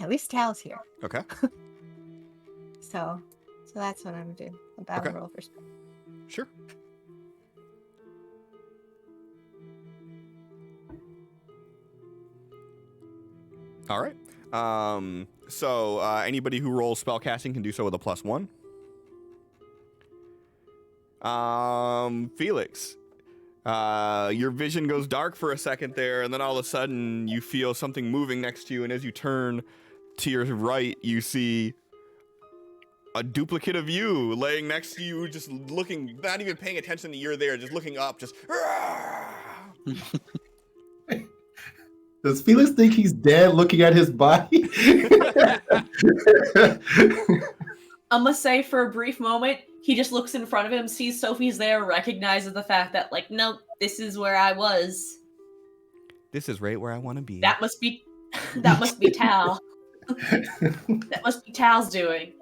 at least Tal's here. Okay. So that's what I'm gonna do. A battle Okay. roll for spell. Sure. All right. So anybody who rolls spellcasting can do so with a +1. Felix, your vision goes dark for a second there, and then all of a sudden you feel something moving next to you, and as you turn to your right, you see a duplicate of you laying next to you, just looking, not even paying attention that you're there, just looking up, just. Does Felix think he's dead looking at his body? I'm gonna say for a brief moment, he just looks in front of him, sees Sophie's there, recognizes the fact that, like, nope, this is where I was. This is right where I want to be. That must be Tal. That must be Tal's doing.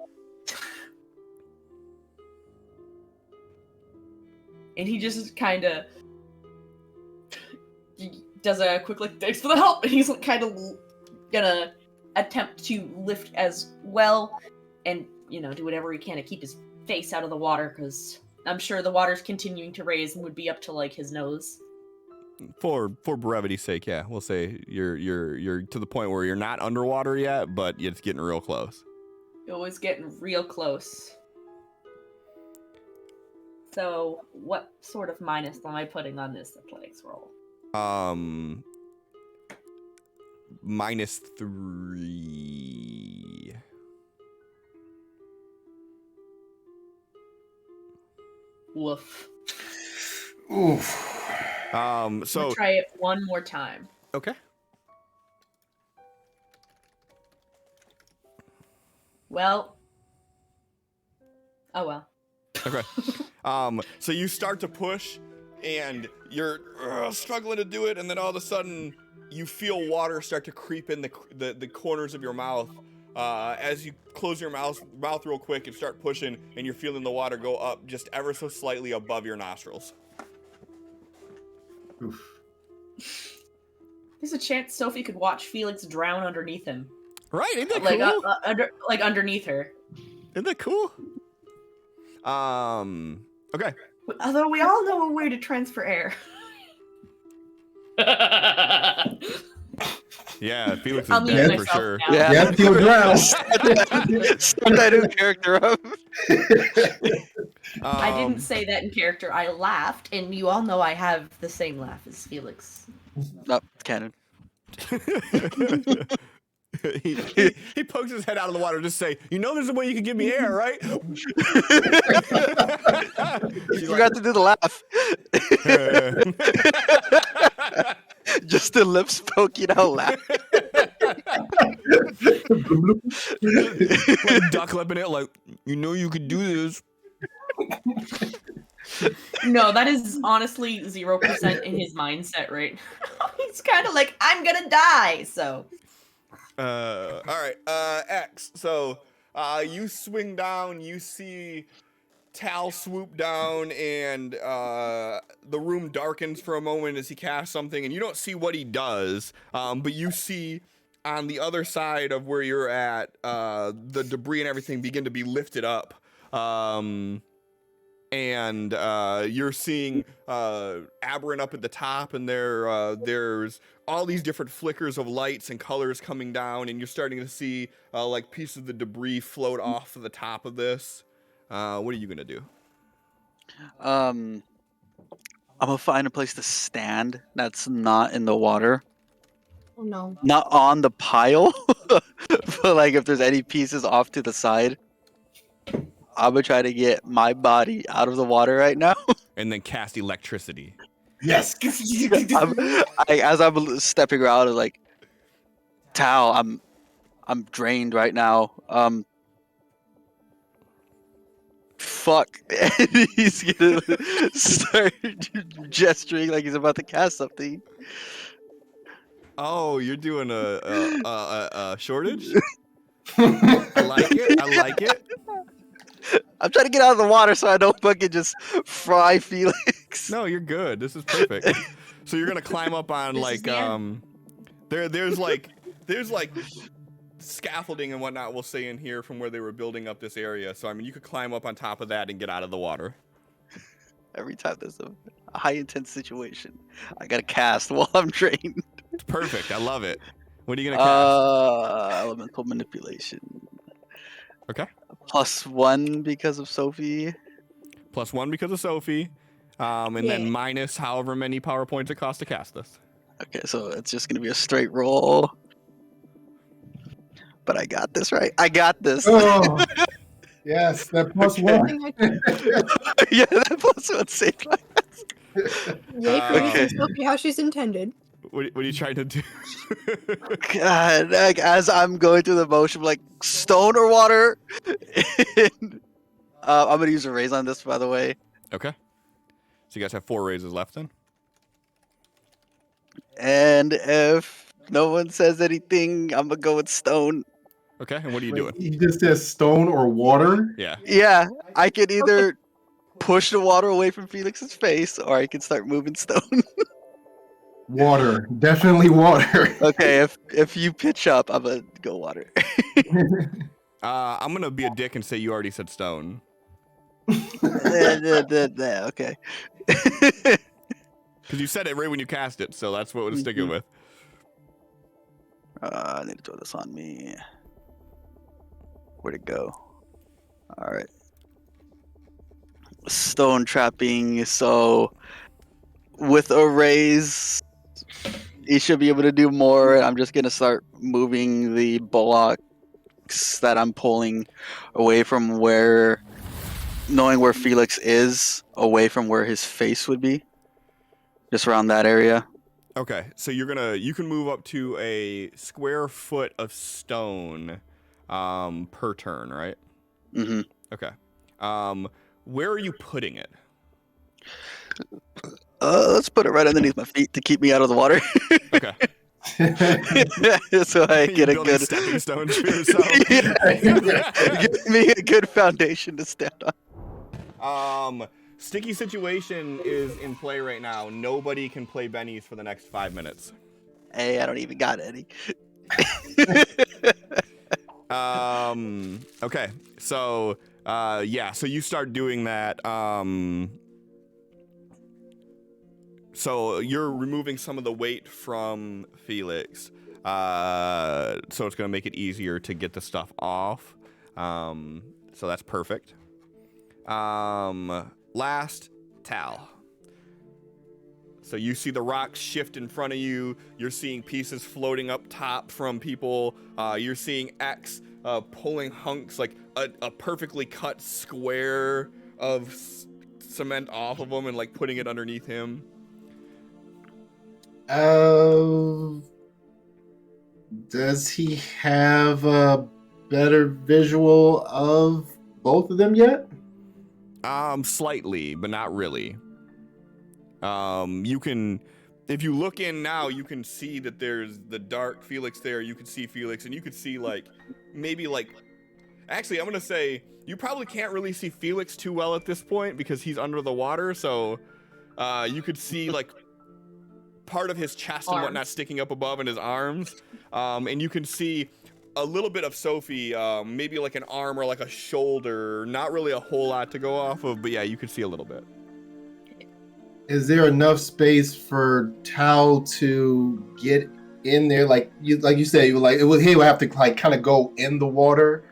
And he just kind of does a quick, like, thanks for the help, and he's kind of gonna attempt to lift as well, and, you know, do whatever he can to keep his face out of the water, because I'm sure the water's continuing to raise and would be up to, like, his nose. For brevity's sake, yeah, we'll say you're to the point where you're not underwater yet, but it's getting real close. It was getting real close. So, what sort of minus am I putting on this athletics roll? -3. Woof. Oof. So We'll try it one more time. okay. Well. Oh well. Okay. So you start to push, and you're struggling to do it, and then all of a sudden you feel water start to creep in the corners of your mouth. As you close your mouth real quick and start pushing, and you're feeling the water go up just ever so slightly above your nostrils. Oof. There's a chance Sophie could watch Felix drown underneath him, Right? Ain't that like cool? underneath her. Isn't that cool? Okay. Although we all know a way to transfer air. Yeah, Felix is I'll mute dead for myself sure. now. Yeah. Yep, he'll drown. Start that new character up. I didn't Um, say that in character. I laughed, and you all know I have the same laugh as Felix. Nope, it's canon. he pokes his head out of the water, just say, "You know, there's a way you can give me air, right?" She's Forgot to do the laugh. Just the lips poking out laugh. like duck lipping it, like, you know, you could do this. No, that is honestly 0% in his mindset right now. He's kind of like, I'm gonna die, so. All right, X. So, you swing down, you see Tal swoop down, and the room darkens for a moment as he casts something, and you don't see what he does, but you see on the other side of where you're at, the debris and everything begin to be lifted up. And you're seeing Aberrant up at the top, and there's all these different flickers of lights and colors coming down, and you're starting to see like pieces of the debris float off of the top of this. What are you gonna do? I'm gonna find a place to stand that's not in the water, Oh no. not on the pile, but like if there's any pieces off to the side. I'm gonna try to get my body out of the water right now. And then cast electricity. Yes. As I'm stepping around, I'm like, Tal, I'm drained right now. Fuck. And he's gonna start gesturing like he's about to cast something. Oh, you're doing a shortage? I like it. I like it. I'm trying to get out of the water so I don't fucking just fry Felix. No, you're good. This is perfect. So you're gonna climb up on This is like the end. there's like scaffolding and whatnot, we'll say, in here from where they were building up this area. So I mean, you could climb up on top of that and get out of the water. Every time there's a high intense situation, I gotta cast while I'm drained. It's perfect. I love it. What are you gonna cast? Elemental manipulation. Okay. +1 because of Sophie. +1 because of Sophie, and then Yeah. minus however many power points it costs to cast this. Okay, so it's just gonna be a straight roll. But I got this, right? I got this. Oh, yes, that +1. Yeah, that +1 saved my Yay for Okay. using Sophie how she's intended. What are you trying to do? God, like as I'm going through the motion, like stone or water. And, I'm gonna use a raise on this, by the way. Okay. So you guys have 4 raises left then? And if no one says anything, I'm gonna go with stone. Okay, and what are you Wait, doing? he just says stone or water. Yeah. Yeah, I could either push the water away from Felix's face, or I can start moving stone. Water, definitely water. Okay, if you pitch up, I'm gonna go water. I'm gonna be a dick and say you already said stone. Okay. Because you said it right when you cast it, so that's what we're sticking Mhm. with. I need to throw this on me. Where'd it go? All right. Stone trapping. So with a raise, he should be able to do more. I'm just gonna start moving the bullocks that I'm pulling away from where, knowing where Felix is, away from where his face would be. Just around that area. Okay, so you can move up to a square foot of stone per turn, right? Mm-hmm. Okay. Where are you putting it? Let's put it right underneath my feet to keep me out of the water. Okay. So I You get a building good stepping stones for yourself. give me a good foundation to stand on. Sticky situation is in play right now. Nobody can play bennies for the next 5 minutes. Hey, I don't even got any. Okay. So, yeah. So you start doing that. So you're removing some of the weight from Felix. So it's going to make it easier to get the stuff off. So that's perfect. Last, Tal. So you see the rocks shift in front of you. You're seeing pieces floating up top from people. You're seeing X pulling hunks, like a perfectly cut square of cement off of him and like putting it underneath him. Does he have a better visual of both of them yet? Slightly, but not really. You can, if you look in now, you can see that there's the dark Felix there. You can see Felix, and you could see actually, I'm gonna say you probably can't really see Felix too well at this point because he's under the water. So, you could see like part of his chest and whatnot sticking up above and his arms. And you can see a little bit of Sophie, maybe like an arm or like a shoulder. Not really a whole lot to go off of, but yeah, you could see a little bit. Is there enough space for Tao to get in there? Like you said, he would have to like kind of go in the water,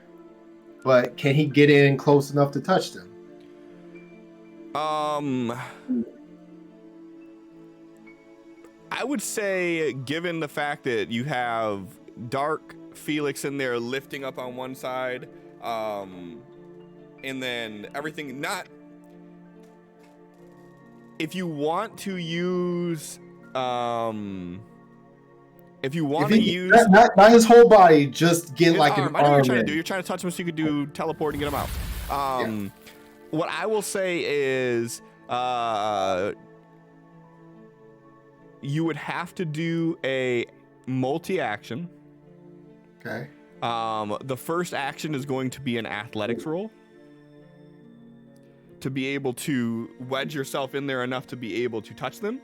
but can he get in close enough to touch them? I would say, given the fact that you have Dark Felix in there lifting up on one side, and then everything not. If you want to use, not his whole body, just get his like arm. an I know arm. You're trying to do. You're trying to touch him so you could do teleport and get him out. What I will say is, you would have to do a multi-action. Okay. The first action is going to be an athletics roll to be able to wedge yourself in there enough to be able to touch them.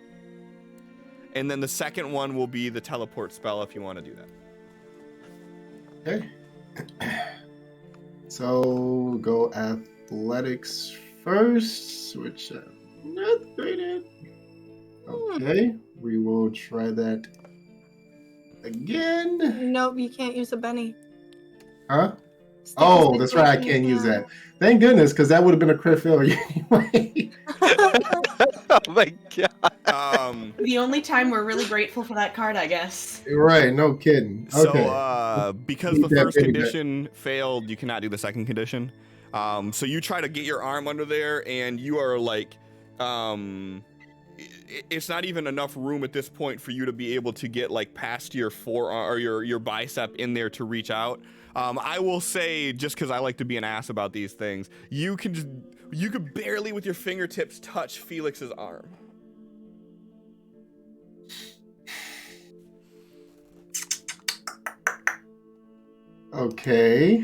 And then the second one will be the teleport spell if you want to do that. Okay. So go athletics first, which I'm not great at. Okay, we will try that again. Nope, you can't use a Benny. Huh? Oh, that's right. I can't use that. Thank goodness, because that would have been a crit failure anyway. Oh my god. The only time we're really grateful for that card, I guess. Right, no kidding. Okay. So, because the first condition failed, you cannot do the second condition. So you try to get your arm under there, and you are like, it's not even enough room at this point for you to be able to get like past your forearm or your bicep in there to reach out. I will say, just because I like to be an ass about these things, you could barely with your fingertips touch Felix's arm. Okay.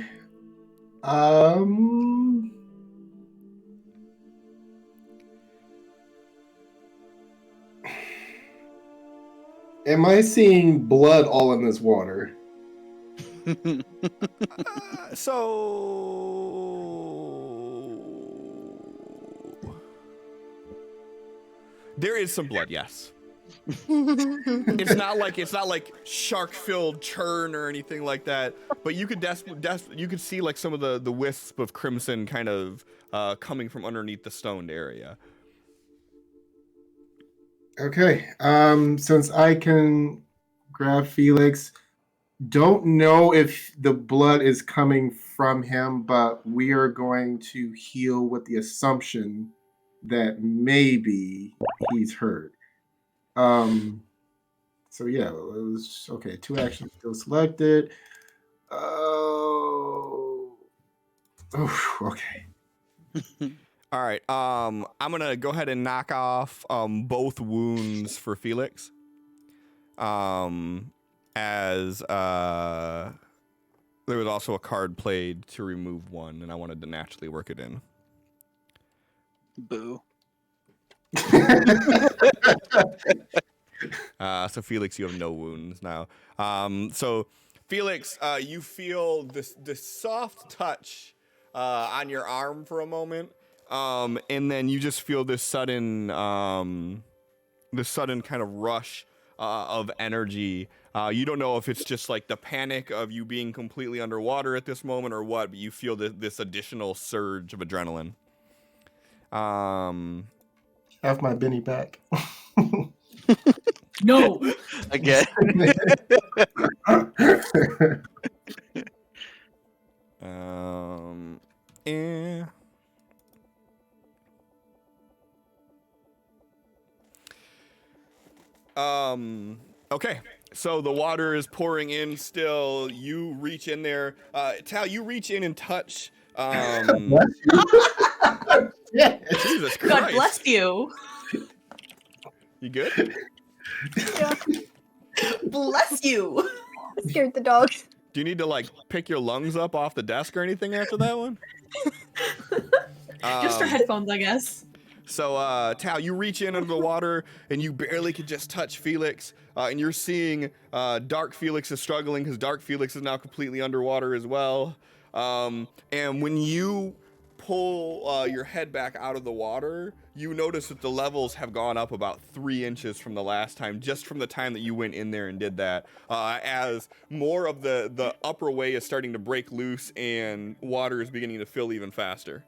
Am I seeing blood all in this water? There is some blood, yes. It's not like shark-filled churn or anything like that, but you could you could see like some of the wisp of crimson kind of coming from underneath the stoned area. Okay. Since I can grab Felix, don't know if the blood is coming from him, but we are going to heal with the assumption that maybe he's hurt. So yeah, it was okay. 2 actions still selected. Oh, okay. All right. I'm gonna go ahead and knock off both wounds for Felix. As there was also a card played to remove one, and I wanted to naturally work it in. Boo. So Felix, you have no wounds now. So Felix, you feel this soft touch on your arm for a moment, and then you just feel this sudden sudden kind of rush of energy. You don't know if it's just like the panic of you being completely underwater at this moment or what, but you feel this additional surge of adrenaline. Have my Benny back. No. Again. Eh. Okay. So the water is pouring in still. You reach in there. Tal, you reach in and touch. Bless you. Yeah. Jesus Christ. God bless you. You good? Yeah, Bless you. scared the dog. Do you need to like pick your lungs up off the desk or anything after that one? Just for headphones, I guess. So, Tal, you reach in under the water and you barely could just touch Felix. And you're seeing Dark Felix is struggling because Dark Felix is now completely underwater as well. And when you pull your head back out of the water, you notice that the levels have gone up about 3 inches from the last time, just from the time that you went in there and did that, as more of the upper way is starting to break loose and water is beginning to fill even faster.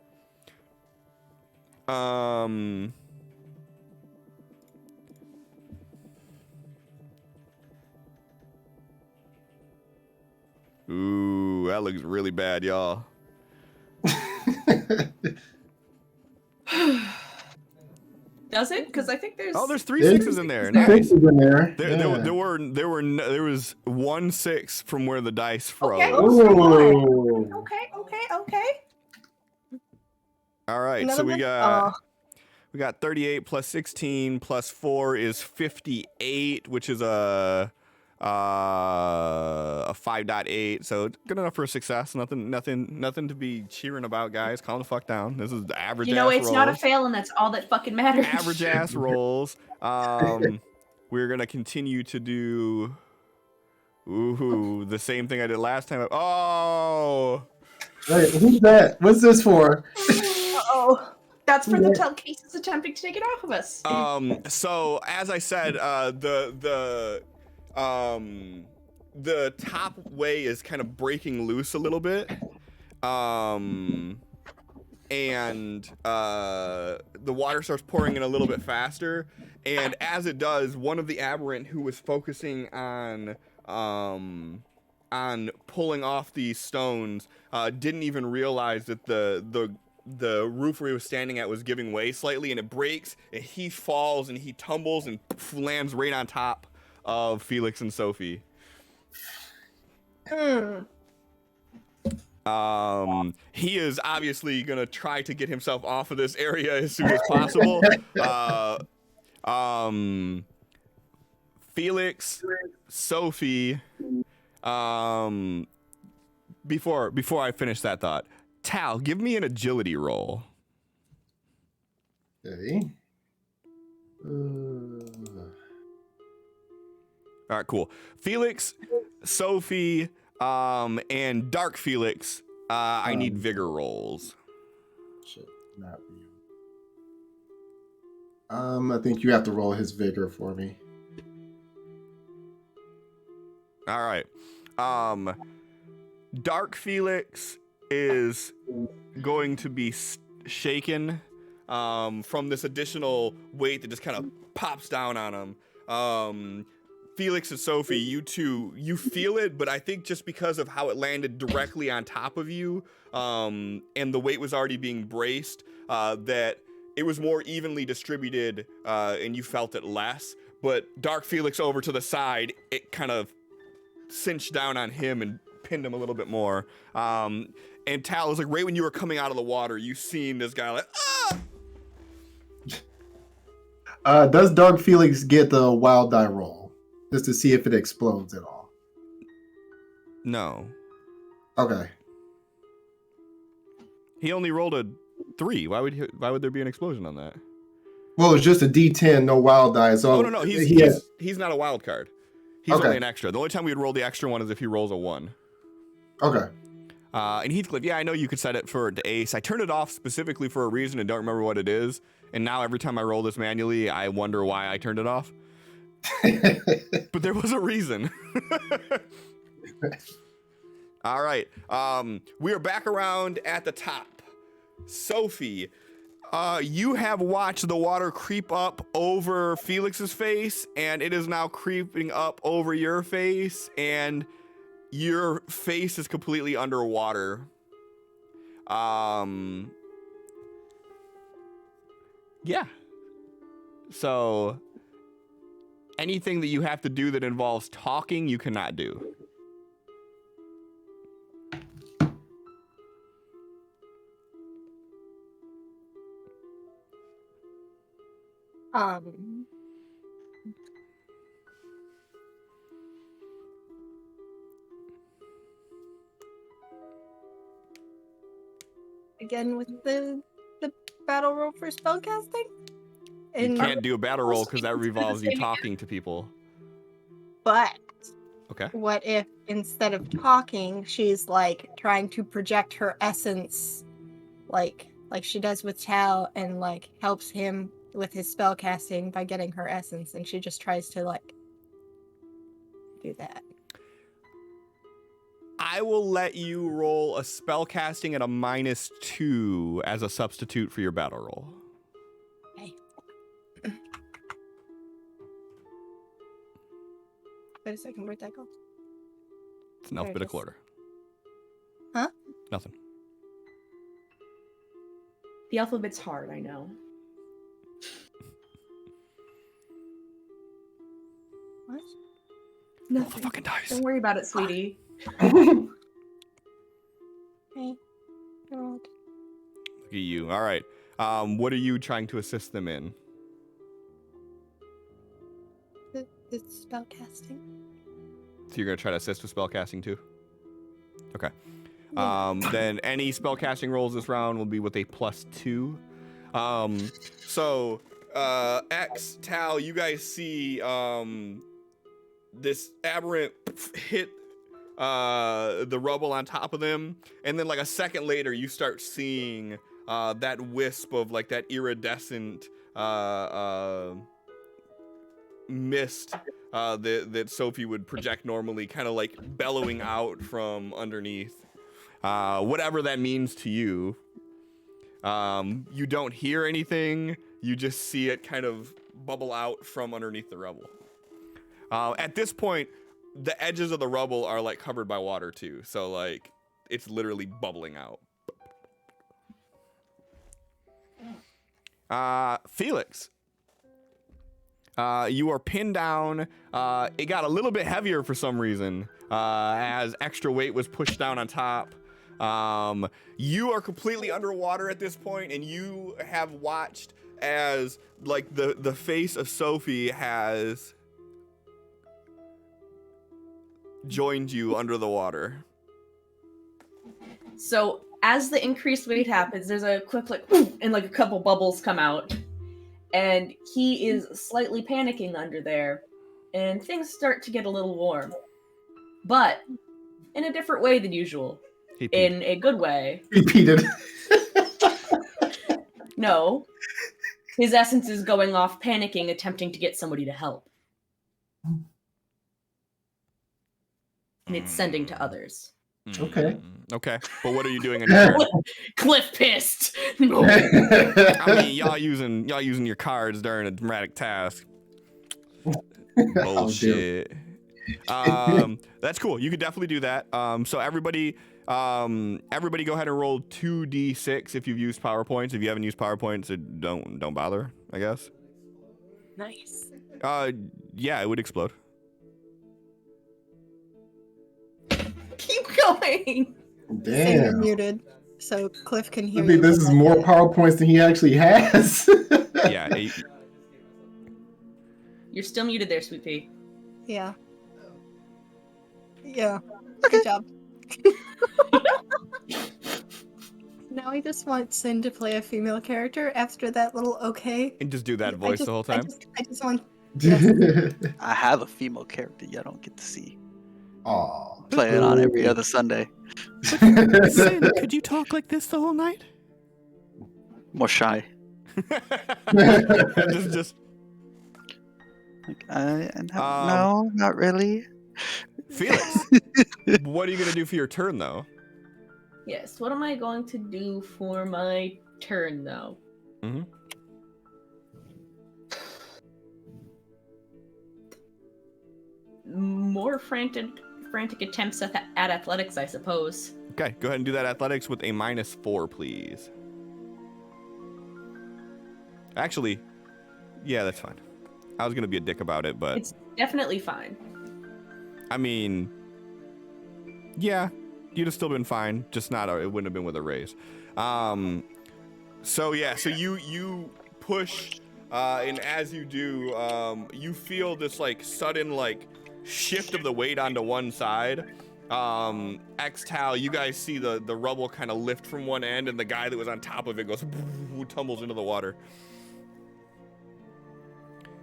Ooh, that looks really bad, y'all. Does it? Because I think there's. Oh, there's 3 sixes in there. Nice. Sixes in there. There was 1 6 from where the dice froze. Okay. Oh. Okay. All right, None so of we them- got 38 plus 16 plus 4 is 58, which is a 5.8. So good enough for a success. Nothing to be cheering about, guys. Calm the fuck down. This is the average. You know, ass it's rolls. not a fail, and that's all that fucking matters. Average ass rolls. We're gonna continue to do. Ooh, the same thing I did last time. Oh. Wait, who's that? What's this for? Uh-oh. That's for the telekinesis attempting to take it off of us. So as I said, the top way is kind of breaking loose a little bit. And the water starts pouring in a little bit faster. And as it does, one of the aberrant who was focusing on pulling off these stones didn't even realize that the roof where he was standing at was giving way slightly, and it breaks, and he falls and he tumbles and lands right on top of Felix and Sophie. He is obviously gonna try to get himself off of this area as soon as possible. Felix, Sophie, before I finish that thought, Tal, give me an agility roll. Okay. All right, cool. Felix, Sophie, and Dark Felix, I need vigor rolls. Shit, not you. I think you have to roll his vigor for me. All right. Dark Felix is going to be shaken from this additional weight that just kind of pops down on him. Felix and Sophie, you two, you feel it, but I think just because of how it landed directly on top of you, and the weight was already being braced, that it was more evenly distributed, and you felt it less. But Dark Felix over to the side, it kind of cinched down on him and pinned him a little bit more. And Tal, was like right when you were coming out of the water, you seen this guy like, ah! Does Dark Felix get the wild die roll? Just to see if it explodes at all. No. Okay. He only rolled a 3. Why would there be an explosion on that? Well, it's just a D10, no wild die. So Oh no, he's not a wild card. He's Okay. only an extra. The only time we would roll the extra one is if he rolls a 1. Okay. And Heathcliff, yeah, I know you could set it for the ace. I turned it off specifically for a reason and don't remember what it is. And now every time I roll this manually, I wonder why I turned it off. But there was a reason. All right. We are back around at the top. Sophie, you have watched the water creep up over Felix's face, and it is now creeping up over your face, and your face is completely underwater. Yeah. So anything that you have to do that involves talking, you cannot do. Again with the battle roll for spellcasting. You can't do a battle roll because that revolves you talking to people. But Okay. what if instead of talking, she's like trying to project her essence, like she does with Tal, and like helps him with his spellcasting by getting her essence, and she just tries to like do that. I will let you roll a spell casting at a -2 as a substitute for your battle roll. Okay. Wait a second, where'd that go? It's an There it alphabetical is. order. Huh? Nothing. The alphabet's hard, I know. What? Roll the Nothing. fucking dice. Don't worry about it, sweetie. Okay. Rolled. Look at you. All right. What are you trying to assist them in? It's spellcasting. So you're gonna try to assist with spell casting too? Okay. Yeah. Then any spell casting rolls this round will be with a +2. So X, Tal, you guys see this aberrant hit the rubble on top of them, and then like a second later you start seeing that wisp of like that iridescent mist that Sophie would project normally, kind of like bellowing out from underneath. Whatever that means to you. You don't hear anything, you just see it kind of bubble out from underneath the rubble. At this point, the edges of the rubble are like covered by water too, so like it's literally bubbling out. Felix, you are pinned down. It got a little bit heavier for some reason as extra weight was pushed down on top. You are completely underwater at this point, and you have watched as like the face of Sophie has joined you under the water. So as the increased weight happens, there's a quick like, and like a couple bubbles come out, and he is slightly panicking under there, and things start to get a little warm, but in a different way than usual. He peed. In a good way. Repeated. No. His essence is going off, panicking, attempting to get somebody to help. And it's sending to others. Okay. Okay. But what are you doing on your turn? Cliff pissed. I mean, y'all using your cards during a dramatic task. Bullshit. That's cool. You could definitely do that. So everybody go ahead and roll 2d6 if you've used PowerPoints. If you haven't used PowerPoints, don't bother, I guess. Nice. Yeah, it would explode. Keep going. Say you're Damn. muted, so Cliff can hear I think you. this is more PowerPoints than he actually has. Yeah. You're still muted there, Sweet Pea. Yeah. Yeah. Good job. Now I just want Sin to play a female character after that little okay. And just do that voice the whole time. I just want. I have a female character you don't get to see. Aw. Play it on every other Sunday. Sin, could you talk like this the whole night? More shy. just Like, no, not really. Felix, what are you gonna do for your turn though? Yes, what am I going to do for my turn, though? Mm-hmm. More frantic attempts at athletics, I suppose. Okay, go ahead and do that athletics with a -4, please. Actually, yeah, that's fine. I was gonna be a dick about it, but It's definitely fine. I mean, yeah, you'd have still been fine, just not. It wouldn't have been with a raise. So yeah, so you push, and as you do, you feel this like sudden like shift of the weight onto one side. X-Tal, you guys see the rubble kind of lift from one end, and the guy that was on top of it goes tumbles into the water.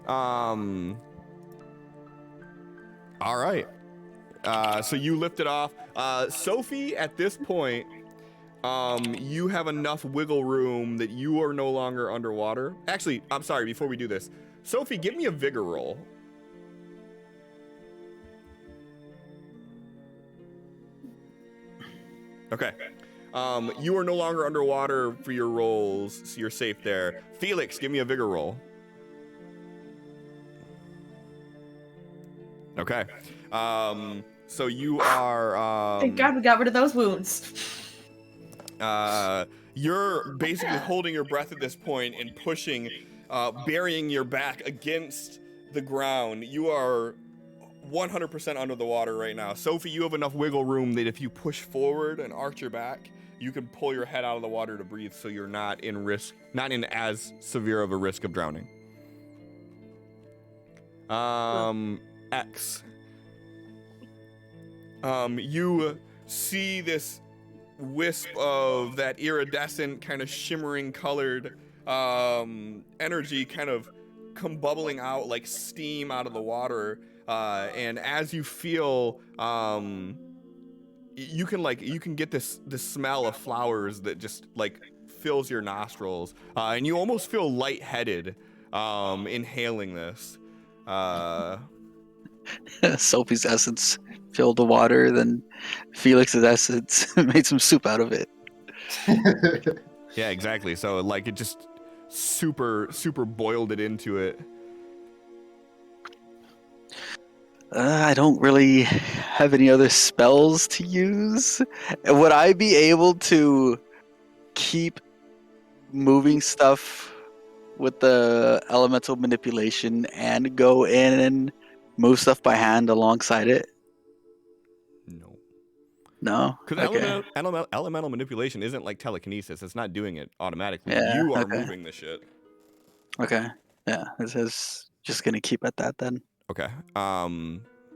All right. So you lift it off. Sophie, at this point, you have enough wiggle room that you are no longer underwater. Actually, I'm sorry, before we do this, Sophie, give me a vigor roll. Okay. You are no longer underwater for your rolls, so you're safe there. Felix, give me a vigor roll. Okay. So you are. Thank God we got rid of those wounds. You're basically holding your breath at this point and pushing, burying your back against the ground. You are 100% under the water right now. Sophie, you have enough wiggle room that if you push forward and arch your back, you can pull your head out of the water to breathe, so you're not in risk, not in as severe of a risk of drowning. X. You see this wisp of that iridescent kind of shimmering colored energy kind of come bubbling out like steam out of the water, and as you feel, you can get this smell of flowers that just like fills your nostrils, and you almost feel lightheaded inhaling this. Sophie's essence filled the water, then Felix's essence made some soup out of it. Yeah, exactly. So like it just super boiled it into it. I don't really have any other spells to use. Would I be able to keep moving stuff with the elemental manipulation and go in and move stuff by hand alongside it? No. No? Because Okay. elemental manipulation isn't like telekinesis. It's not doing it automatically. Yeah, You are okay. moving the shit. Okay. Yeah, this is just gonna keep at that then. Okay.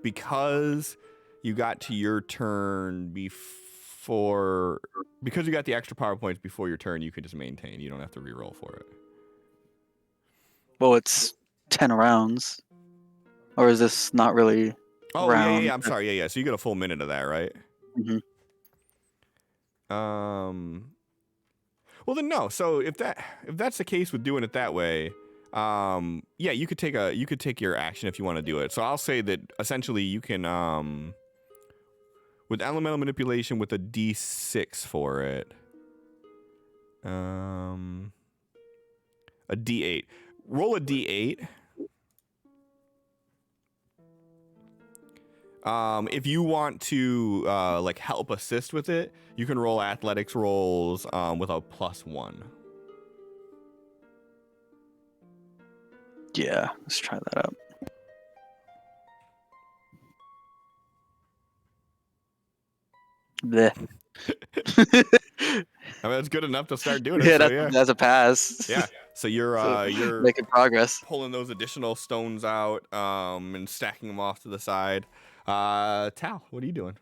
Because you got to your turn because you got the extra power points before your turn, you can just maintain. You don't have to reroll for it. Well, it's 10 rounds. Or is this not really Oh, round? yeah. I'm sorry. Yeah. So you get a full minute of that, right? Mm-hmm. Well then no. So if that's the case with doing it that way, yeah, you could take your action if you want to do it. So I'll say that essentially you can with elemental manipulation with a D6 for it. A D8. Roll a D8. If you want to like help assist with it, you can roll athletics rolls with a +1. Yeah, let's try that out. Bleh. I mean, that's good enough to start doing it. Yeah, so that's a pass. yeah. So you're you're making progress. pulling those additional stones out and stacking them off to the side. Tal, what are you doing?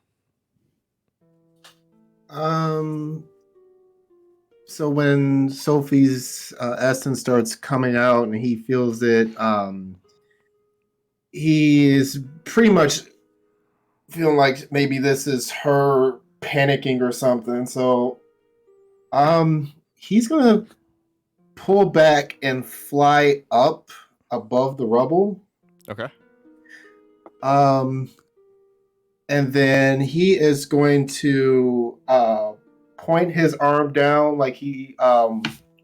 So when Sophie's essence starts coming out and he feels it, he is pretty much feeling like maybe this is her panicking or something. So, he's gonna pull back and fly up above the rubble. Okay. And then he is going to point his arm down like he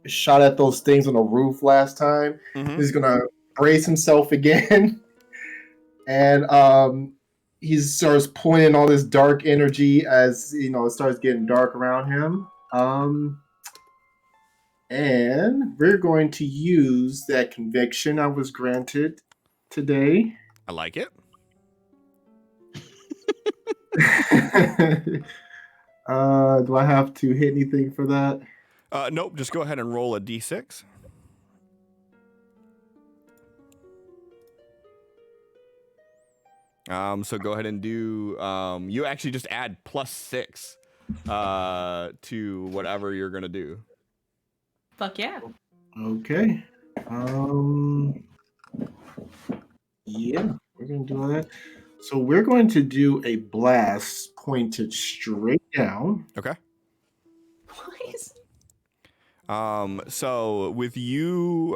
shot at those things on the roof last time. Mm-hmm. He's gonna brace himself again, and he starts pointing all this dark energy as it starts getting dark around him. And we're going to use that conviction I was granted today. I like it. Do I have to hit anything for that? Nope. Just go ahead and roll a d6. So go ahead and do. You actually just add +6 to whatever you're gonna do. Fuck yeah. Okay. Yeah, we're gonna do that. So we're going to do a blast pointed straight down. Okay. Please. So with you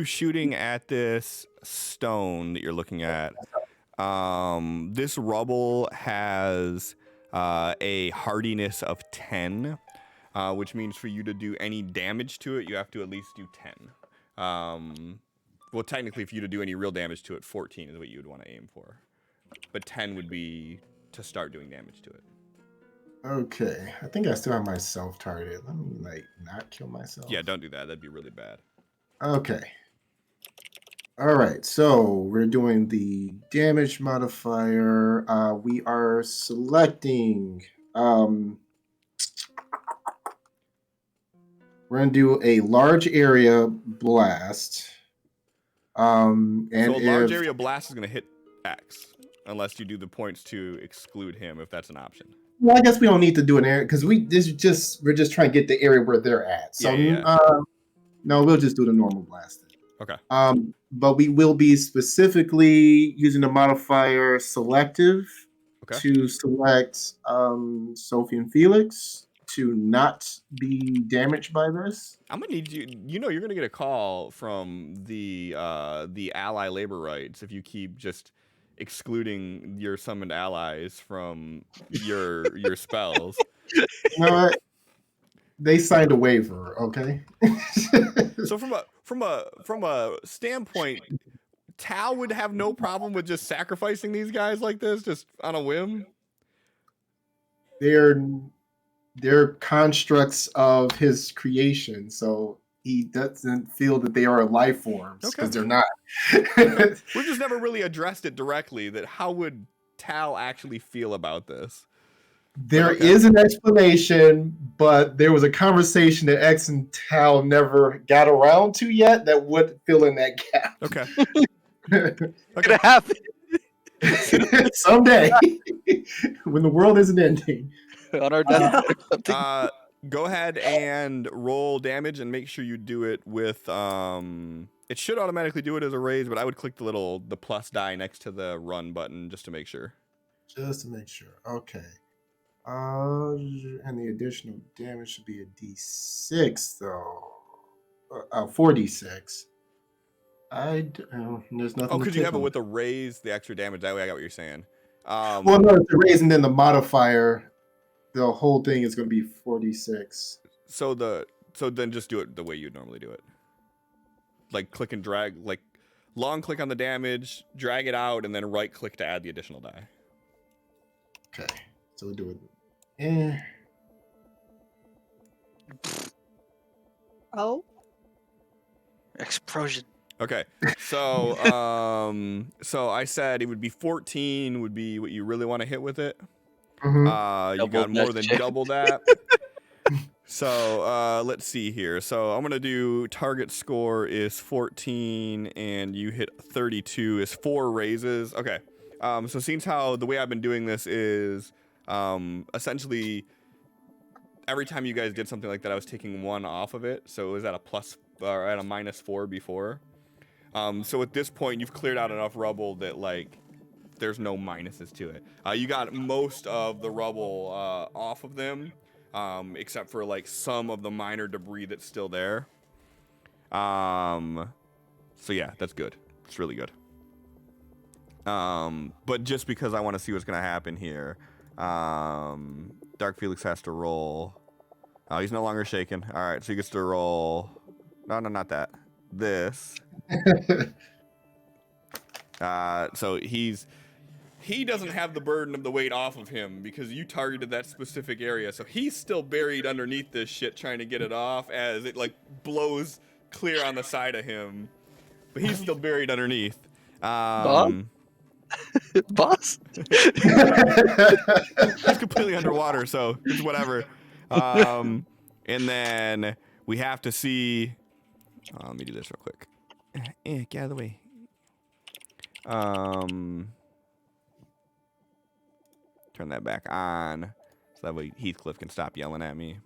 shooting at this stone that you're looking at, this rubble has a hardiness of 10, which means for you to do any damage to it, you have to at least do 10. Well, technically, for you to do any real damage to it, 14 is what you would want to aim for. But 10 would be to start doing damage to it. Okay, I think I still have myself targeted. Let me not kill myself. Yeah, don't do that. That'd be really bad. Okay. All right, so we're doing the damage modifier. We are selecting. We're gonna do a large area blast. And so a large area blast is gonna hit X, unless you do the points to exclude him, if that's an option. Well, I guess we don't need to do an area because we're just trying to get the area where they're at. So no, we'll just do the normal blast. Okay. But we will be specifically using the modifier selective to select Sophie and Felix to not be damaged by this. I'm gonna need you. You're gonna get a call from the ally labor rights if you keep just excluding your summoned allies from your spells. You know what? They signed a waiver, okay? So from a standpoint, Tal would have no problem with just sacrificing these guys like this, just on a whim. They're constructs of his creation, so he doesn't feel that they are life forms because they're not. We've just never really addressed it directly. That how would Tal actually feel about this? There is an explanation, but there was a conversation that X and Tal never got around to yet that would fill in that gap. Okay. Gonna happen someday when the world isn't ending. On our death. Go ahead and roll damage and make sure you do it with it should automatically do it as a raise, but I would click the plus die next to the run button just to make sure. Just to make sure. Okay. And the additional damage should be a D6 though. 4D6. There's nothing. Oh, could you have it with a raise, the extra damage? That way I got what you're saying. Well, no, it's a raise and then the modifier. The whole thing is going to be 4D6. So then just do it the way you'd normally do it. Like click and drag, like long click on the damage, drag it out, and then right click to add the additional die. Okay, so we'll do it. Oh. Explosion. Okay, so so I said it would be 14 would be what you really want to hit with it. Mm-hmm. You got more than double that. So let's see here. So I'm gonna do target score is 14 and you hit 32 is 4 raises. Okay. So seems how the way I've been doing this is essentially every time you guys did something like that, I was taking 1 off of it. So it was at a plus or at a -4 before. So at this point, you've cleared out enough rubble that like there's no minuses to it. You got most of the rubble off of them, except for like some of the minor debris that's still there. So yeah, that's good. It's really good. But just because I want to see what's gonna happen here, Dark Felix has to roll. Oh, he's no longer shaken. All right, so he gets to roll. No, not that. This. So he doesn't have the burden of the weight off of him because you targeted that specific area. So he's still buried underneath this shit trying to get it off as it like blows clear on the side of him. But he's still buried underneath. Boss? He's completely underwater, so it's whatever. And then we have to see. Let me do this real quick. Get out of the way. Turn that back on so that way Heathcliff can stop yelling at me.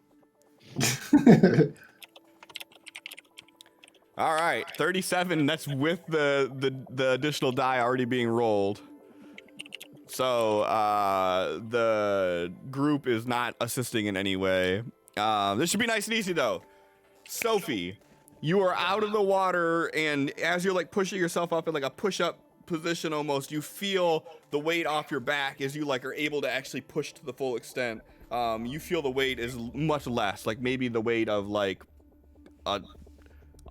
All right, 37. That's with the additional die already being rolled. So the group is not assisting in any way. This should be nice and easy though. Sophie, you are out of the water, and as you're like pushing yourself up in like a push-up position almost, you feel the weight off your back as you like are able to actually push to the full extent. You feel the weight is much less, like maybe the weight of like a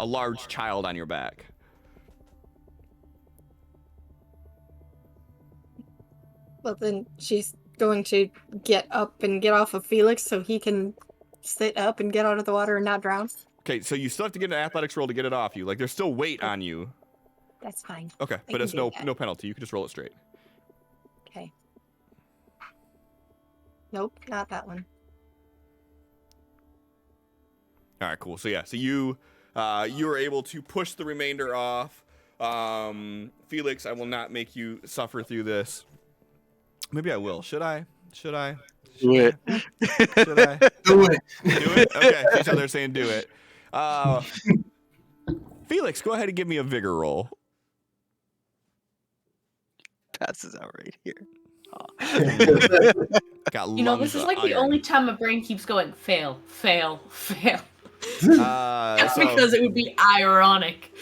large child on your back. Well, then she's going to get up and get off of Felix so he can sit up and get out of the water and not drown. Okay, so you still have to get an athletics roll to get it off you. Like there's still weight on you. That's fine. Okay, but it's no penalty. You can just roll it straight. Okay. Nope, not that one. All right, cool. So yeah, so you were able to push the remainder off. Felix, I will not make you suffer through this. Maybe I will. Should I? Do it. Should I? Do it. Do it? Okay, so each other saying do it. Felix, go ahead and give me a vigor roll. Passes out right here. Got You know, lungs this is of like the iron. only time my brain keeps going fail, fail, fail. That's because it would be ironic.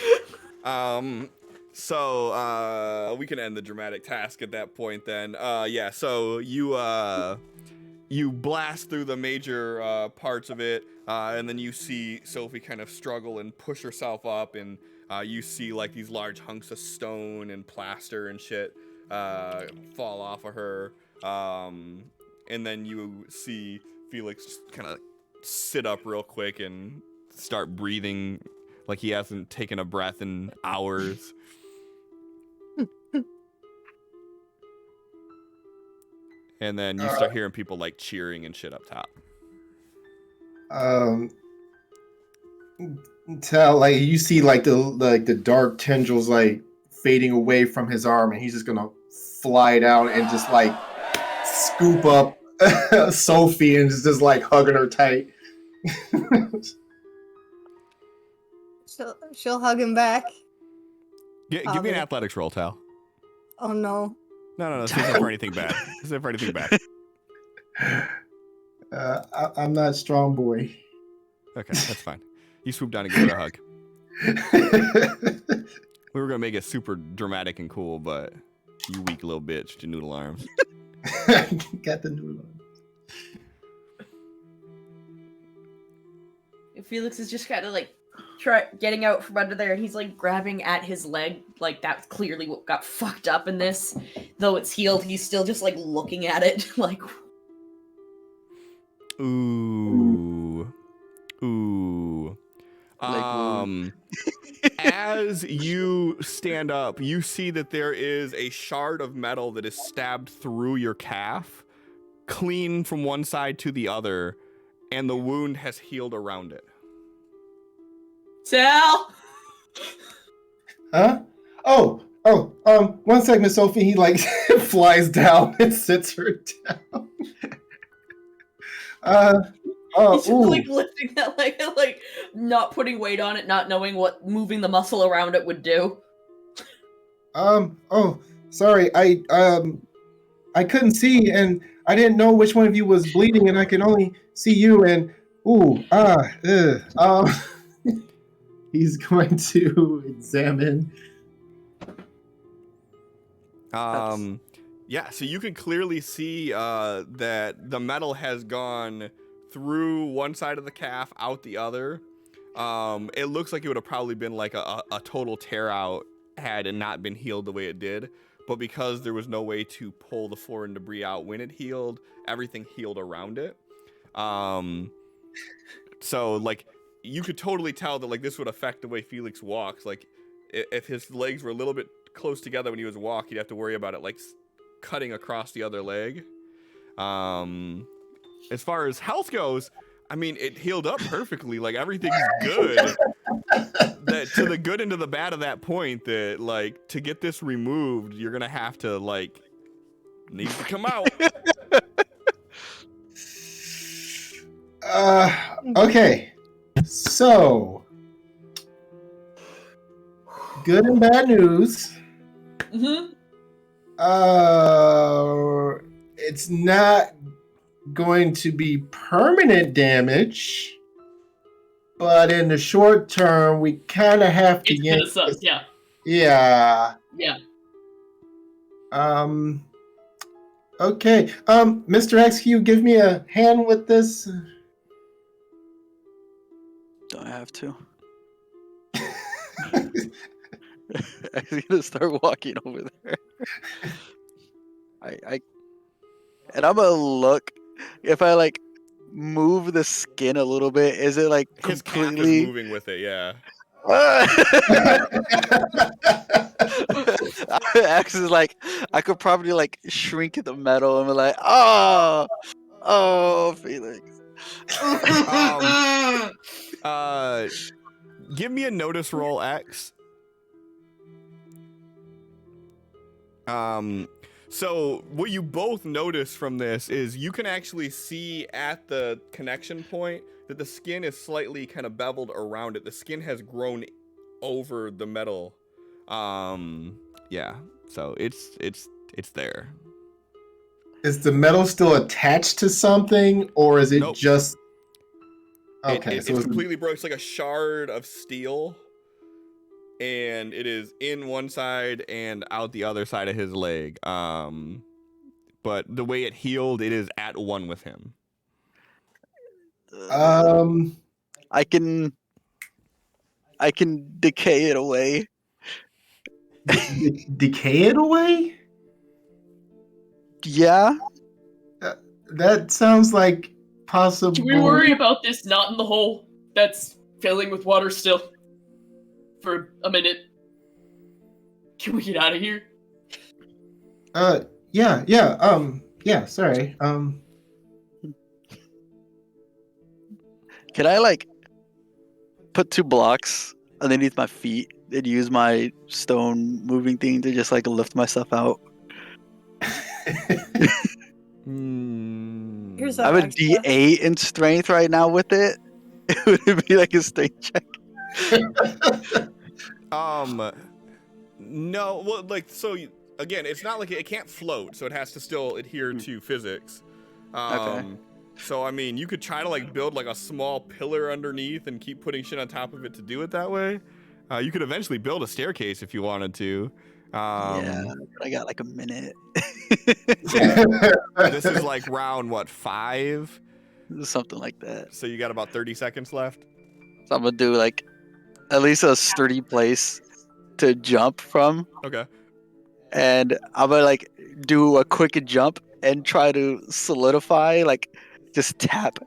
So we can end the dramatic task at that point then. Yeah, so you blast through the major parts of it, and then you see Sophie kind of struggle and push herself up, and you see like these large hunks of stone and plaster and shit fall off of her. And then you see Felix just kind of sit up real quick and start breathing like he hasn't taken a breath in hours. And then you start hearing people like cheering and shit up top. Tell like you see like the dark tendrils like fading away from his arm, and he's just gonna fly down and just like scoop up Sophie and just like hugging her tight. She'll hug him back. Give me an athletics roll, Tal. Oh no. No, this isn't for anything bad. This isn't for anything bad. I'm not strong, boy. Okay, that's fine. You swoop down and give her a hug. We were gonna make it super dramatic and cool, but you weak little bitch with your noodle arms. Got the noodle arms. Felix is just kind of like getting out from under there, and he's like grabbing at his leg, like that's clearly what got fucked up in this. Though it's healed, he's still just like looking at it, like. Ooh. As you stand up, you see that there is a shard of metal that is stabbed through your calf, clean from one side to the other, and the wound has healed around it. Sal! Huh? Oh, 1 second, Sophie. He like flies down and sits her down. He's just like lifting that leg, like not putting weight on it, not knowing what moving the muscle around it would do. Oh, sorry. I couldn't see, and I didn't know which one of you was bleeding, and I can only see you. And he's going to examine. Yeah, so you can clearly see that the metal has gone through one side of the calf, out the other. It looks like it would have probably been like a total tear out had it not been healed the way it did. But because there was no way to pull the foreign debris out when it healed, everything healed around it. So like you could totally tell that like this would affect the way Felix walks. Like if his legs were a little bit close together when he was walking, he'd have to worry about it like cutting across the other leg. As far as health goes, I mean, it healed up perfectly. Like everything's good. That to the good and to the bad of that point, that like to get this removed, you're gonna have to like needs to come out. Okay. So, good and bad news. Mm-hmm. It's not going to be permanent damage, but in the short term, we kind of have to It's get. gonna suck, yeah. Yeah. Yeah. Okay. Mr. X, can you give me a hand with this? Do I have to? I'm gonna start walking over there. And I'm gonna look if I like move the skin a little bit. Is it like His calf is completely moving with it, yeah. X is like I could probably like shrink the metal and be like, oh, Felix. Give me a notice roll, X. So what you both notice from this is you can actually see at the connection point that the skin is slightly kind of beveled around it. The skin has grown over the metal. Yeah. So it's there. Is the metal still attached to something, or is it Nope. just? Okay, It's completely broke. It's like a shard of steel, and it is in one side and out the other side of his leg. But the way it healed, it is at one with him. I can decay it away. Decay it away? Yeah. That sounds like possible. Can we worry about this knot in the hole that's filling with water still? For a minute. Can we get out of here? Yeah, sorry. Can I like put 2 blocks underneath my feet and use my stone moving thing to just like lift myself out? Here's I'm a D8 in strength right now with it. Would it be like a strength check? No, well, like, so again, it's not like it can't float, so it has to still adhere to physics. Okay. So I mean, you could try to like build like a small pillar underneath and keep putting shit on top of it to do it that way. You could eventually build a staircase if you wanted to. Yeah, I got like a minute. This is like round what, 5? Something like that. So you got about 30 seconds left. So I'm gonna do like at least a sturdy place to jump from, Okay. and I'm gonna like do a quick jump and try to solidify, like just tap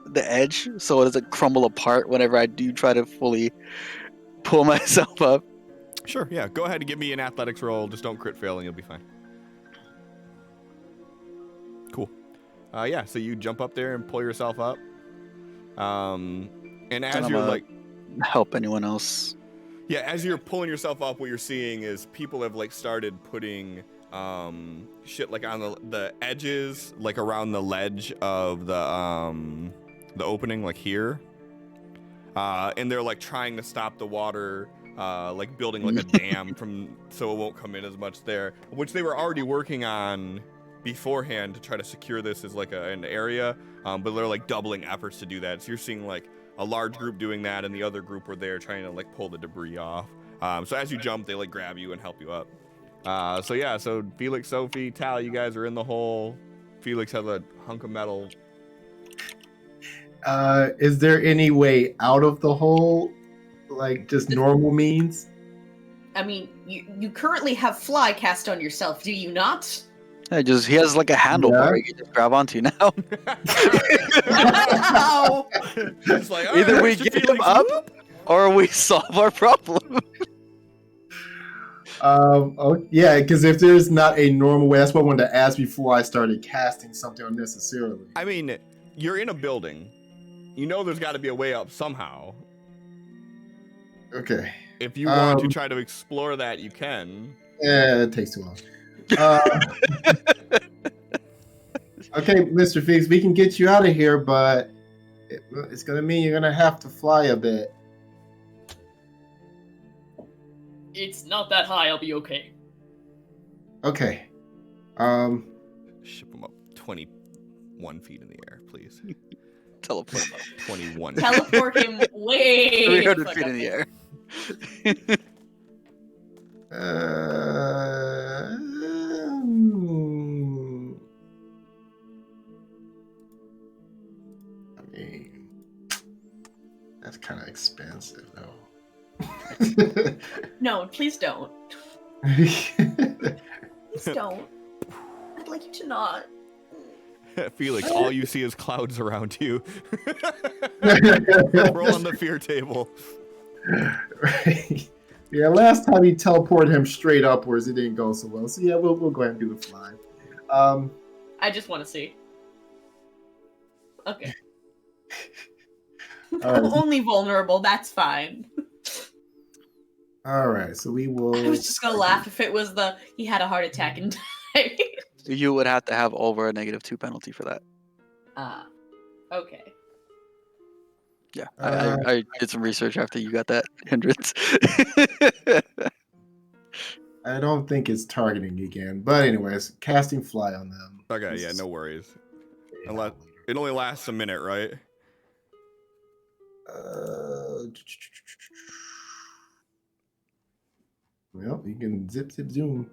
the edge so it doesn't crumble apart whenever I do try to fully pull myself up. Sure, yeah. Go ahead and give me an athletics roll. Just don't crit fail and you'll be fine. Cool. Yeah, so you jump up there and pull yourself up. And as you're like... help anyone else. Yeah, as you're pulling yourself up, what you're seeing is people have like started putting shit like on the edges, like around the ledge of the opening, like here. And they're like trying to stop the water like building like a dam so it won't come in as much there, which they were already working on beforehand to try to secure this as like an area, but they're like doubling efforts to do that. So you're seeing like a large group doing that, and the other group were there trying to like pull the debris off. So as you jump, they like grab you and help you up. So Felix, Sophie, Tal, you guys are in the hole. Felix has a hunk of metal. Is there any way out of the hole? Like just normal means? I mean, you currently have fly cast on yourself, do you not? He has like a handlebar you can just grab onto now. Ow! It's like, all Either right, we Mr. get him Felix, up whoop. or we solve our problem. Yeah, because if there's not a normal way, that's what I wanted to ask before I started casting something unnecessarily. I mean, you're in a building. You know there's got to be a way up somehow. Okay. If you want to try to explore that, you can. Yeah, it takes too long. Okay, Mr. Figgs, we can get you out of here, but it's going to mean you're going to have to fly a bit. It's not that high, I'll be okay. Okay. Ship them up 21 feet in the air, please. Teleport him up. 21. Teleport him way 300 fuck feet up in the there. air. I mean, that's kind of expensive, though. No, please don't. Please don't. I'd like you to not. Felix, all you see is clouds around you. Roll on the fear table. Right. Yeah, last time he teleported him straight upwards, it didn't go so well. So yeah, we'll go ahead and do the fly. I just want to see. Okay. All right. Only vulnerable, that's fine. All right, so we will. I was just gonna laugh if it was he had a heart attack and died. You would have to have over a -2 penalty for that. Ah, okay. Yeah, I did some research after you got that hindrance. I don't think it's targeting again, but anyways, casting fly on them. Okay, yeah, no worries. Unless it only lasts a minute, right? Well, you can zip zoom.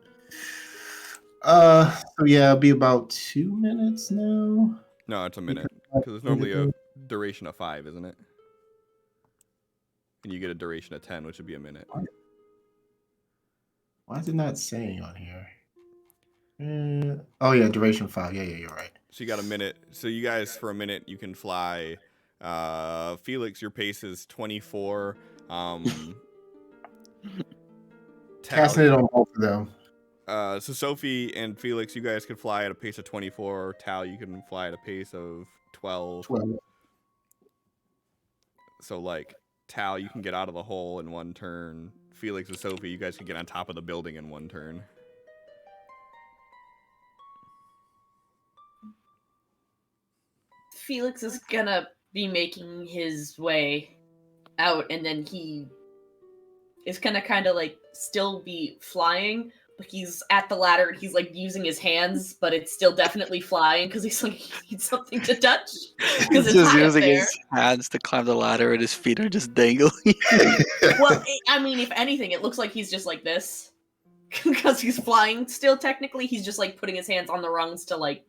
So yeah, it'll be about 2 minutes now. No, it's a minute. Because it's normally a duration of 5, isn't it? And you get a duration of 10, which would be a minute. Why is it not saying on here? Oh yeah, duration 5. Yeah, you're right. So you got a minute. So you guys, for a minute, you can fly. Felix, your pace is 24. Casting it on both of them. So Sophie and Felix, you guys can fly at a pace of 24. Tal, you can fly at a pace of 12. 12. So like Tal, you can get out of the hole in 1 turn. Felix and Sophie, you guys can get on top of the building in 1 turn. Felix is gonna be making his way out, and then he is gonna kind of like still be flying, but he's at the ladder and he's like using his hands, but it's still definitely flying because he's like he needs something to touch. He's It's just high up using there. his hands to climb the ladder and his feet are just dangling. Well, I mean, if anything, it looks like he's just like this because he's flying still. Technically, he's just like putting his hands on the rungs to like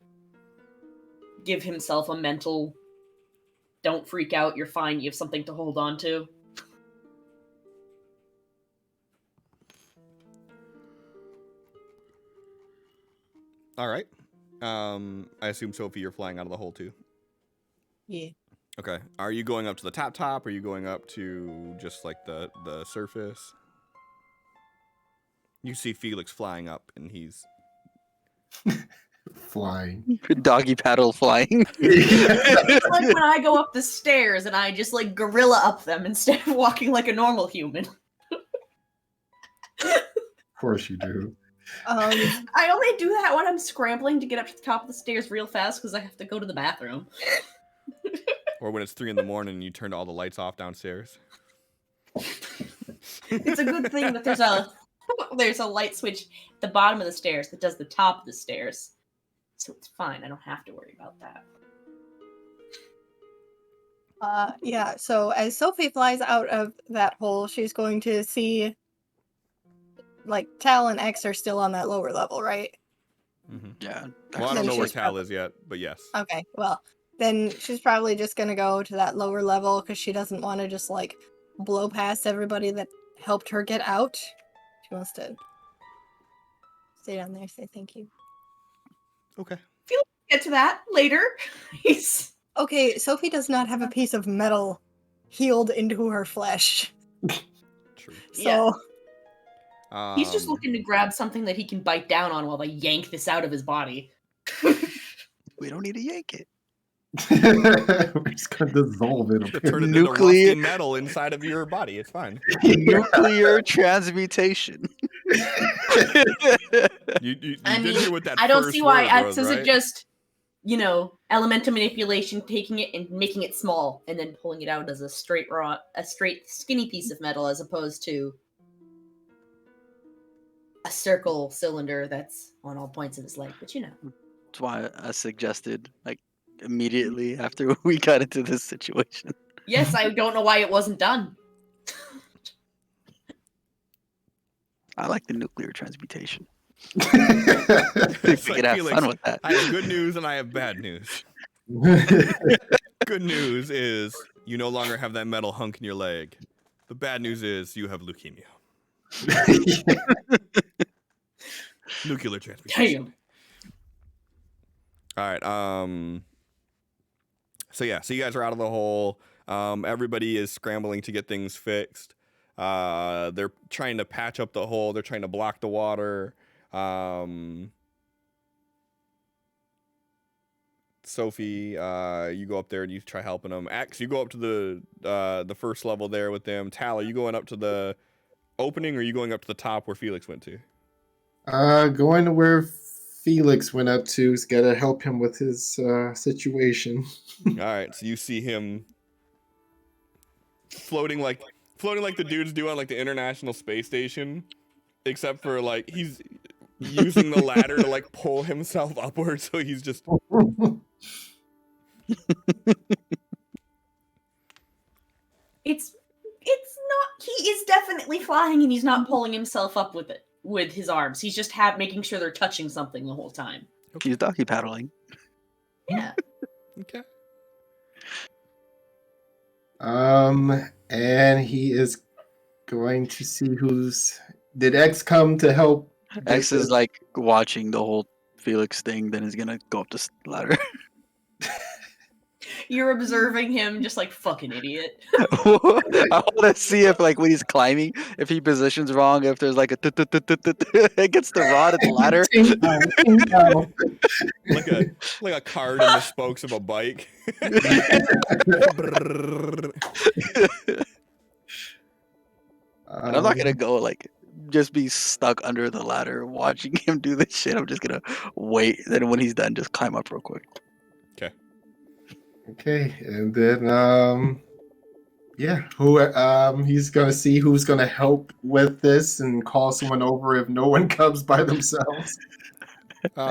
give himself a mental "Don't freak out, you're fine. You have something to hold on to." All right. I assume Sophie, you're flying out of the hole too. Yeah. Okay. Are you going up to the top? Or are you going up to just like the surface? You see Felix flying up, and he's Flying. Doggy paddle flying. It's like when I go up the stairs and I just like gorilla up them instead of walking like a normal human. Of course you do. I only do that when I'm scrambling to get up to the top of the stairs real fast because I have to go to the bathroom. Or when it's 3 in the morning and you turn all the lights off downstairs. It's a good thing that there's a light switch at the bottom of the stairs that does the top of the stairs. So it's fine. I don't have to worry about that. Yeah, so as Sophie flies out of that hole, she's going to see, like, Tal and X are still on that lower level, right? Yeah. Well, I don't Then know where she's Tal is yet, but yes. Okay, well, then she's probably just gonna go to that lower level because she doesn't want to just, like, blow past everybody that helped her get out. She wants to stay down there, say thank you. Okay. Get to that later. He's Okay, Sophie does not have a piece of metal healed into her flesh. True. So he's just looking to grab something that he can bite down on while they yank this out of his body. We don't need to yank it. We're just gonna dissolve it. Turn it into Nuclear- rusty metal inside of your body. It's fine. Nuclear transmutation. You I did mean, hear what that I don't first see why word X was, isn't right? just, elemental manipulation, taking it and making it small, and then pulling it out as a straight skinny piece of metal, as opposed to a circle cylinder that's on all points of his leg. But That's why I suggested, like, immediately after we got into this situation. yes, I don't know why it wasn't done. I like the nuclear transmutation. It's We like could have Felix, fun with that. I have good news and I have bad news. Good news is you no longer have that metal hunk in your leg. The bad news is you have leukemia. Nuclear transmutation. Damn. All right. So you guys are out of the hole. Everybody is scrambling to get things fixed. They're trying to patch up the hole. They're trying to block the water. Sophie, you go up there and you try helping them. X, you go up to the first level there with them. Tal, are you going up to the opening, or are you going up to the top where Felix went to? Going to where Felix went up to. He's got to help him with his situation. All right, so you see him floating like the dudes do on like the International Space Station, except for like he's using the ladder to like pull himself upward, so he's just. It's not. He is definitely flying, and he's not pulling himself up with his arms. He's just making sure they're touching something the whole time. He's doggy paddling. Yeah. Okay. And he is going to see who's. Did X come to help? X is like watching the whole Felix thing, then he's gonna go up this ladder. You're observing him, just like fucking idiot. I want to see if, like, when he's climbing, if he positions wrong, if there's like a against the rod of the ladder. like a card in the spokes of a bike. And I'm not gonna go like just be stuck under the ladder watching him do this shit. I'm just gonna wait. Then when he's done, just climb up real quick. Okay, and then he's gonna see who's gonna help with this and call someone over if no one comes by themselves.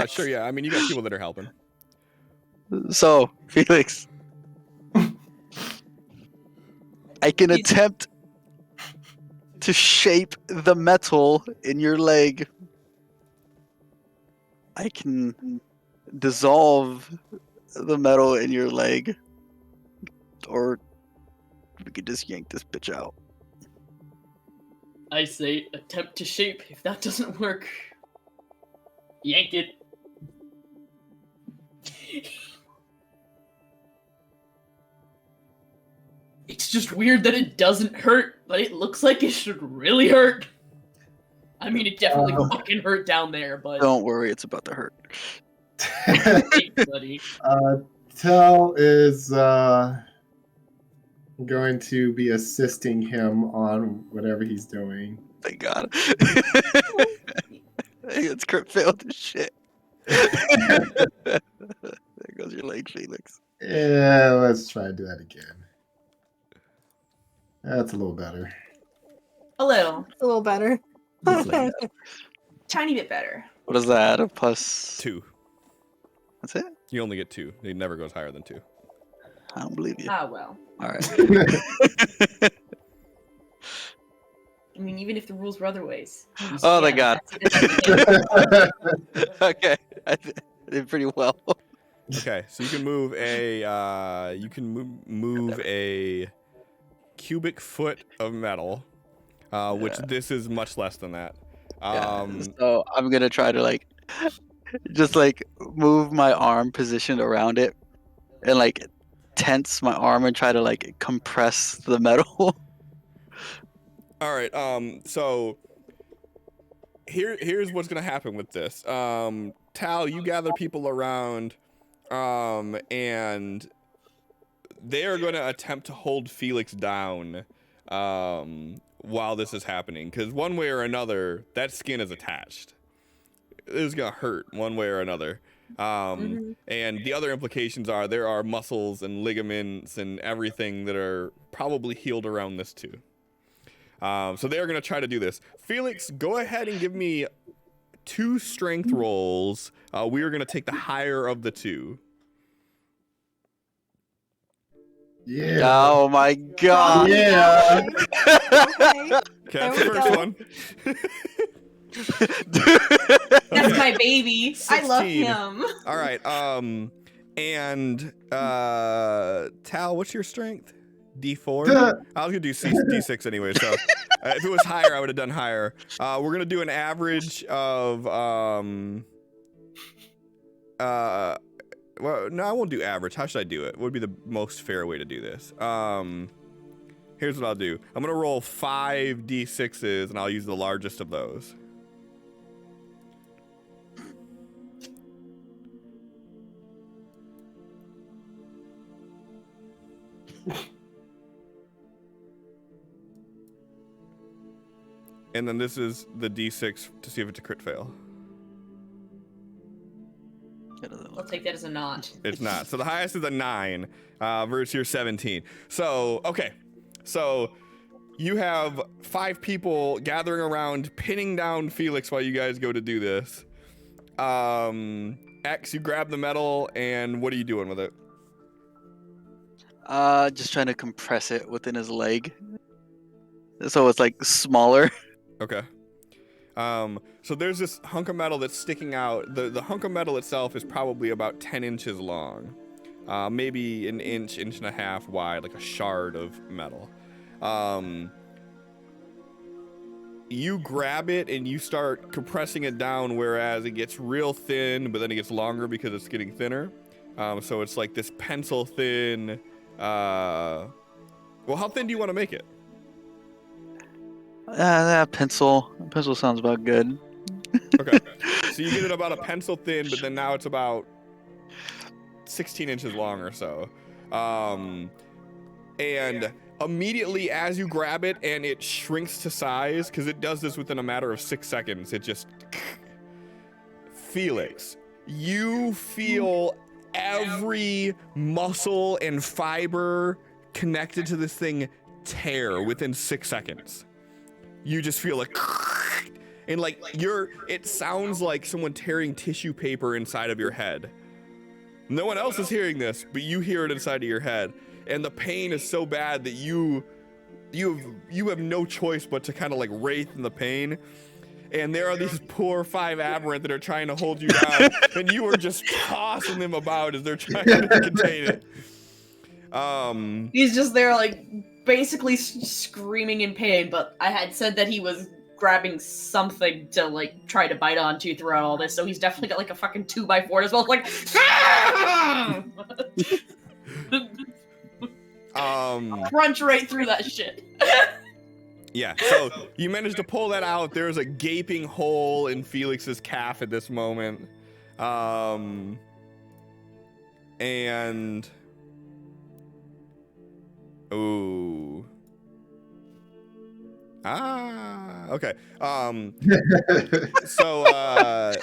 Sure, yeah. I mean, you got people that are helping. So, Felix, I can attempt to shape the metal in your leg. I can dissolve the metal in your leg, or we could just yank this bitch out. I say attempt to shape. If that doesn't work, yank it. It's just weird that it doesn't hurt, but it looks like it should really hurt. I mean, it definitely fucking hurt down there, but Don't worry, it's about to hurt. thanks, buddy. Tal is going to be assisting him on whatever he's doing. Thank God. It's crit failed as shit. There goes your leg, Felix. Yeah, let's try to do that again. That's a little better. A little. It's a little better. Tiny bit better. What is that? A plus 2. That's it? You only get 2. It never goes higher than 2. I don't believe you. Ah, well. All right. I mean, even if the rules were otherwise. Oh, thank God. That's Okay. I did pretty well. Okay, so you can move a move a cubic foot of metal, which this is much less than that. So I'm gonna try to like just like move my arm positioned around it and like tense my arm and try to like compress the metal. All right. So here's what's gonna happen with this. Tal, you gather people around, and they are gonna attempt to hold Felix down, while this is happening, because one way or another, that skin is attached. It's gonna hurt one way or another. And the other implications are there are muscles and ligaments and everything that are probably healed around this too. So they're gonna try to do this. Felix, go ahead and give me 2 strength rolls. We are gonna take the higher of the 2. Yeah. Oh my God. Yeah. Okay. Okay, There that's we the first go. one. my baby. I love 16. him. All right. And Tal, what's your strength? D4. I was gonna do D6 anyway. So if it was higher, I would have done higher. We're gonna do an average of well, no, I won't do average. How should I do it? What would be the most fair way to do this? Here's what I'll do. I'm gonna roll 5 D6s, and I'll use the largest of those. And then this is the D6 to see if it's a crit fail. I'll take that as a not. It's not. So the highest is a 9 versus your 17. So, okay. So you have 5 people gathering around, pinning down Felix while you guys go to do this. X, you grab the metal, and what are you doing with it? Just trying to compress it within his leg. So it's like smaller. Okay. So there's this hunk of metal that's sticking out. The hunk of metal itself is probably about 10 inches long, maybe an inch and a half wide, like a shard of metal. You grab it and you start compressing it down, whereas it gets real thin, but then it gets longer because it's getting thinner. So it's like this pencil thin. Well, how thin do you want to make it? Pencil. Pencil sounds about good. Okay. So you get it about a pencil thin, but then now it's about 16 inches long or so. And immediately as you grab it and it shrinks to size, because it does this within a matter of 6 seconds, it just... Felix, you feel every muscle and fiber connected to this thing tear within 6 seconds. You just feel like, and like it sounds like someone tearing tissue paper inside of your head. No one else is hearing this, but you hear it inside of your head. And the pain is so bad that you have no choice but to kind of like writhe in the pain. And there are these poor 5 aberrant that are trying to hold you down, and you are just tossing them about as they're trying to contain it. He's just there, like, basically screaming in pain, but I had said that he was grabbing something to, like, try to bite onto throughout all this, so he's definitely got, like, a fucking 2x4 as well, like, crunch right through that shit. Yeah, so you managed to pull that out. There's a gaping hole in Felix's calf at this moment. And... Ooh. Okay. So, I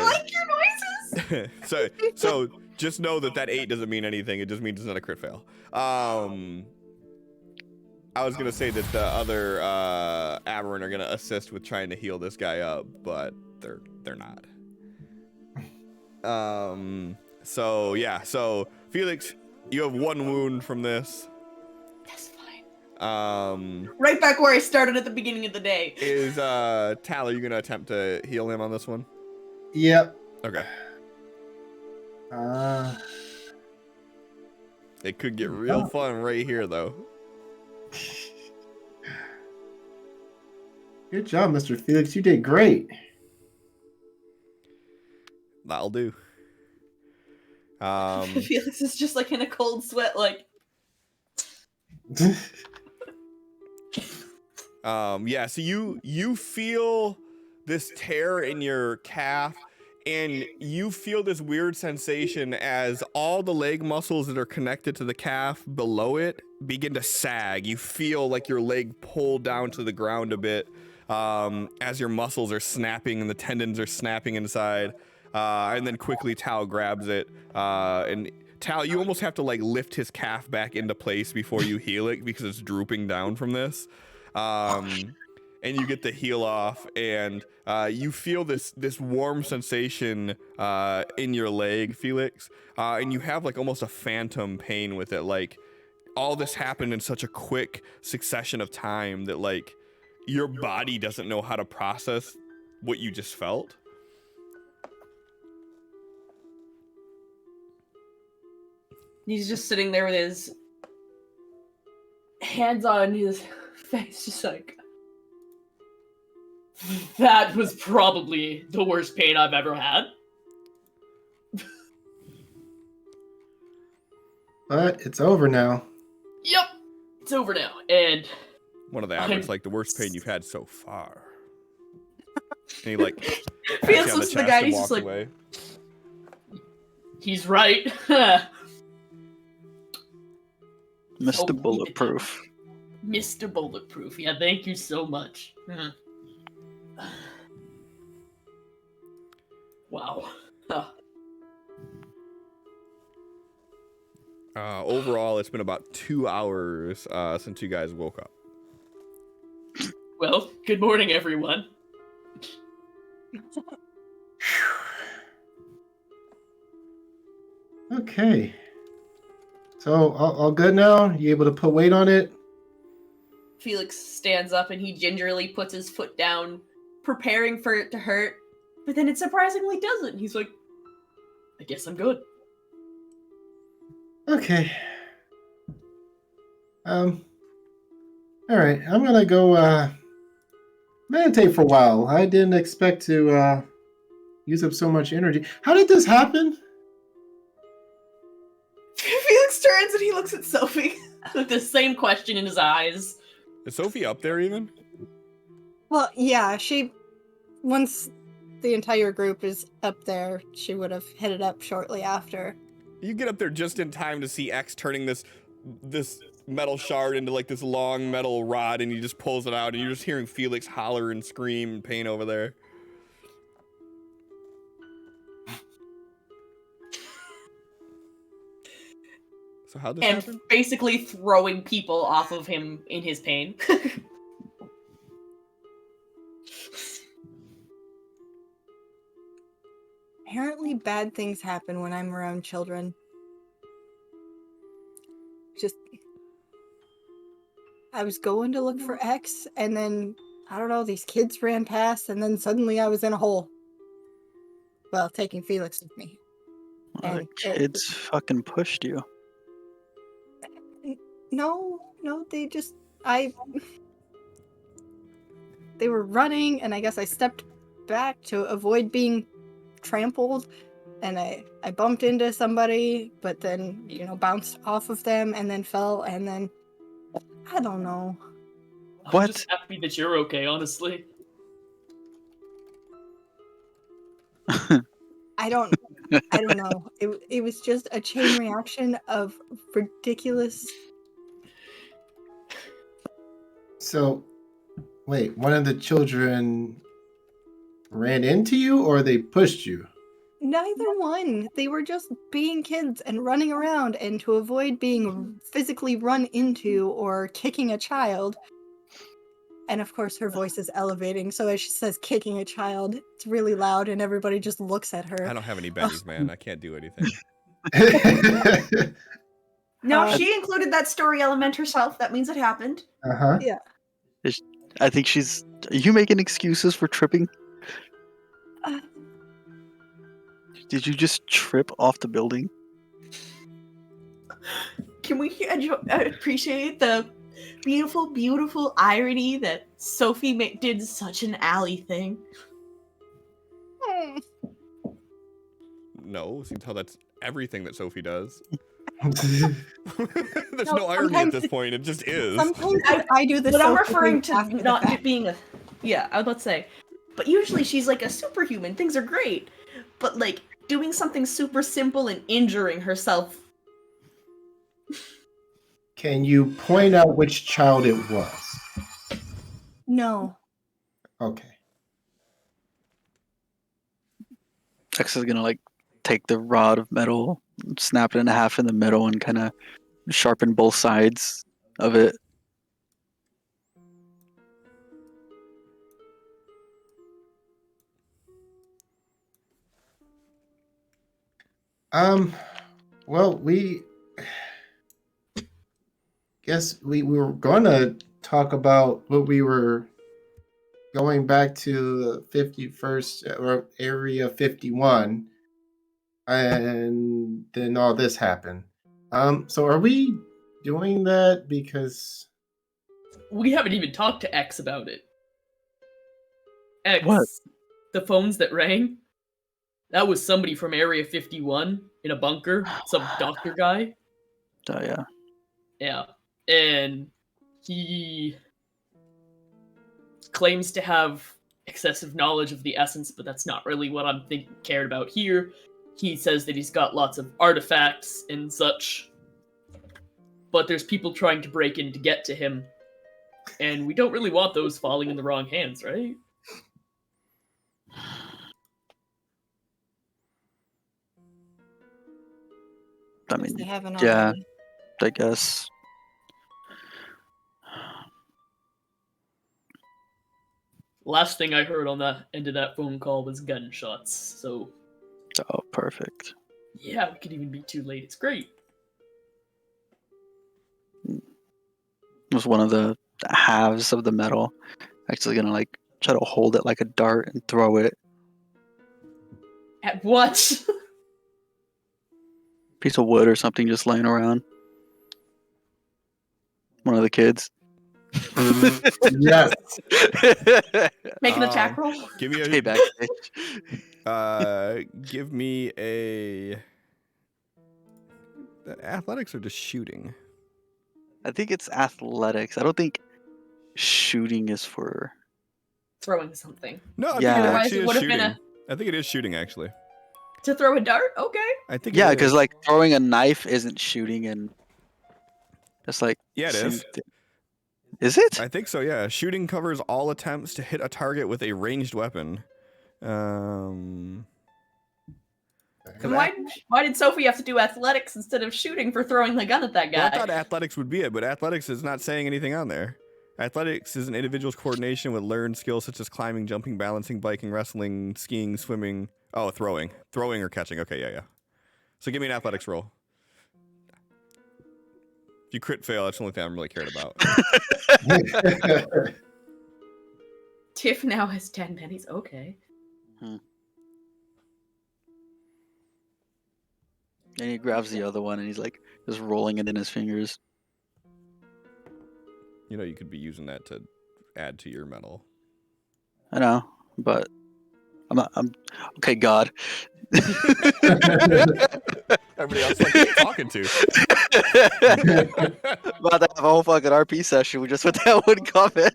like your noises! so just know that 8 doesn't mean anything. It just means it's not a crit fail. I was gonna say that the other Aberrant are gonna assist with trying to heal this guy up, but they're not. So yeah, so Felix, you have 1 wound from this. That's fine. Um, Right back where I started at the beginning of the day. is Tyler, you gonna attempt to heal him on this one? Yep. Okay. It could get real fun right here, though. Good job, Mr. Felix. You did great. That'll do. Felix is just like in a cold sweat, like. Yeah. So you feel this tear in your calf, and you feel this weird sensation as all the leg muscles that are connected to the calf below it begin to sag. You feel like your leg pull down to the ground a bit, as your muscles are snapping and the tendons are snapping inside. And then quickly Tal grabs it, and Tal, you almost have to like lift his calf back into place before you heal it because it's drooping down from this. And you get the heal off, and you feel this warm sensation in your leg, Felix, and you have like almost a phantom pain with it. Like all this happened in such a quick succession of time that like your body doesn't know how to process what you just felt. He's just sitting there with his hands on his face, just like, that was probably the worst pain I've ever had. But it's over now. Yep, it's over now, and One of the average, like the worst pain you've had so far. And he like pats Felix you on looks the at the chest guy, and he's walks just like, away. he's right. Mr. Oh, Bulletproof. Mr. Bulletproof, yeah, thank you so much. Wow. Overall, it's been about 2 hours since you guys woke up. Well, good morning, everyone. Okay. So all good now? You able to put weight on it? Felix stands up and he gingerly puts his foot down, preparing for it to hurt, but then it surprisingly doesn't. He's like, I guess I'm good. Okay. All right. I'm gonna go meditate for a while. I didn't expect to use up so much energy. How did this happen? Felix turns and he looks at Sophie with the same question in his eyes. Is Sophie up there even? Well, yeah, once the entire group is up there, she would have headed up shortly after. You get up there just in time to see X turning this metal shard into like this long metal rod, and he just pulls it out, and you're just hearing Felix holler and scream in pain over there. So how'd this And happen? basically throwing people off of him in his pain. Apparently bad things happen when I'm around children. I was going to look for X, and then, I don't know, these kids ran past, and then suddenly I was in a hole. Well, taking Felix with me. Well, the And kids fucking pushed you. No, they were running, and I guess I stepped back to avoid being trampled, and I bumped into somebody, but then, bounced off of them, and then fell, and then, I don't know. What? I'm just happy that you're okay, honestly. I don't know. It was just a chain reaction of ridiculous. So, wait, one of the children ran into you or they pushed you? Neither one. They were just being kids and running around, and to avoid being physically run into or kicking a child. And of course, her voice is elevating, so as she says kicking a child, it's really loud, and everybody just looks at her. I don't have any bennies, man. I can't do anything. No, she included that story element herself. That means it happened. Uh-huh. Yeah. I think she's. Are you making excuses for tripping? Uh, Did you just trip off the building? Can we appreciate the beautiful, beautiful irony that Sophie did such an Allie thing? No, seems how that's everything that Sophie does. Uh-huh. There's No, no irony at sometimes this point. It just is. Sometimes I do this. But I'm Sophie referring thing to after the not fact. being a. Yeah, I was about to say. But usually she's like a superhuman. Things are great. But like doing something super simple and injuring herself. Can you point out which child it was? No. Okay. X is gonna like take the rod of metal, snap it in half in the middle, and kind of sharpen both sides of it. Well, we guess we were gonna talk about what we were going back to the 51st or Area 51, and then all this happened. So are we doing that because We haven't even talked to X about it. X, What? the phones that rang, that was somebody from Area 51 in a bunker, some doctor guy. Yeah. Yeah. And he claims to have excessive knowledge of the essence, but that's not really what I'm cared about here. He says that he's got lots of artifacts and such, but there's people trying to break in to get to him, and we don't really want those falling in the wrong hands, right? I If mean, they haven't yeah, already. I guess. Last thing I heard on the end of that phone call was gunshots, so Oh, perfect. yeah, we could even be too late. It's great. It was one of the halves of the metal. Actually, gonna like try to hold it like a dart and throw it. At what? Piece of wood or something just laying around. One of the kids. yes? Make an attack roll? Give me Hey, a. backstage. Give me a. Athletics or just shooting? I think it's athletics. I don't think shooting is for. Throwing something. No, I Yeah. think it Otherwise, actually it is would have shooting. been I think it is shooting actually. to throw a dart? Okay. I think. Yeah, it because is. like throwing a knife isn't shooting, and that's like. Yeah, it same is. thi- Is it? I think so. Yeah, shooting covers all attempts to hit a target with a ranged weapon. Then why did Sophie have to do athletics instead of shooting for throwing the gun at that Well, I guy? thought athletics would be it, but athletics is not saying anything on there. Athletics is an individual's coordination with learned skills such as climbing, jumping, balancing, biking, wrestling, skiing, swimming. Oh, throwing or catching. Okay, yeah. So give me an athletics roll. If you crit fail, that's the only thing I'm really cared about. Tiff now has 10 pennies. Okay. And he grabs the other one and he's like just rolling it in his fingers. You know, you could be using that to add to your medal. I know, but I'm okay. God. Everybody else like, who are you talking to? About to have a whole fucking RP session. We just with that one comment.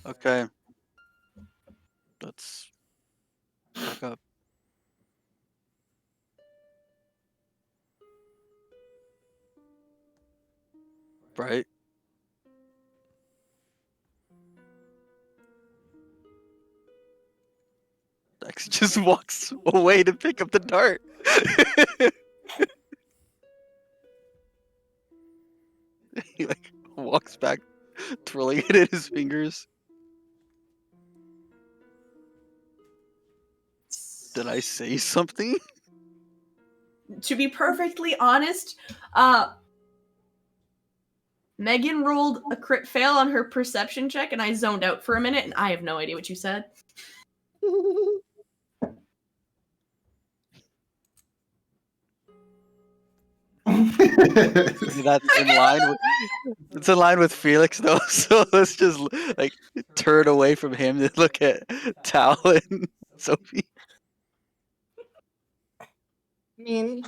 Okay. Let's back up. right? Dex just walks away to pick up the dart. He like walks back, twirling it in his fingers. Did I say something? To be perfectly honest, Megan rolled a crit fail on her perception check, and I zoned out for a minute, and I have no idea what you said. That's in line with it's in line with Felix though, so let's just like turn away from him to look at Tal and Sophie. I mean,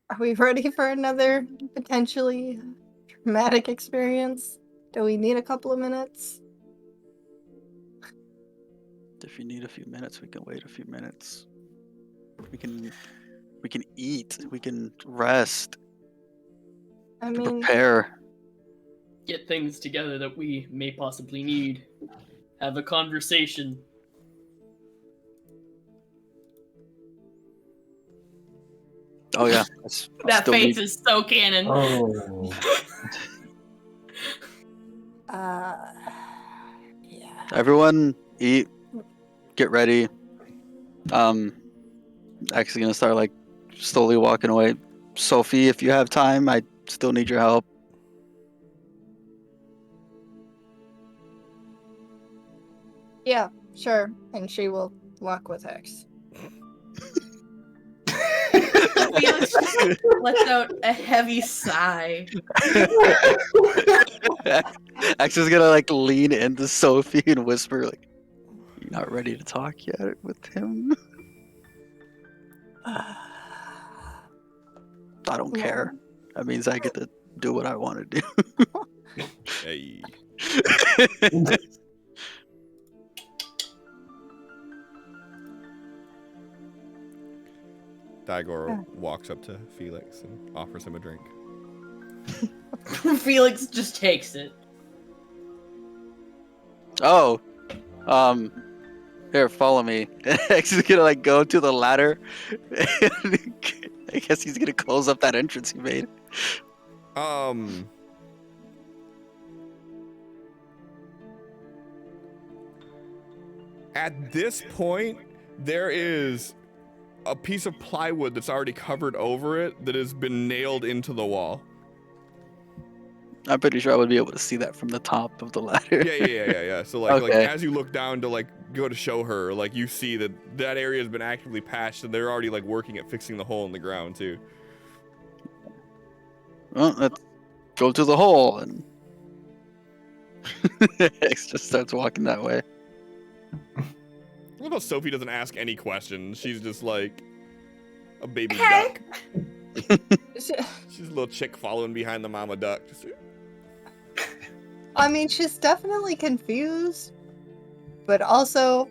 are we ready for another potentially traumatic experience? Do we need a couple of minutes? If you need a few minutes, we can wait a few minutes. We can eat, we can rest, I we can mean, prepare. Get things together that we may possibly need. Have a conversation. Oh yeah, That face is so canon. Oh. yeah. Everyone eat, get ready. Actually gonna start like slowly walking away. Sophie, if you have time, I still need your help. Yeah, sure. And she will walk with Hex. Felix just lets out a heavy sigh. X is gonna like lean into Sophie and whisper like, "You're not ready to talk yet with him." I don't care. That means I get to do what I want to do. Hey. Daigor walks up to Felix and offers him a drink. Felix just takes it. Oh, here, follow me. X is gonna like go to the ladder. And I guess he's gonna close up that entrance he made. At this point, there is a piece of plywood that's already covered over it that has been nailed into the wall. I'm pretty sure I would be able to see that from the top of the ladder. Yeah. So like Okay. as you look down to like go to show her, like you see that that area has been actively patched and they're already like working at fixing the hole in the ground too. Well, let's go to the hole, and X just starts walking that way. I love how Sophie doesn't ask any questions. She's just like a baby Hey. duck. She's a little chick following behind the mama duck. Just, I mean, she's definitely confused, but also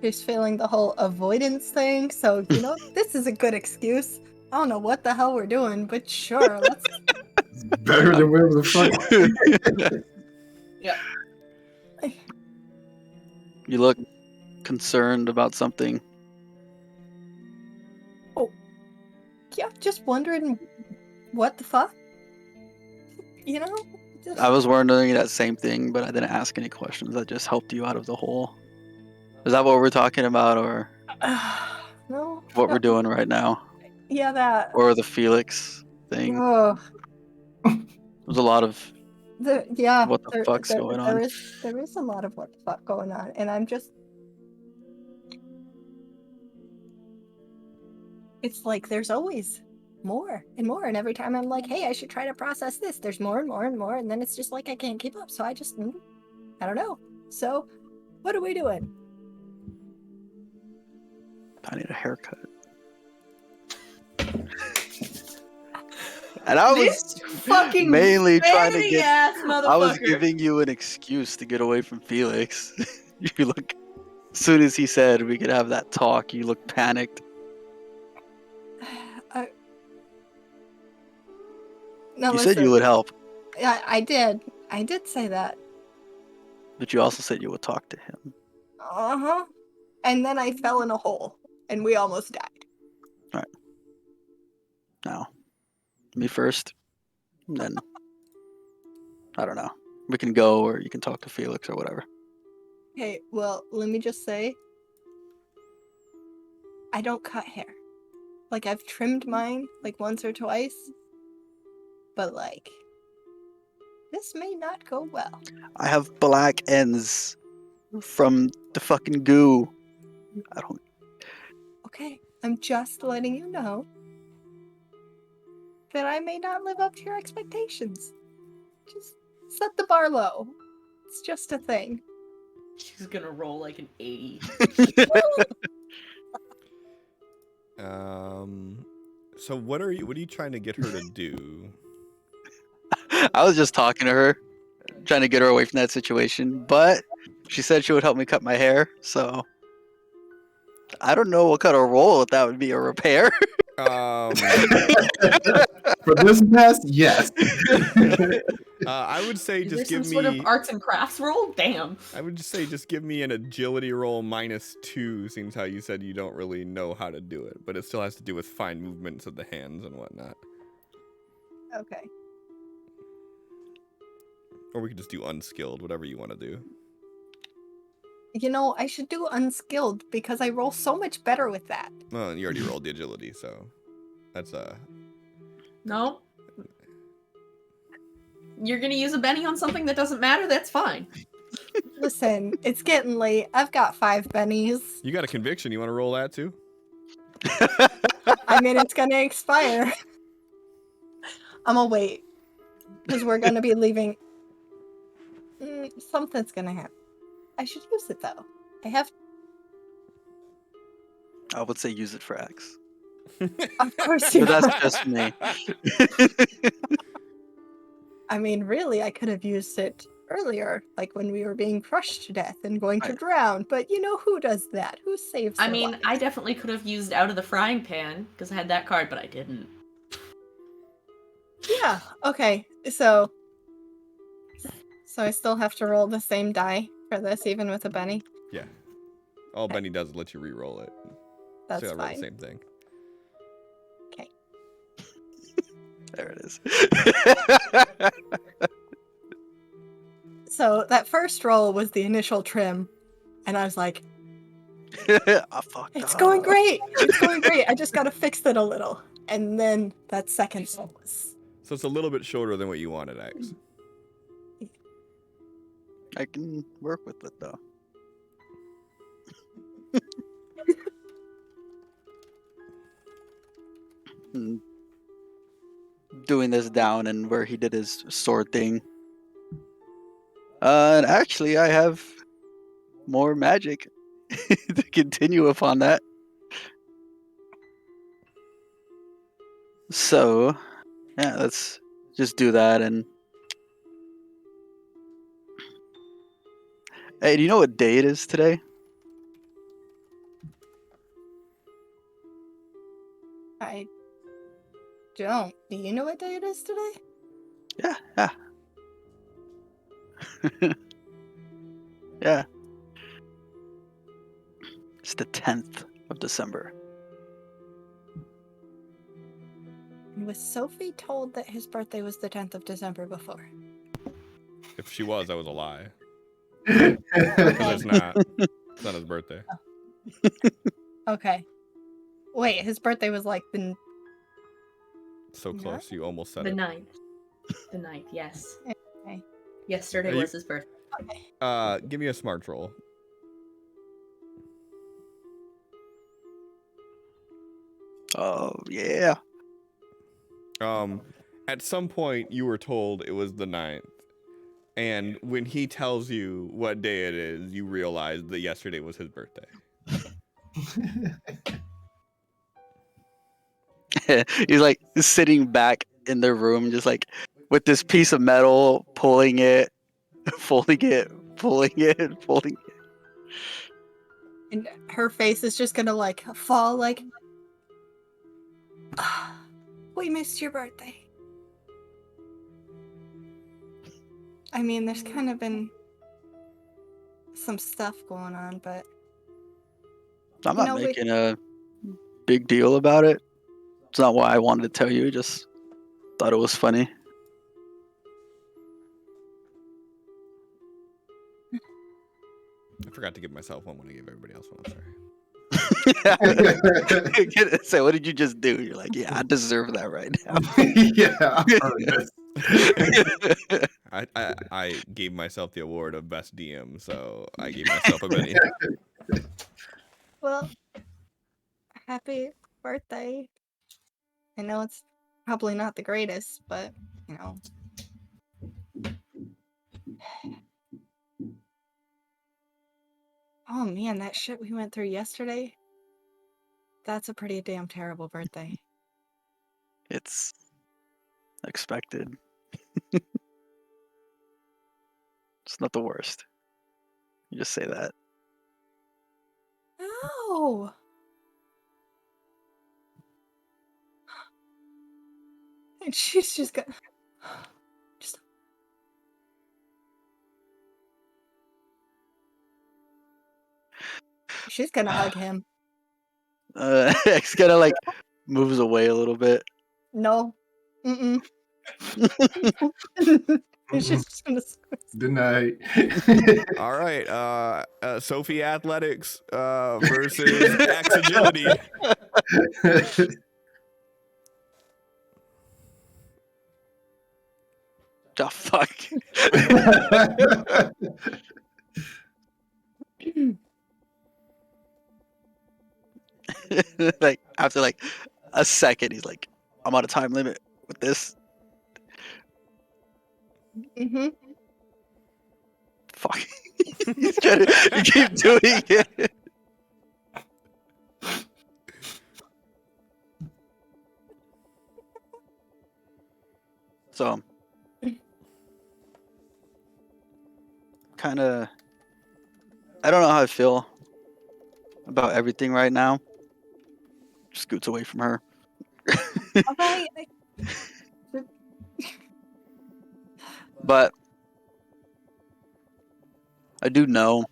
she's feeling the whole avoidance thing. So, you know, this is a good excuse. I don't know what the hell we're doing, but sure, let's. Better than whatever the fuck. Yeah. You look concerned about something. Yeah, just wondering what the fuck. You know? Just... I was wondering that same thing, but I didn't ask any questions. I just helped you out of the hole. Is that what we're talking about, or no. what we're doing right now? Yeah, that. Or the Felix thing? Oh, There's a lot of yeah. what the fuck's going on. There is a lot of what the fuck going on, and I'm just. It's like there's always more and more, and every time I'm like, hey, I should try to process this, there's more and more and more, and then it's just like I can't keep up, so I just, I don't know. So, what are we doing? I need a haircut. And I was fucking mainly trying to get. ass motherfucker. I was giving you an excuse to get away from Felix. You look. As soon as he said we could have that talk, you looked panicked. No, You said you would help, Yeah, I did. I did say that. but you also said you would talk to him. Uh-huh. And then I fell in a hole, and we almost died. Now, me first, and then I don't know. We can go, or you can talk to Felix or whatever. Okay, well, let me just say, I don't cut hair. Like, I've trimmed mine, like, once or twice, but, like, this may not go well. I have black ends from the fucking goo. I don't. Okay, I'm just letting you know that I may not live up to your expectations. Just set the bar low. It's just a thing. She's gonna roll like an 80. So what are you trying to get her to do? I was just talking to her, trying to get her away from that situation, but she said she would help me cut my hair, so I don't know what kind of role that would be, a repair. For this mess, yes. I would say Is just there give some sort of me. arts and crafts roll? Damn. I would just say just give me an agility roll -2. Seems how you said you don't really know how to do it, but it still has to do with fine movements of the hands and whatnot. Okay. Or we could just do unskilled, whatever you want to do. You know, I should do unskilled because I roll so much better with that. Well, you already rolled the agility, so that's No. You're gonna use a Benny on something that doesn't matter? That's fine. Listen, it's getting late. I've got 5 bennies. You got a conviction. You want to roll that too? I mean, it's gonna expire. I'm gonna wait. Because we're gonna be leaving. Something's gonna happen. I should use it though. I have. I would say use it for X. Of course you But would. that's just me. I mean, really, I could have used it earlier, like when we were being crushed to death and going to Right. drown. But you know who does that? Who saves? I their mean, lives? I definitely could have used out of the frying pan because I had that card, but I didn't. Yeah. Okay. So I still have to roll the same die for this, even with a Benny. Yeah. All Benny does is let you re-roll it. That's so I roll the fine. same thing. Okay. There it is. So that first roll was the initial trim, and I was like, I fucked "It's up. going great. It's going great. I just gotta fix it a little." And then that second roll was. So it's a little bit shorter than what you wanted, X. I can work with it though. Hmm. Doing this down and where he did his sword thing. And actually, I have more magic to continue upon that. So, yeah, let's just do that. And hey, do you know what day it is today? I don't. Do you know what day it is today? Yeah. Yeah. It's the 10th of December. Was Sophie told that his birthday was the 10th of December before? If she was, that was a lie. Because it's not. It's not his birthday. Okay. Wait, his birthday was like the. So close. You almost said The it. 9th. The 9th, yes. Okay. Yesterday Are you- was his birthday. Give me a smart roll. Oh, yeah. At some point, you were told it was the 9th. And when he tells you what day it is, you realize that yesterday was his birthday. He's like sitting back in the room, just like with this piece of metal, pulling it, folding it, pulling it, folding it. And her face is just gonna like fall like. We missed your birthday. I mean, there's kind of been some stuff going on, but I'm You not know, we- making a big deal about it. It's not why I wanted to tell you. Just thought it was funny. I forgot to give myself one when I gave everybody else one. I'm sorry. So what did you just do? You're like, yeah, I deserve that right now. Yeah. I gave myself the award of best DM, so I gave myself a mini. well, happy birthday. I know it's probably not the greatest, but you know. Oh man, that shit we went through yesterday. That's a pretty damn terrible birthday. It's expected. It's not the worst. You just say that. No. And she's just got just she's gonna hug him. X kind of like moves away a little bit. No. Mm-mm. It's just gonna Denied. All right, Sophie Athletics versus Axe Agility. The fuck? Like after like a second, he's like, "I'm on a time limit with this." Mm-hmm. Fuck. He's trying to keep doing it. So, kind of, I don't know how I feel about everything right now. Scoots away from her. Alright. But I do know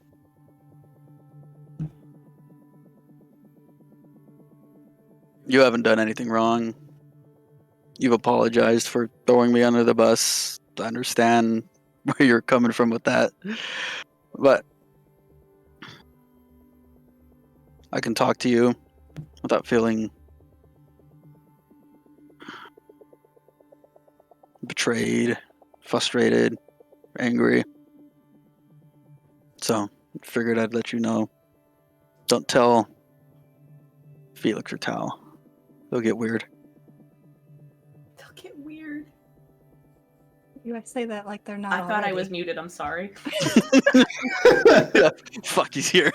you haven't done anything wrong. You've apologized for throwing me under the bus. I understand where you're coming from with that. But I can talk to you without feeling betrayed, frustrated, angry. So figured I'd let you know. Don't tell Felix or Tal. They'll get weird. They'll get weird. You guys say that like they're not. I thought I already. was muted. I'm sorry. Fuck, he's here.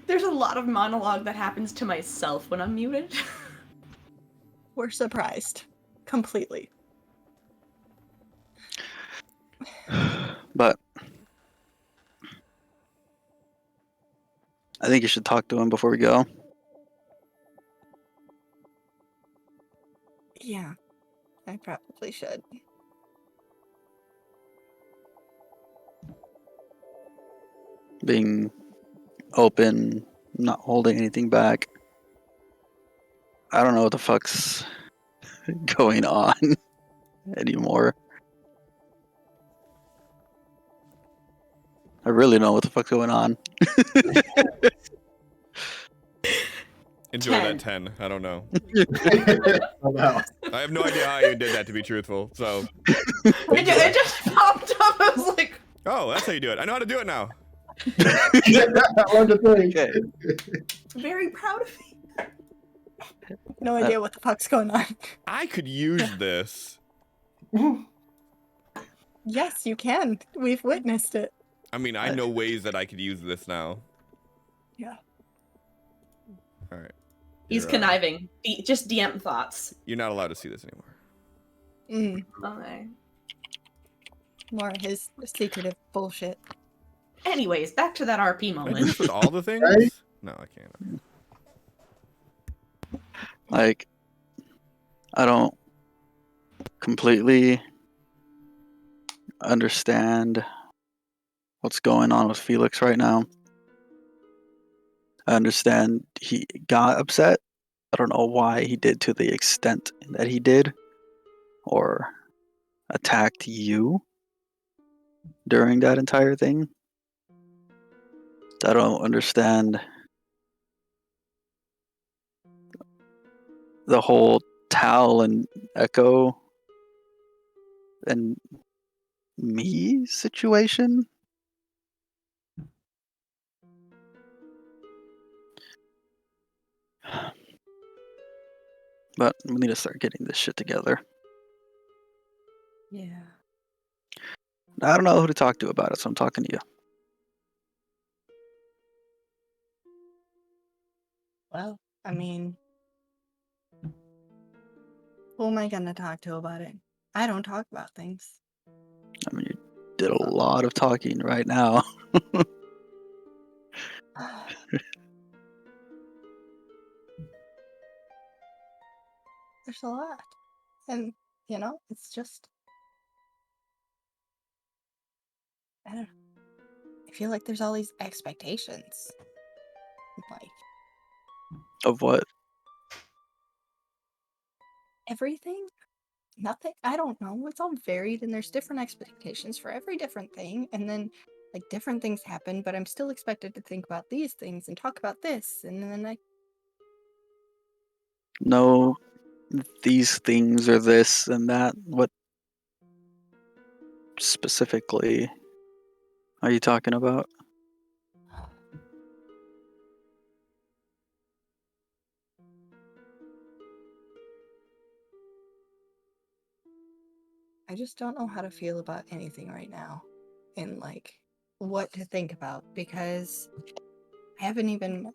There's a lot of monologue that happens to myself when I'm muted. We're surprised. Completely. But I think you should talk to him before we go. Yeah. I probably should. Being open, not holding anything back. I don't know what the fuck's going on anymore. I really don't know what the fuck's going on. Enjoy 10. that 10. I don't know. Oh, wow. I have no idea how you did that, to be truthful. So, It just popped up. I was like, oh, that's how you do it. I know how to do it now. I want to think. Okay. very proud of me. No idea what the fuck's going on. I could use this. Yes, you can. We've witnessed it. I mean, I know ways that I could use this now. Yeah. All right. He's You're, conniving. Just DM thoughts. You're not allowed to see this anymore. Okay. More of his secretive bullshit. Anyways, back to that RP Can I do moment. this with all the things? Right? No, I can't. Like, I don't completely understand what's going on with Felix right now. I understand he got upset. I don't know why he did to the extent that he did, or attacked you during that entire thing. I don't understand the whole Tal and Echo and me situation. But we need to start getting this shit together. Yeah. I don't know who to talk to about it, so I'm talking to you. Well, I mean, who am I gonna talk to about it? I don't talk about things. I mean, you did a lot of talking right now. There's a lot. And, you know, it's just. I don't know. I feel like there's all these expectations. Like, Of what? everything? Nothing? I don't know. It's all varied and there's different expectations for every different thing. And then, like, different things happen, but I'm still expected to think about these things and talk about this. And then I. No, these things or this and that. What specifically are you talking about? I just don't know how to feel about anything right now. And, like, what to think about. Because I haven't even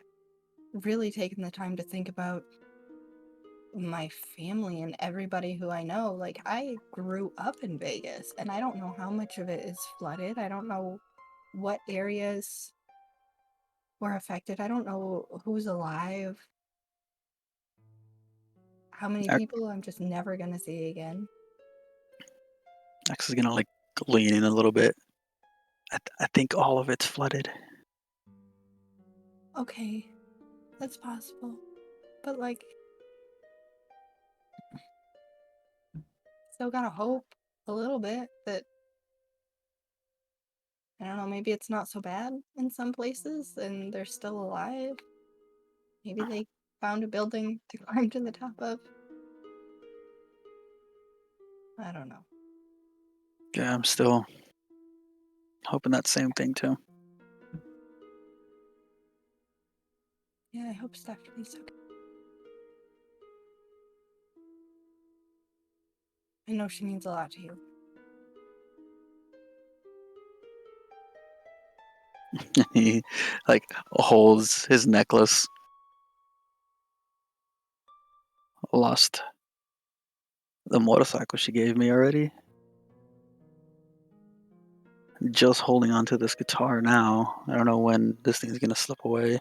really taken the time to think about my family and everybody who I know. Like, I grew up in Vegas and I don't know how much of it is flooded. I don't know what areas were affected. I don't know who's alive. How many X people I'm just never gonna see again. is gonna like lean in a little bit. I think all of it's flooded. Okay, that's possible. But, like, still gotta hope a little bit that, I don't know, maybe it's not so bad in some places and they're still alive. Maybe they found a building to climb to the top of. I don't know. Yeah, I'm still hoping that same thing too. Yeah, I hope Stephanie's okay. I know she means a lot to you. He like holds his necklace. Lost the motorcycle she gave me already. Just holding on to this guitar now. I don't know when this thing's gonna slip away.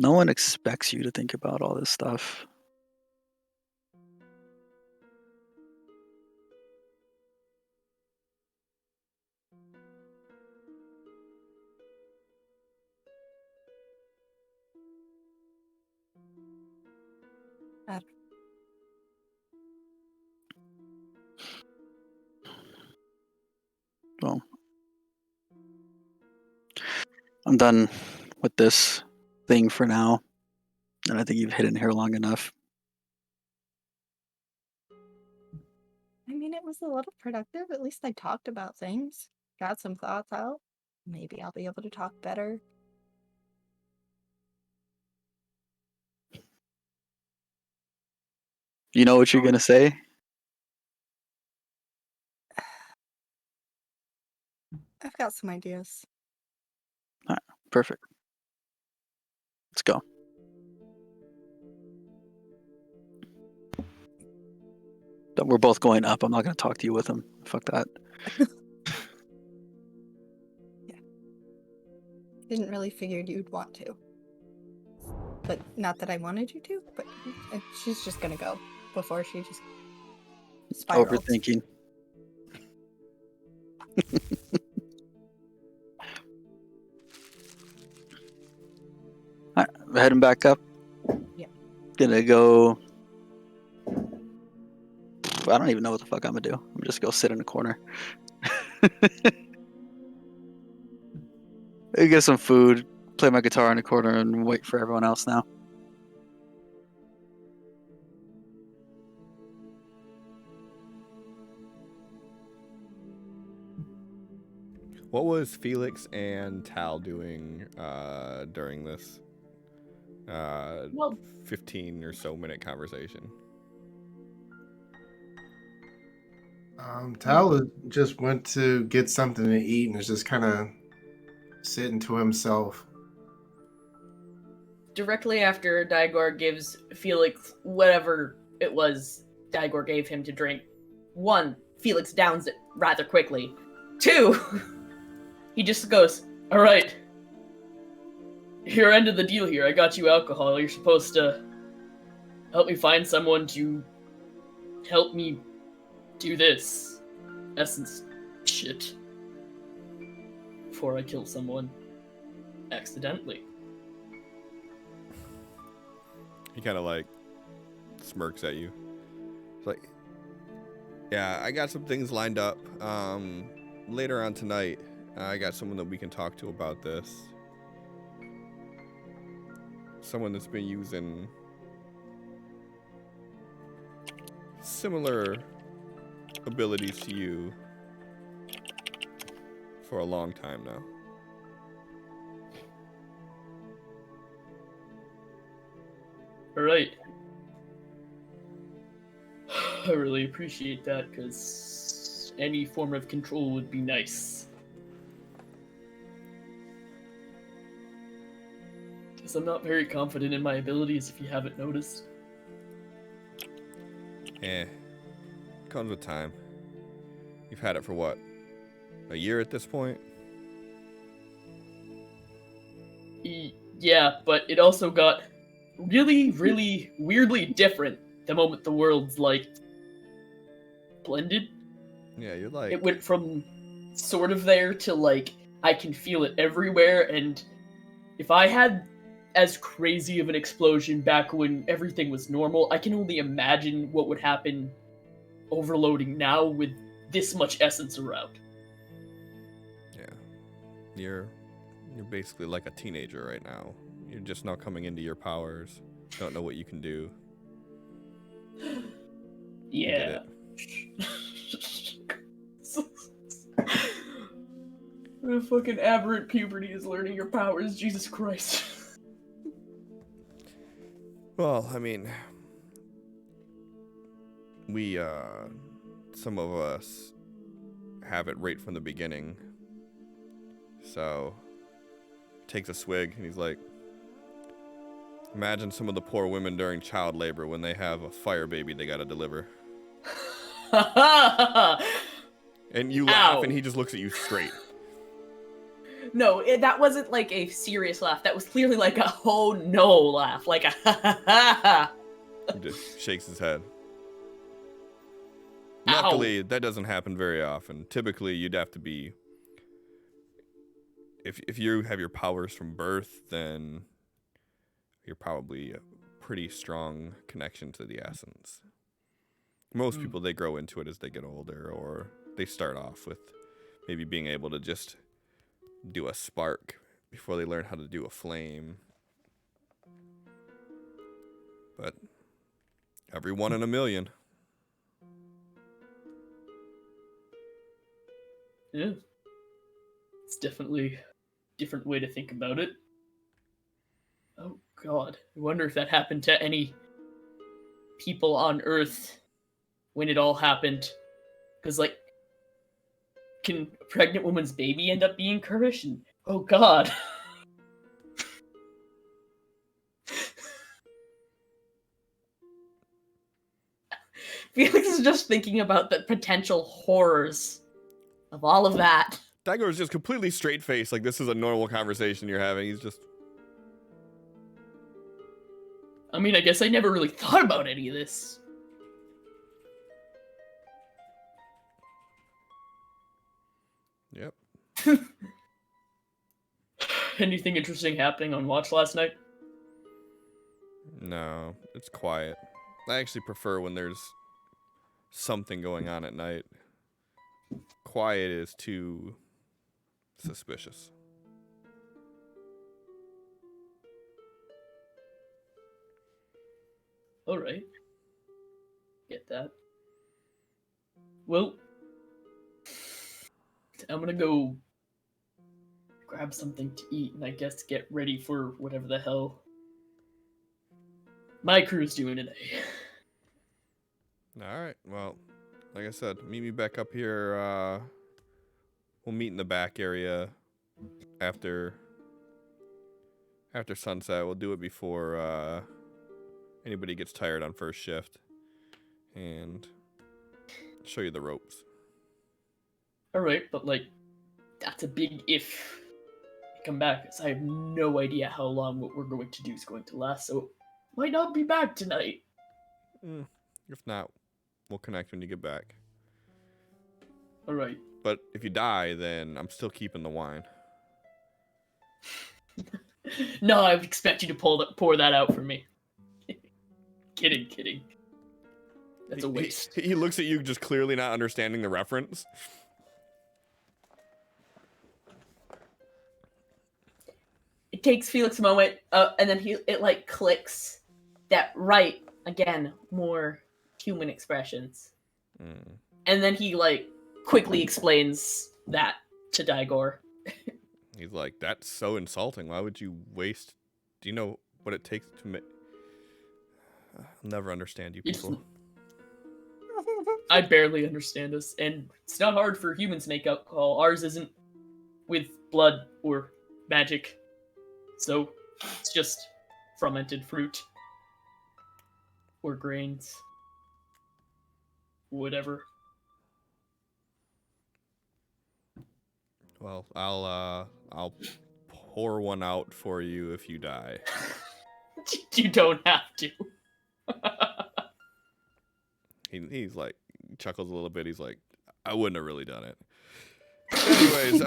No one expects you to think about all this stuff. I Well, I'm done with this thing for now. And I think you've hidden here long enough. mean, it was a little productive. At least I talked about things, got some thoughts out. Maybe I'll be able to talk better. You know what you're gonna say? I've got some ideas. Alright, perfect. Let's go. We're both going up. I'm not gonna talk to you with him. Fuck that. Yeah. Didn't really figure you'd want to. But not that I wanted you to, but she's just gonna go before she just spirals. Overthinking. Alright, we're heading back up. Yeah. Gonna go. I don't even know what the fuck I'm gonna do. I'm just go sit in a corner. Get some food, play my guitar in the corner, and wait for everyone else now. What was Felix and Tal doing during this Well, 15 or so minute conversation? Tyler just went to get something to eat and is just kind of sitting to himself. directly after Dygor gives Felix whatever it was Dygor gave him to drink, 1, Felix downs it rather quickly. 2, he just goes, "All right, your end of the deal here. I got you alcohol. You're supposed to help me find someone to help me do this essence shit before I kill someone accidentally." He kind of like smirks at you. It's like, yeah, I got some things lined up. Later on tonight, I got someone that we can talk to about this. Someone that's been using similar abilities to you for a long time now. Alright. I really appreciate that, because any form of control would be nice. Because I'm not very confident in my abilities, if you haven't noticed. Comes with time. You've had it for what? A year at this point? Yeah, but it also got really, really weirdly different the moment the worlds, like, blended. Yeah, you're like... It went from sort of there to, like, I can feel it everywhere, and if I had as crazy of an explosion back when everything was normal, I can only imagine what would happen overloading now with this much essence around. Yeah. You're basically like a teenager right now. You're just now coming into your powers. Don't know what you can do. Yeah. The fucking aberrant puberty is learning your powers, Jesus Christ. Well, I mean, we, some of us have it right from the beginning. So, takes a swig and he's like, imagine some of the poor women during child labor when they have a fire baby they gotta deliver. And you laugh Ow. and he just looks at you straight. No, that wasn't like a serious laugh. That was clearly like a oh no laugh. Like a ha ha ha ha. He just shakes his head. Ow. Luckily, that doesn't happen very often. Typically, you'd have to be... If you have your powers from birth, then you're probably a pretty strong connection to the essence. Most people, they grow into it as they get older, or they start off with maybe being able to just do a spark before they learn how to do a flame. But every 1 in a million. Yeah. It's definitely a different way to think about it. Oh god. I wonder if that happened to any people on Earth when it all happened. Because, like, can a pregnant woman's baby end up being Kurdish? And, oh god. Felix is just thinking about the potential horrors of all of that. Dagor is just completely straight faced, like this is a normal conversation you're having. He's just. I mean, I guess I never really thought about any of this. Yep. Anything interesting happening on watch last night? No, it's quiet. I actually prefer when there's something going on at night. Quiet is too suspicious. Alright. Get that. Well, I'm gonna go grab something to eat and I guess get ready for whatever the hell my crew's doing today. Alright, well, like I said, meet me back up here. We'll meet in the back area after sunset. We'll do it before anybody gets tired on first shift. And show you the ropes. Alright, but like, that's a big if I come back, because I have no idea how long what we're going to do is going to last, so might not be back tonight. If not, we'll connect when you get back. Alright. But if you die, then I'm still keeping the wine. No, I would expect you to pour that out for me. Kidding. That's a waste. He looks at you just clearly not understanding the reference. It takes Felix a moment, and then it like clicks that right again, more human expressions. And then he like quickly explains that to Dagor. He's like, that's so insulting. Why would you waste? Do you know what it takes to make? I'll never understand you people. I barely understand us, and it's not hard for humans to make alcohol. Ours isn't with blood or magic. So, it's just fermented fruit. Or grains. Whatever. Well, I'll pour one out for you if you die. You don't have to. He's like, chuckles a little bit. He's like, I wouldn't have really done it. Anyways,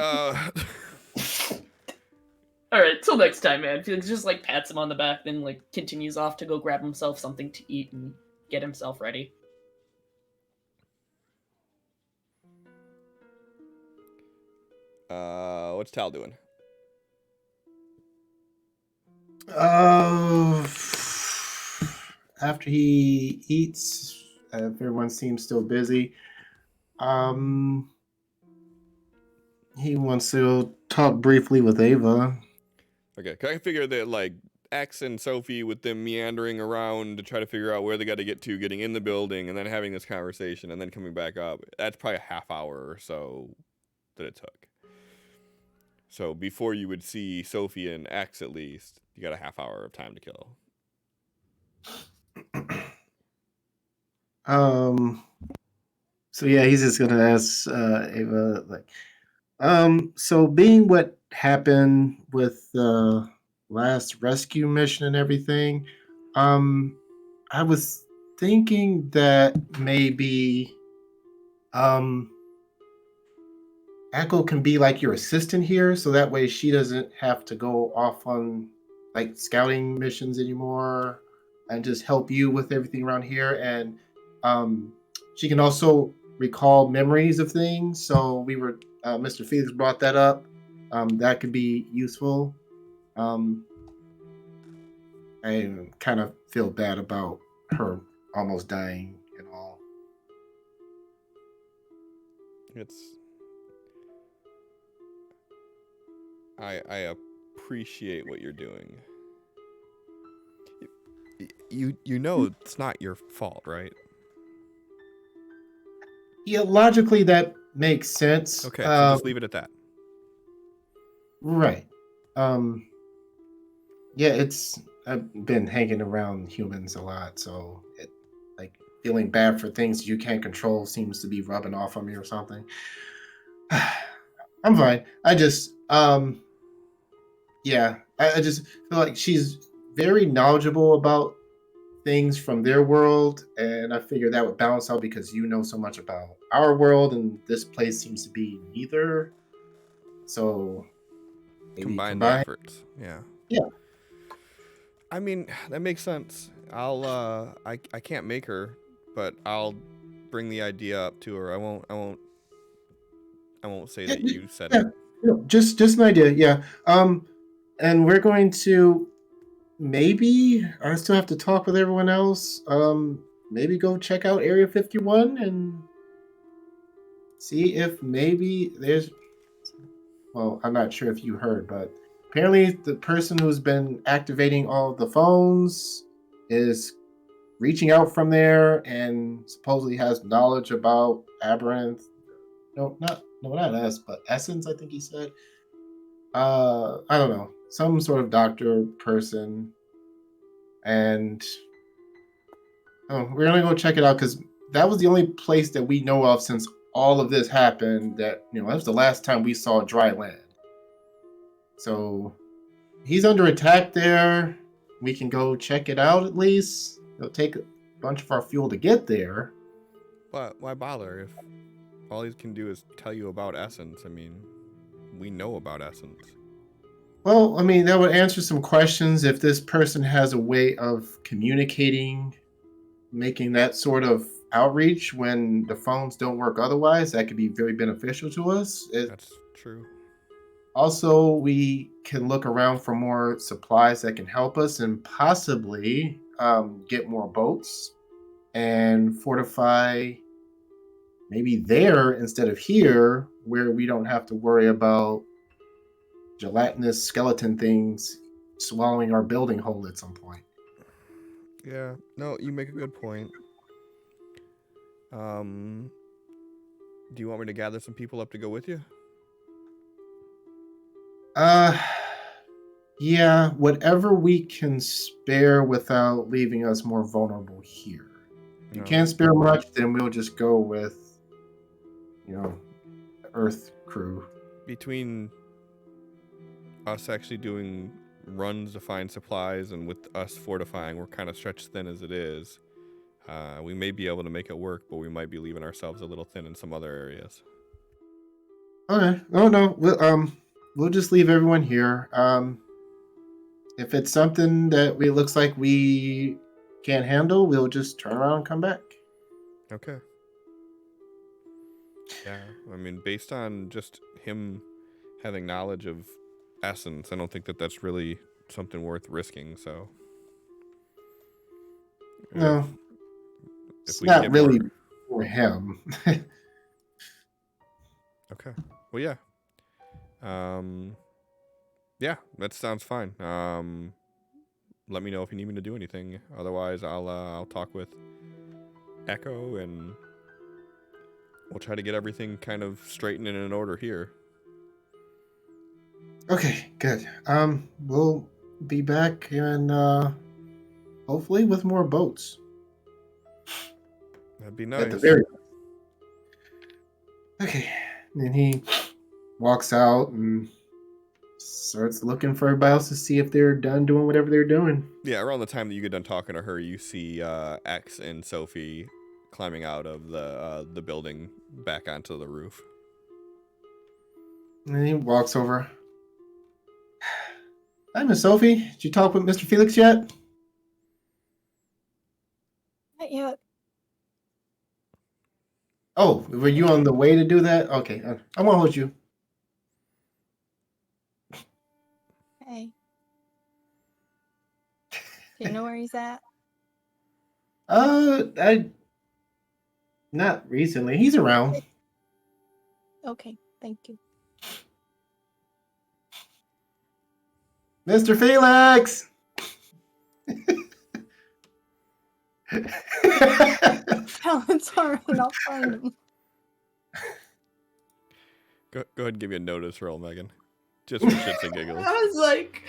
Alright, till next time, man. Felix just like pats him on the back, then like continues off to go grab himself something to eat and get himself ready. What's Tal doing? After he eats, if everyone seems still busy, he wants to talk briefly with Ava. Okay, I figure that like X and Sophie with them meandering around to try to figure out where they got to get to, getting in the building, and then having this conversation, and then coming back up. That's probably a half hour or so that it took. So before you would see Sophie and X, at least, you got a half hour of time to kill. So yeah, he's just gonna ask Ava like, so being what happened with the last rescue mission and everything, I was thinking that maybe Echo can be like your assistant here, so that way she doesn't have to go off on like scouting missions anymore and just help you with everything around here. And she can also recall memories of things. So we were, Mr. Felix brought that up. That could be useful. I kind of feel bad about her almost dying and all. I appreciate what you're doing. You know it's not your fault, right? Yeah, logically that makes sense. Okay, so just leave it at that. Right. Yeah, I've been hanging around humans a lot, so like feeling bad for things you can't control seems to be rubbing off on me or something. I'm fine. I just yeah, I just feel like she's very knowledgeable about things from their world, and I figured that would balance out because you know so much about our world, and this place seems to be neither. So maybe Combine the combine. efforts. Yeah. Yeah. I mean, that makes sense. I can't make her, but I'll bring the idea up to her. I won't say Yeah, that you said yeah, it. just an idea. Yeah. And we're going to maybe I still have to talk with everyone else. Maybe go check out Area 51 and see if maybe there's. Well, I'm not sure if you heard, but apparently the person who's been activating all of the phones is reaching out from there and supposedly has knowledge about Aberranth. Not us, but Essence, I think he said. I don't know, some sort of doctor person, and we're gonna go check it out because that was the only place that we know of since all of this happened. That was the last time we saw dry land. So he's under attack there. We can go check it out at least. It'll take a bunch of our fuel to get there. But why bother if all he can do is tell you about Essence? I mean, we know about Essence. Well, I mean, that would answer some questions if this person has a way of communicating, making that sort of outreach when the phones don't work otherwise. That could be very beneficial to us. That's true. Also, we can look around for more supplies that can help us and possibly get more boats and fortify maybe there instead of here, where we don't have to worry about gelatinous skeleton things swallowing our building whole at some point. Yeah. No, you make a good point. Do you want me to gather some people up to go with you? Yeah, whatever we can spare without leaving us more vulnerable here. If you No. can't spare much, then we'll just go with, the Earth crew. Between us actually doing runs to find supplies and with us fortifying, we're kind of stretched thin as it is. We may be able to make it work, but we might be leaving ourselves a little thin in some other areas. Okay. Oh no. We'll just leave everyone here. If it's something that looks like we can't handle, we'll just turn around and come back. Okay. Yeah, I mean, based on just him having knowledge of Essence, I don't think that that's really something worth risking. So, No, if it's we can not get really more... for him. Okay. Well, yeah. Yeah, that sounds fine. Let me know if you need me to do anything. Otherwise, I'll talk with Echo and we'll try to get everything kind of straightened and in order here. Okay, good. We'll be back and hopefully with more boats. That'd be nice. At the very Okay. And then he walks out and starts looking for everybody else to see if they're done doing whatever they're doing. Yeah, around the time that you get done talking to her, you see X and Sophie climbing out of the building back onto the roof. And he walks over. Hi, Miss Sophie. Did you talk with Mr. Felix yet? Not yet. Oh, were you on the way to do that? Okay, I won't hold you. Hey. Do you know where he's at? Not recently. He's around. Okay, thank you. Mr. Felix! No, it's alright. I'll find him. Go ahead and give me a notice roll, Megan. Just for shits and giggles. I was like,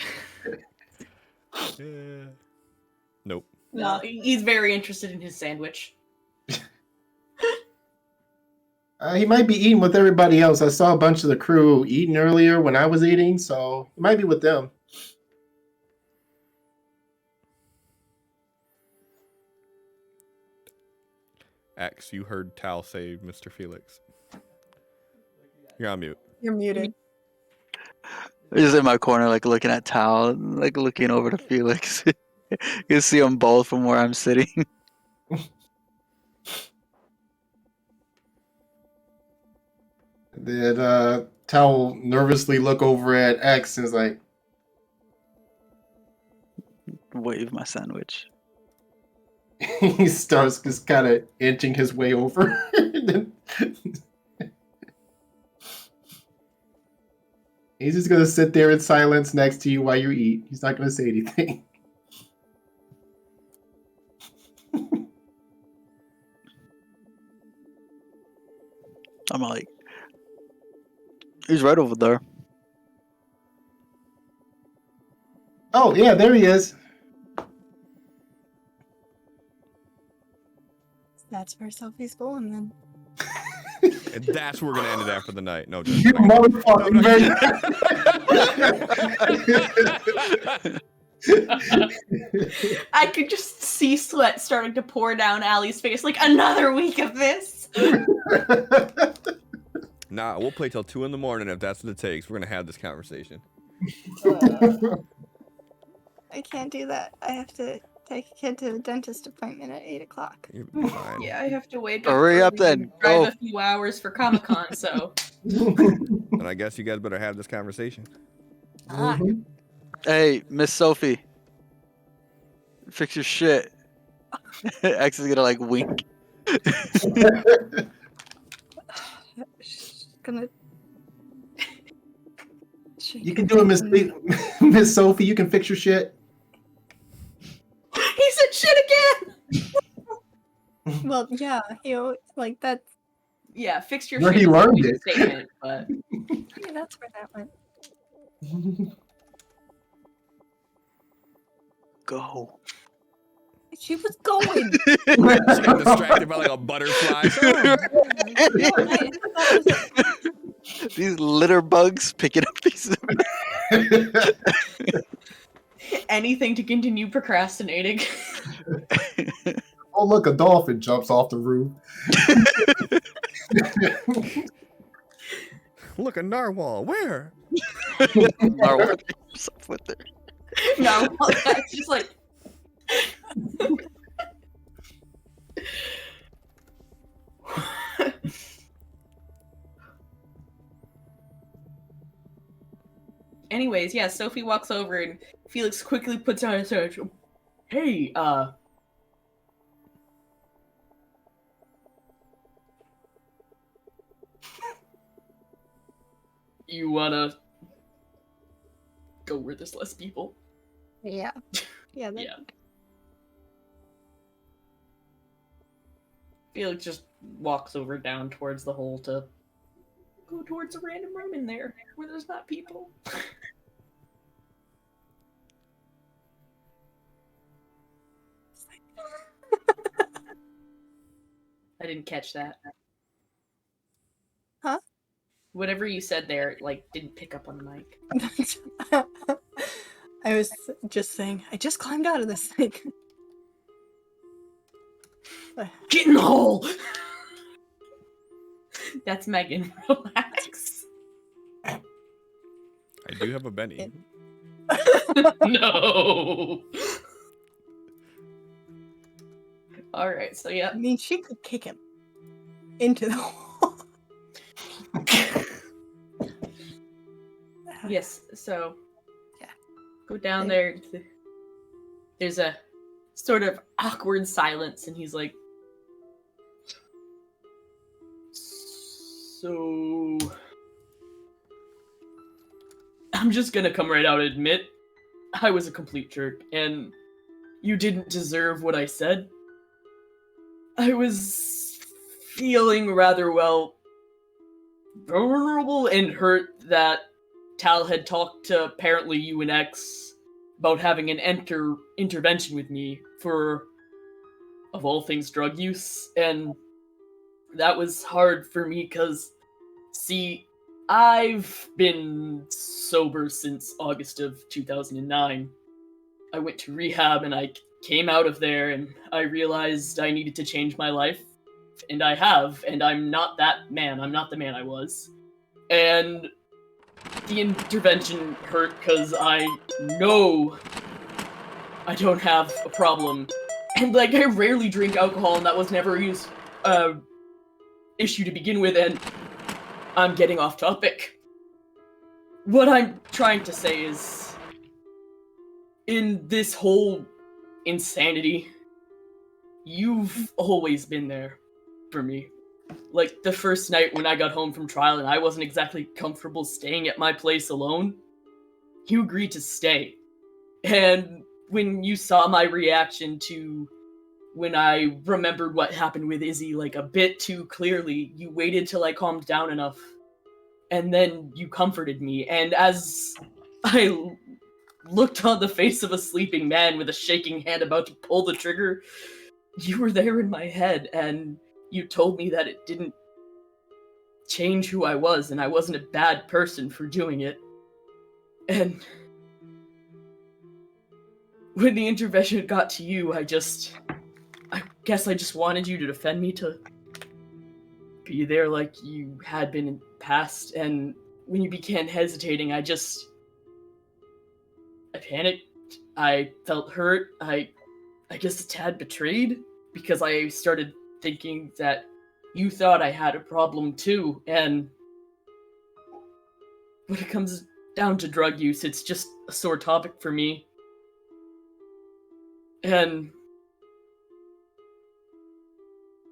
Yeah. Nope. no, he's very interested in his sandwich. He might be eating with everybody else. I saw a bunch of the crew eating earlier when I was eating, so he might be with them. X, you heard Tal say Mr. Felix. You're on mute. You're muted. I'm just in my corner, like looking at Tal, like looking over to Felix. You can see them both from where I'm sitting. Then Tal will nervously look over at X and is like, Wave my sandwich. he starts just kind of inching his way over. He's just gonna sit there in silence next to you while you eat. He's not gonna say anything. I'm like, he's right over there. Oh yeah, there he is. That's where Sophie's going then. And that's where we're gonna end it after the night. No, You just motherfucking I could just see sweat starting to pour down Allie's face. Like, another week of this. Nah, we'll play till 2 a.m. if that's what it takes. We're gonna have this conversation. I can't do that. I have to take a kid to the dentist appointment at 8 o'clock. You're fine. Yeah, I have to wait. Hurry up then, Drive go. a few hours for Comic-Con, so. And I guess you guys better have this conversation. Ah, Hey, Miss Sophie. Fix your shit. X is gonna like wink. she's gonna. You can do it, Miss Sophie. You can fix your shit. He said shit again! Well, yeah, like that's. Yeah, fix your Where shit. he is a learned weak it. Statement, but Yeah, that's where that went. Go. She was going. She got distracted by like a butterfly. These litter bugs picking up these. anything to continue procrastinating. Oh, look, a dolphin jumps off the roof. Look, a narwhal. Where? Narwhal himself with it. No, that's just like. Anyways, yeah, Sophie walks over and Felix quickly puts down his head. Hey, you wanna go where there's less people? Yeah. Yeah. Yeah. Felix just walks over down towards the hole to go towards a random room in there where there's not people. I didn't catch that. Huh? Whatever you said there, like, didn't pick up on the mic. I was just saying, I just climbed out of this thing. Get in the hole! That's Megan. Relax. I do have a Benny. No! Alright, so yeah. I mean, she could kick him into the hole. Yes, so Yeah. go down there. There's a sort of awkward silence, and he's like, so I'm just gonna come right out and admit I was a complete jerk, and you didn't deserve what I said. I was feeling rather, well, vulnerable and hurt that Tal had talked to apparently you and X about having an intervention with me for, of all things, drug use, and that was hard for me because, see, I've been sober since August of 2009. I went to rehab and I came out of there and I realized I needed to change my life. And I have, and I'm not that man. I'm not the man I was. And the intervention hurt because I know I don't have a problem. And, like, I rarely drink alcohol, and that was never a issue to begin with, and I'm getting off topic. What I'm trying to say is, in this whole insanity, you've always been there for me. Like, the first night when I got home from trial and I wasn't exactly comfortable staying at my place alone, you agreed to stay. And when you saw my reaction to when I remembered what happened with Izzy, like, a bit too clearly, you waited till I calmed down enough, and then you comforted me. And as I looked on the face of a sleeping man with a shaking hand about to pull the trigger, you were there in my head, and you told me that it didn't change who I was, and I wasn't a bad person for doing it. And when the intervention got to you, I guess I just wanted you to defend me, to be there like you had been in the past. And when you began hesitating, I panicked. I felt hurt. I guess a tad betrayed, because I started thinking that you thought I had a problem too. And when it comes down to drug use, it's just a sore topic for me. And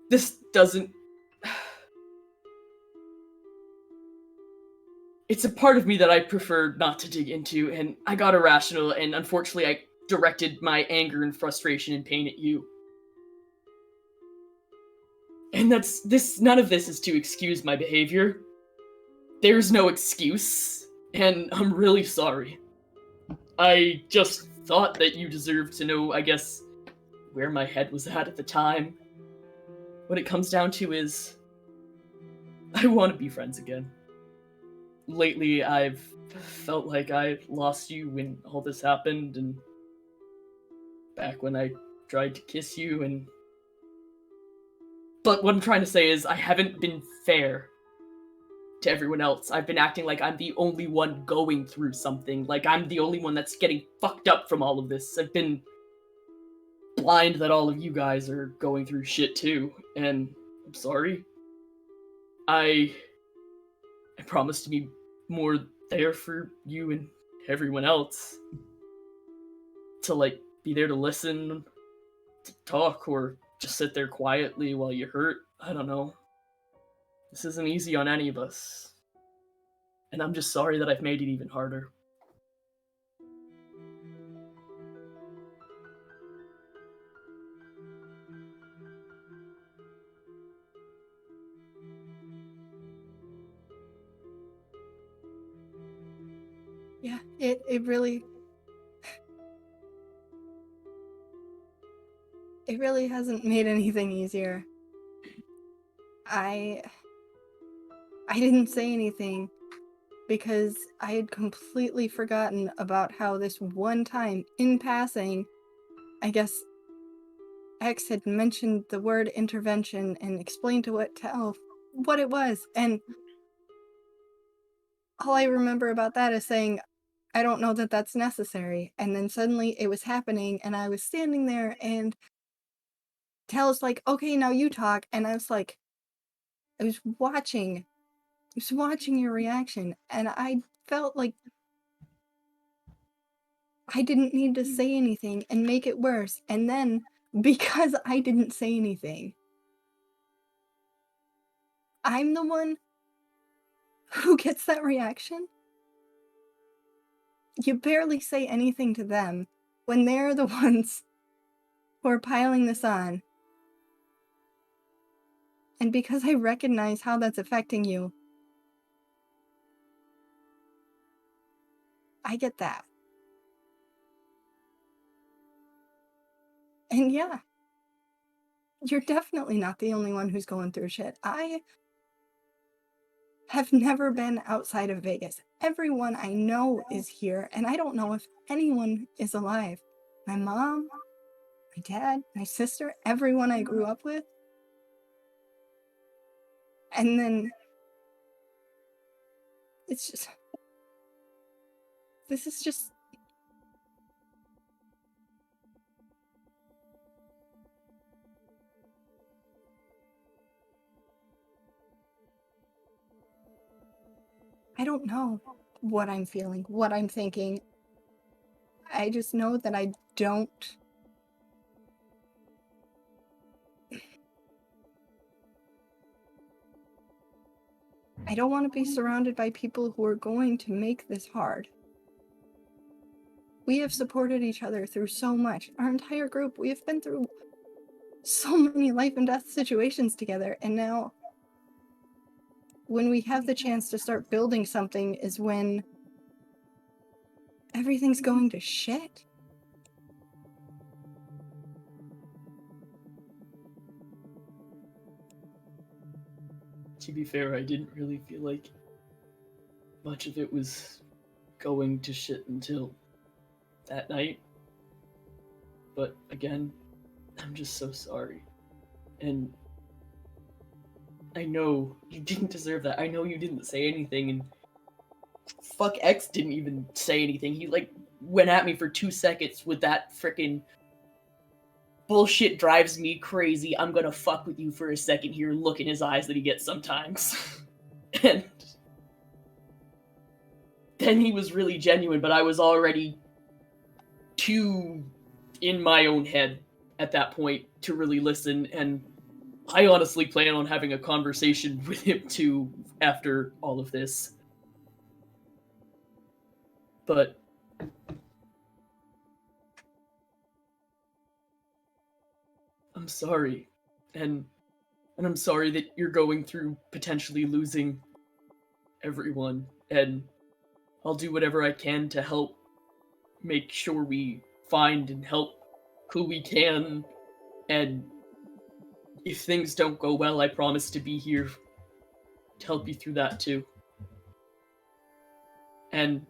this doesn't... It's a part of me that I prefer not to dig into, and I got irrational, and unfortunately I directed my anger and frustration and pain at you. And none of this is to excuse my behavior. There's no excuse, and I'm really sorry. I just thought that you deserved to know, I guess, where my head was at the time. What it comes down to is, I want to be friends again. Lately, I've felt like I lost you when all this happened, and back when I tried to kiss you, and... But what I'm trying to say is, I haven't been fair to everyone else. I've been acting like I'm the only one going through something, like I'm the only one that's getting fucked up from all of this. I've been blind that all of you guys are going through shit too, and I'm sorry. I promise to be more there for you and everyone else. To, like, be there to listen, to talk, or just sit there quietly while you hurt. I don't know. This isn't easy on any of us. And I'm just sorry that I've made it even harder. Yeah, it really hasn't made anything easier. I didn't say anything because I had completely forgotten about how this one time, in passing, I guess X had mentioned the word intervention and explained to Elf what it was, and all I remember about that is saying, I don't know that that's necessary. And then suddenly it was happening, and I was standing there, and Tal's like, okay, now you talk. And I was like, I was watching your reaction, and I felt like I didn't need to say anything and make it worse. And then, because I didn't say anything, I'm the one who gets that reaction. You barely say anything to them when they're the ones who are piling this on. And because I recognize how that's affecting you, I get that. And yeah, You're definitely not the only one who's going through shit. I have never been outside of Vegas. Everyone I know is here, and I don't know if anyone is alive. My mom, my dad, my sister, everyone I grew up with. And then it's just, this is just, I don't know what I'm feeling, what I'm thinking. I just know that I don't want to be surrounded by people who are going to make this hard. We have supported each other through so much. Our entire group, we have been through so many life and death situations together, and now when we have the chance to start building something is when everything's going to shit. To be fair, I didn't really feel like much of it was going to shit until that night. But again, I'm just so sorry. And I know you didn't deserve that. I know you didn't say anything, and fuck X didn't even say anything. He like went at me for 2 seconds with that frickin' bullshit drives me crazy. I'm gonna fuck with you for a second here. Look in his eyes that he gets sometimes. And then he was really genuine, but I was already too in my own head at that point to really listen, and I honestly plan on having a conversation with him too after all of this. But I'm sorry. And I'm sorry that you're going through potentially losing everyone, and I'll do whatever I can to help make sure we find and help who we can, and if things don't go well, I promise to be here to help you through that too. And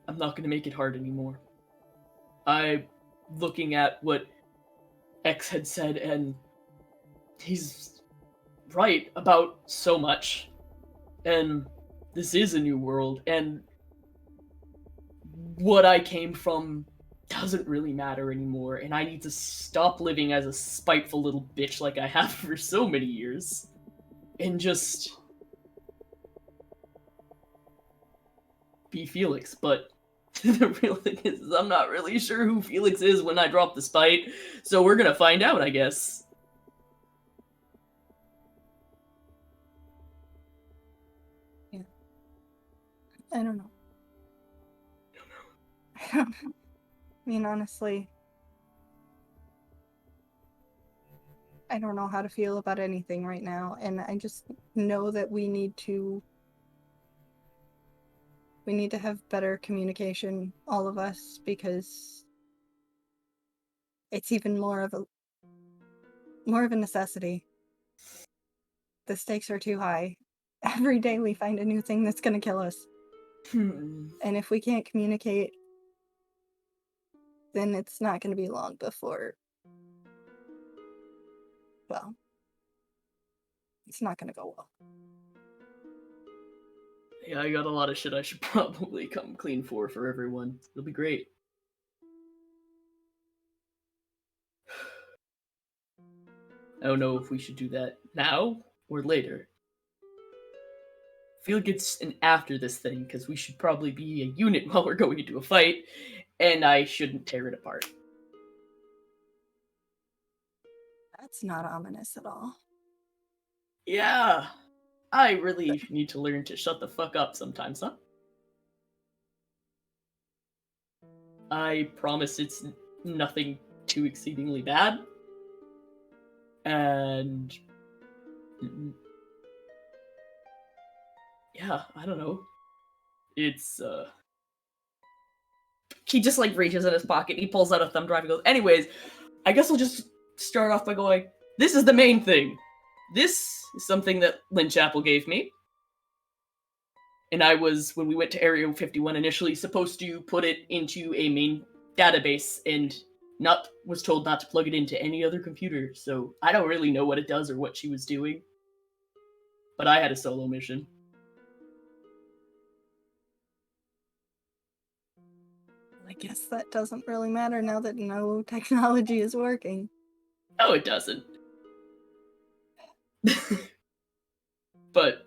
I'm not going to make it hard anymore. I'm looking at what X had said, and he's right about so much. And this is a new world, and what I came from doesn't really matter anymore, and I need to stop living as a spiteful little bitch like I have for so many years, and just be Felix. But the real thing is I'm not really sure who Felix is when I drop the spite, so we're gonna find out, I guess. Yeah. I don't know. I don't know. I mean, honestly, I don't know how to feel about anything right now, and I just know that we need to have better communication, all of us, because it's even more of a necessity. The stakes are too high. Every day we find a new thing that's going to kill us. And if we can't communicate, then it's not going to be long before, well, it's not going to go well. Yeah, I got a lot of shit I should probably come clean for everyone. It'll be great. I don't know if we should do that now or later. I feel like it's an after this thing, because we should probably be a unit while we're going into a fight, and I shouldn't tear it apart. That's not ominous at all. Yeah, I really need to learn to shut the fuck up sometimes, huh? I promise it's nothing too exceedingly bad. And yeah, I don't know. It's He just like reaches in his pocket, he pulls out a thumb drive and goes, anyways, I guess I'll just start off by going, this is the main thing. This is something that Lynn Chapel gave me. And I was, when we went to Area 51 initially, supposed to put it into a main database and was told not to plug it into any other computer. So I don't really know what it does or what she was doing. But I had a solo mission. I guess that doesn't really matter now that no technology is working. Oh, it doesn't. But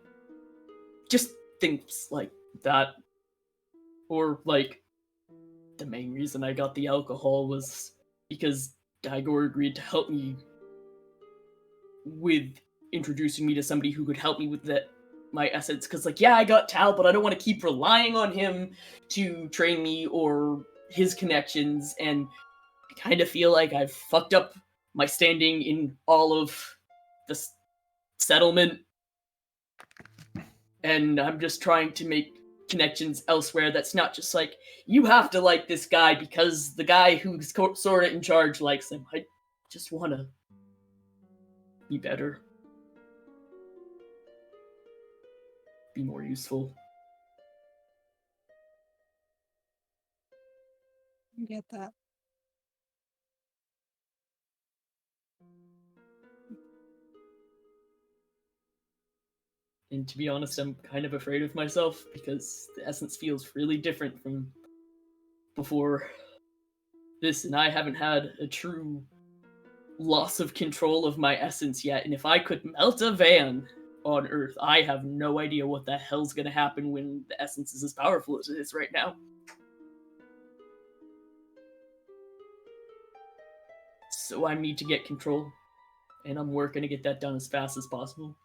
just things like that. Or, like, the main reason I got the alcohol was because Daigor agreed to help me with introducing me to somebody who could help me with my essence. Because, like, yeah, I got Tal, but I don't want to keep relying on him to train me or his connections. And I kind of feel like I've fucked up my standing in all of the settlement. And I'm just trying to make connections elsewhere that's not just like, you have to like this guy because the guy who's sort of in charge likes him. I just want to be better. Be more useful. I get that. And to be honest, I'm kind of afraid of myself because the essence feels really different from before this, and I haven't had a true loss of control of my essence yet. And if I could melt a van on Earth, I have no idea what the hell's gonna happen when the essence is as powerful as it is right now. So I need to get control, and I'm working to get that done as fast as possible.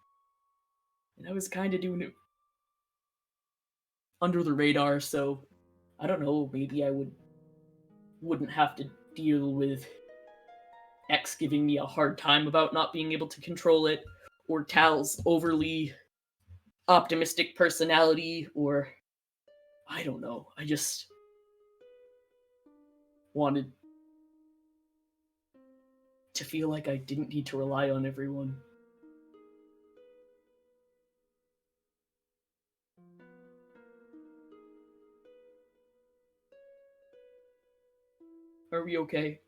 And I was kind of doing it under the radar, so I don't know, maybe I wouldn't have to deal with X giving me a hard time about not being able to control it, or Tal's overly optimistic personality, or I don't know. I just wanted to feel like I didn't need to rely on everyone. Are we okay?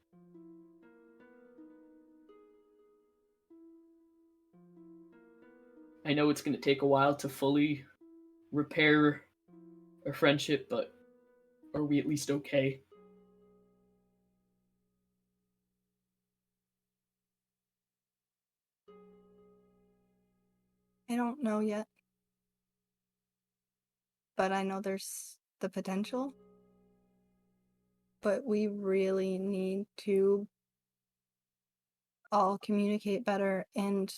I know it's going to take a while to fully repair a friendship, but are we at least okay? I don't know yet. But I know there's the potential. But we really need to all communicate better and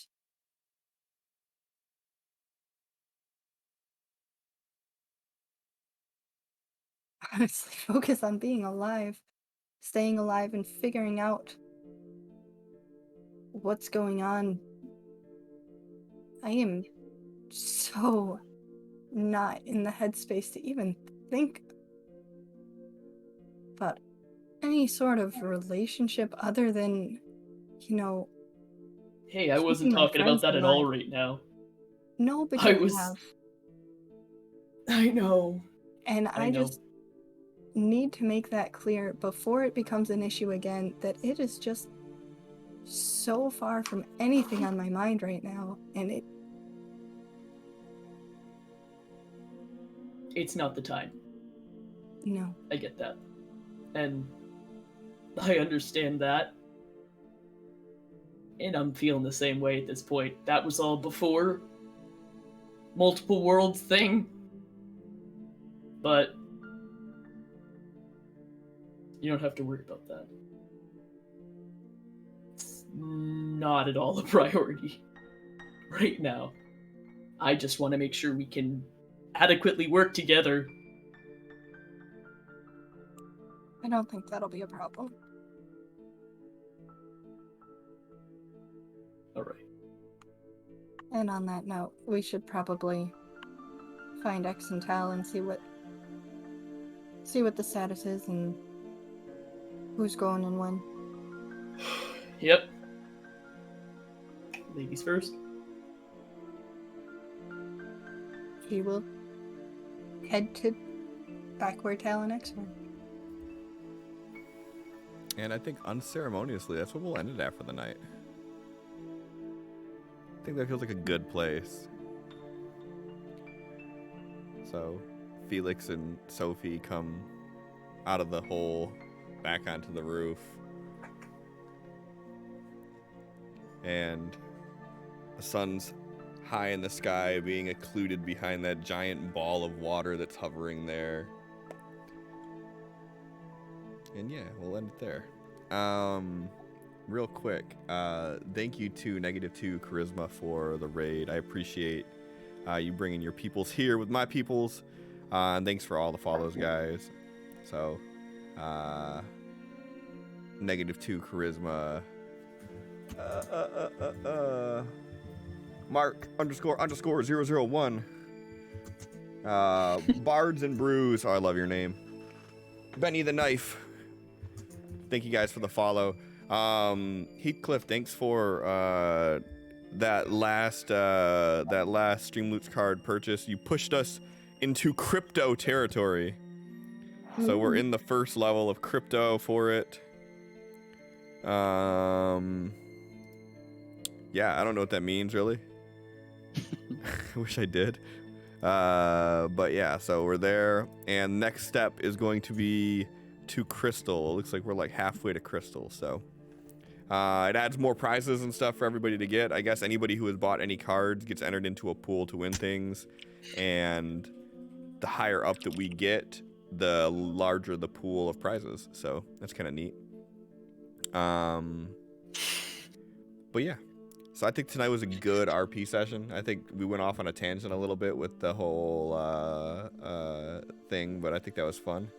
honestly focus on being alive, staying alive, and figuring out what's going on. I am so not in the headspace to even think about any sort of relationship other than, you know, Hey, I wasn't keeping my talking about friends that at all alive. right now. No, but I you was- have. I know. And I I know. just need to make that clear before it becomes an issue again, that it is just so far from anything on my mind right now, and It's not the time. no. I get that. And I understand that. And I'm feeling the same way at this point. That was all before multiple worlds thing. But you don't have to worry about that. It's not at all a priority right now. I just want to make sure we can adequately work together. I don't think that'll be a problem. Alright. And on that note, we should probably find X and Tal and see what the status is and who's going and when. Yep. Ladies first. He will head to back where Talon went. And I think unceremoniously, that's what we'll end it at for the night. I think that feels like a good place. So, Felix and Sophie come out of the hole back onto the roof. And the sun's high in the sky, being occluded behind that giant ball of water that's hovering there. And yeah, we'll end it there. Real quick, thank you to -2 Charisma for the raid. I appreciate you bringing your peoples here with my peoples. And thanks for all the follows, guys. So, -2 Charisma. Mark __ 001. Bards and Brews. Oh, I love your name. Benny the Knife. Thank you guys for the follow. Heathcliff, thanks for that last Streamloots card purchase. You pushed us into crypto territory. So we're in the first level of crypto for it. Yeah, I don't know what that means really. I wish I did. But yeah, so we're there, and next step is going to be to Crystal. It looks like we're like halfway to Crystal, so it adds more prizes and stuff for everybody to get. I guess anybody who has bought any cards gets entered into a pool to win things, and the higher up that we get, the larger the pool of prizes. So that's kind of neat. But yeah. So I think tonight was a good RP session. I think we went off on a tangent a little bit with the whole thing, but I think that was fun.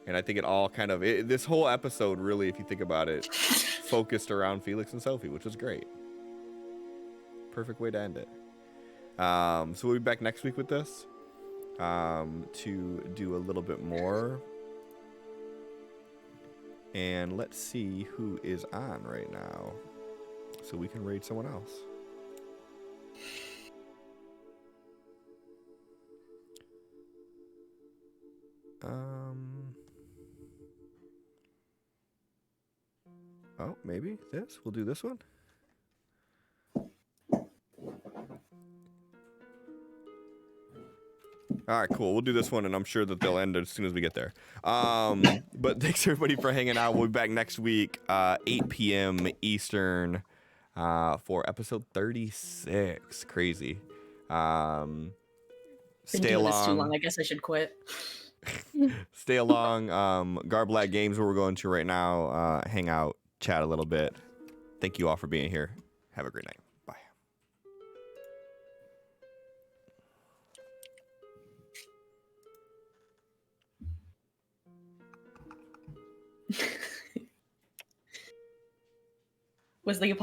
And I think it all kind of, this whole episode really, if you think about it, focused around Felix and Sophie, which was great. Perfect way to end it. So we'll be back next week with this to do a little bit more. And let's see who is on right now, so we can raid someone else. Oh, maybe this? We'll do this one. All right, cool. We'll do this one, and I'm sure that they'll end as soon as we get there. But thanks, everybody, for hanging out. We'll be back next week, 8 p.m. Eastern, for episode 36. Crazy. Been Stay doing along. this too long. I guess I should quit. Stay along. Garblag Games, where we're going to right now. Hang out, chat a little bit. Thank you all for being here. Have a great night. Bye. Was the